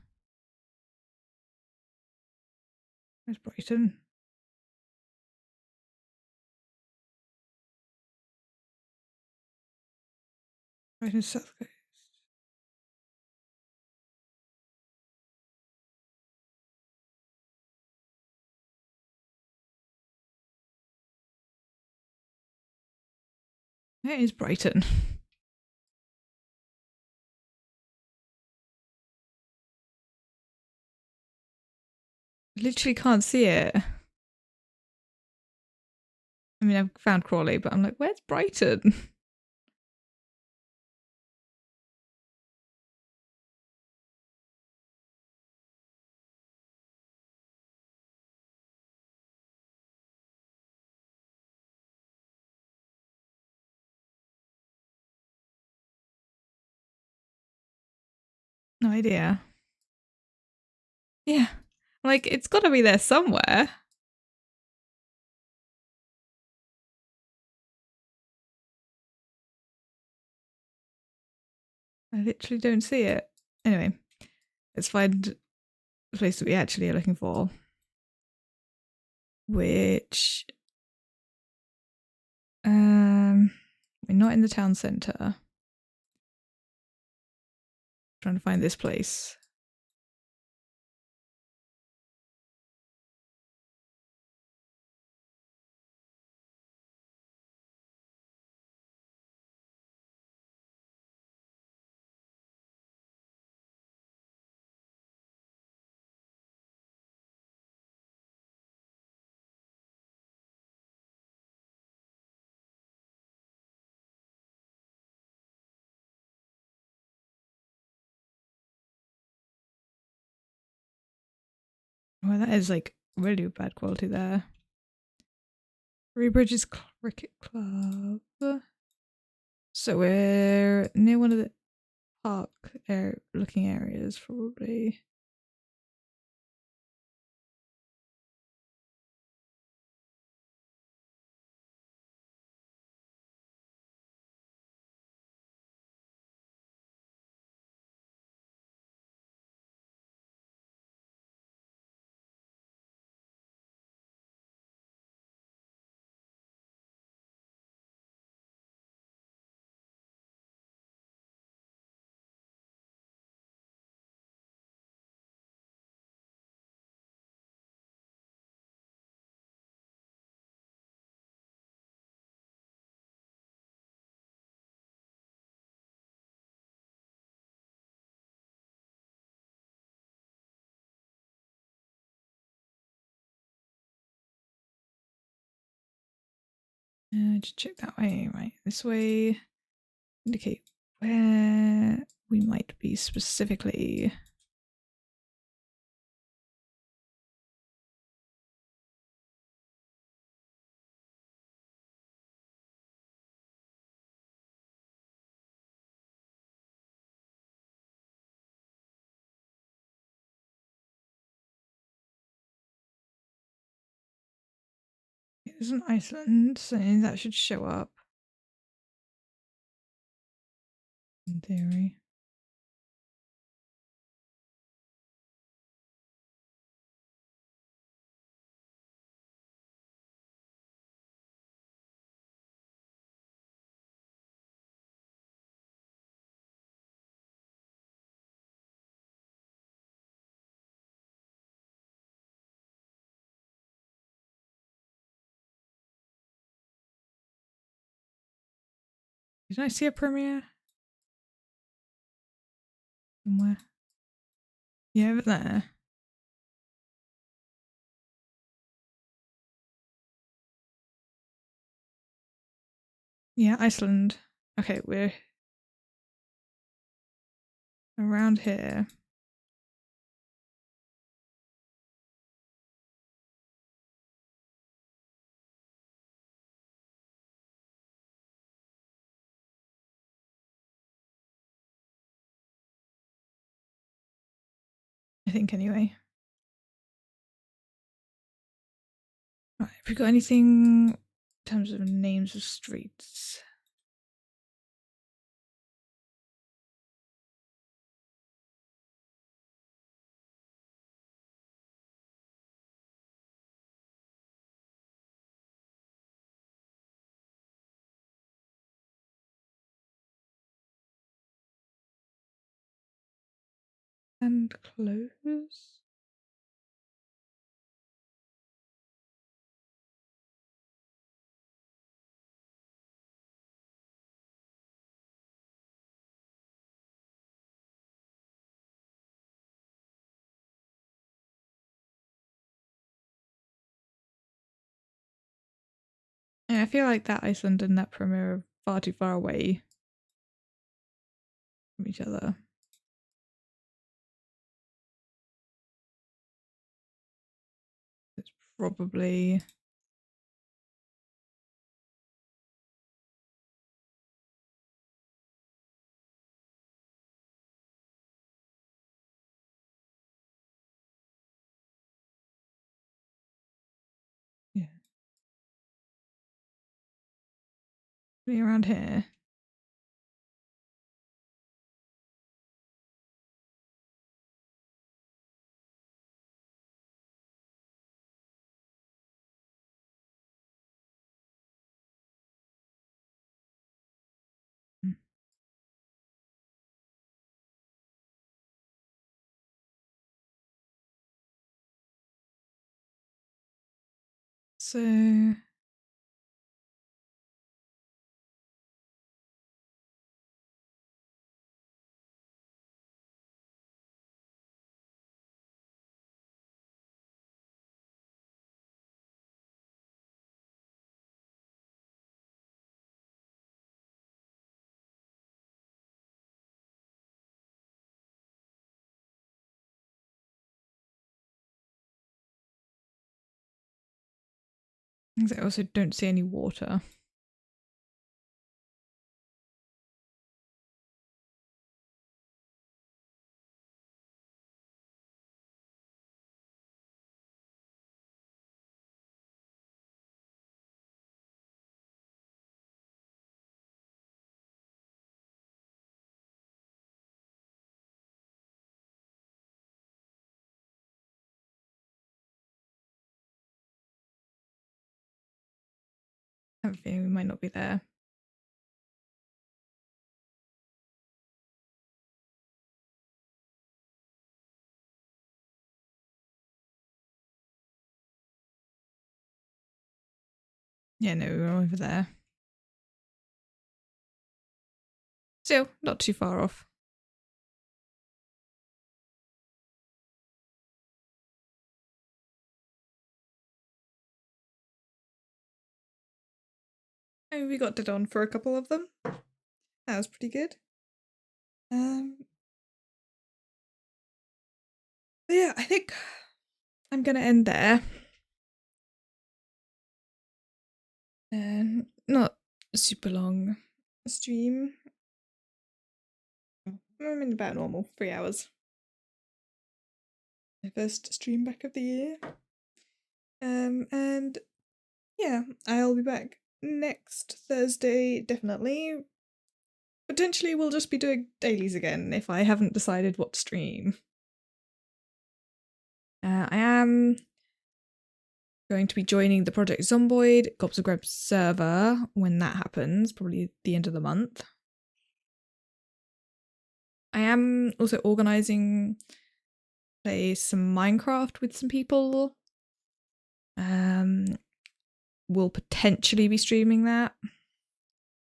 Where's Brighton? Brighton South Coast. Where is Brighton? I literally can't see it. I mean, I've found Crawley, but I'm like, where's Brighton? No idea. Yeah. Like, it's got to be there somewhere. I literally don't see it. Anyway, let's find the place that we actually are looking for. Which, we're not in the town centre. Trying to find this place. Well, that is like really bad quality there. Three Bridges Cricket Club. So we're near one of the park looking areas, probably. Just check that way, right? This way. Indicate where we might be specifically. There's an Iceland, so that should show up. In theory. Did I see a premiere? Somewhere. Yeah, over there. Yeah, Iceland. Okay, we're around here. I think anyway. Right, have we got anything in terms of names of streets? and close. Yeah, I feel like that Iceland and that Premier are far too far away from each other. It's probably... yeah. Be around here. So... I also don't see any water. I have a feeling we might not be there. Yeah, no, we were over there. Still, not too far off. And we got it on for a couple of them. That was pretty good. But yeah, I think I'm gonna end there. Not a super long stream. I'm in about normal 3 hours. My first stream back of the year. And yeah, I'll be back next Thursday, definitely. Potentially we'll just be doing dailies again if I haven't decided what to stream. I am going to be joining the Project Zomboid geoguessr server when that happens, probably at the end of the month. I am also organising play some Minecraft with some people. We'll potentially be streaming that.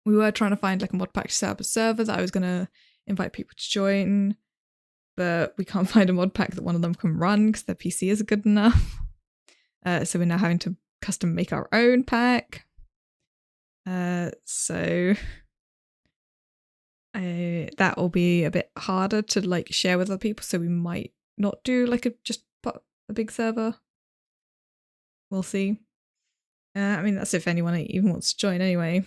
We were trying to find like a mod pack to set up a server that I was gonna invite people to join, but we can't find a mod pack that one of them can run because their PC isn't good enough. So we're now having to custom make our own pack. So that will be a bit harder to like share with other people. So we might not do like a big server. We'll see. I mean, that's if anyone even wants to join anyway.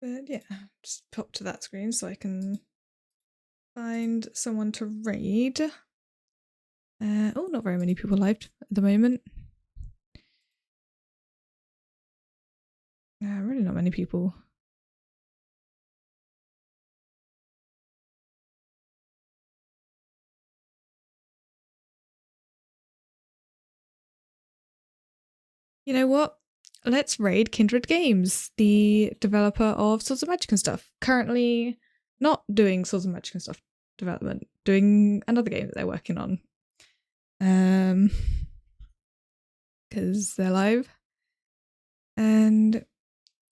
But yeah, just pop to that screen so I can find someone to raid. Oh, not very many people live at the moment. Really not many people. You know what? let's raid Kindred Games, the developer of Swords of Magic and stuff. Currently not doing Swords of Magic and stuff development, doing another game that they're working on. Because they're live. And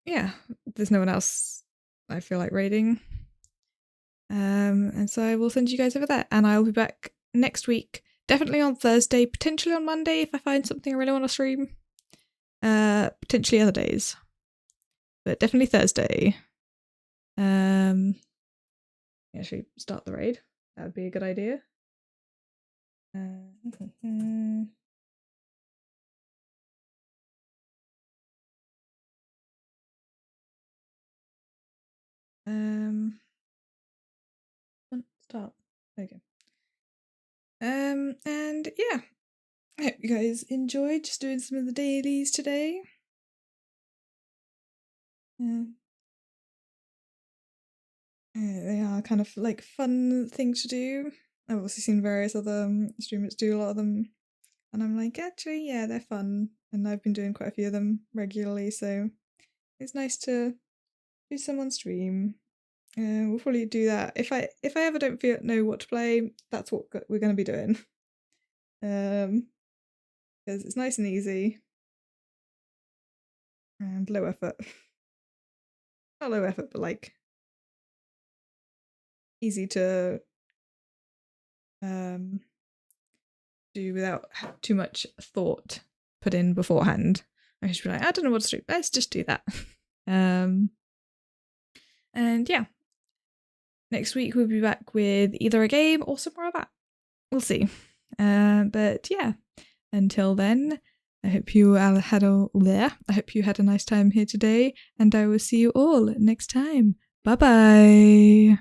yeah, there's no one else I feel like raiding. And so I will send you guys over there, and I'll be back next week, definitely on Thursday, potentially on Monday if I find something I really want to stream. Potentially other days, but definitely Thursday. Actually start the raid. That would be a good idea. Start. Okay. And yeah, I hope you guys enjoyed just doing some of the dailies today. They are kind of like fun things to do. I've also seen various other streamers do a lot of them, and I'm like, actually, yeah, they're fun, and I've been doing quite a few of them regularly, so it's nice to do some on stream. We'll probably do that if I ever don't know what to play. That's what we're going to be doing. Because it's nice and easy and low effort. Not low effort, but like easy to do without too much thought put in beforehand. I should be like, I don't know what to do. Let's just do that. And yeah, next week we'll be back with either a game or some more of that. We'll see. But yeah, until then, I hope you had a nice time here today, and I will see you all next time. Bye bye.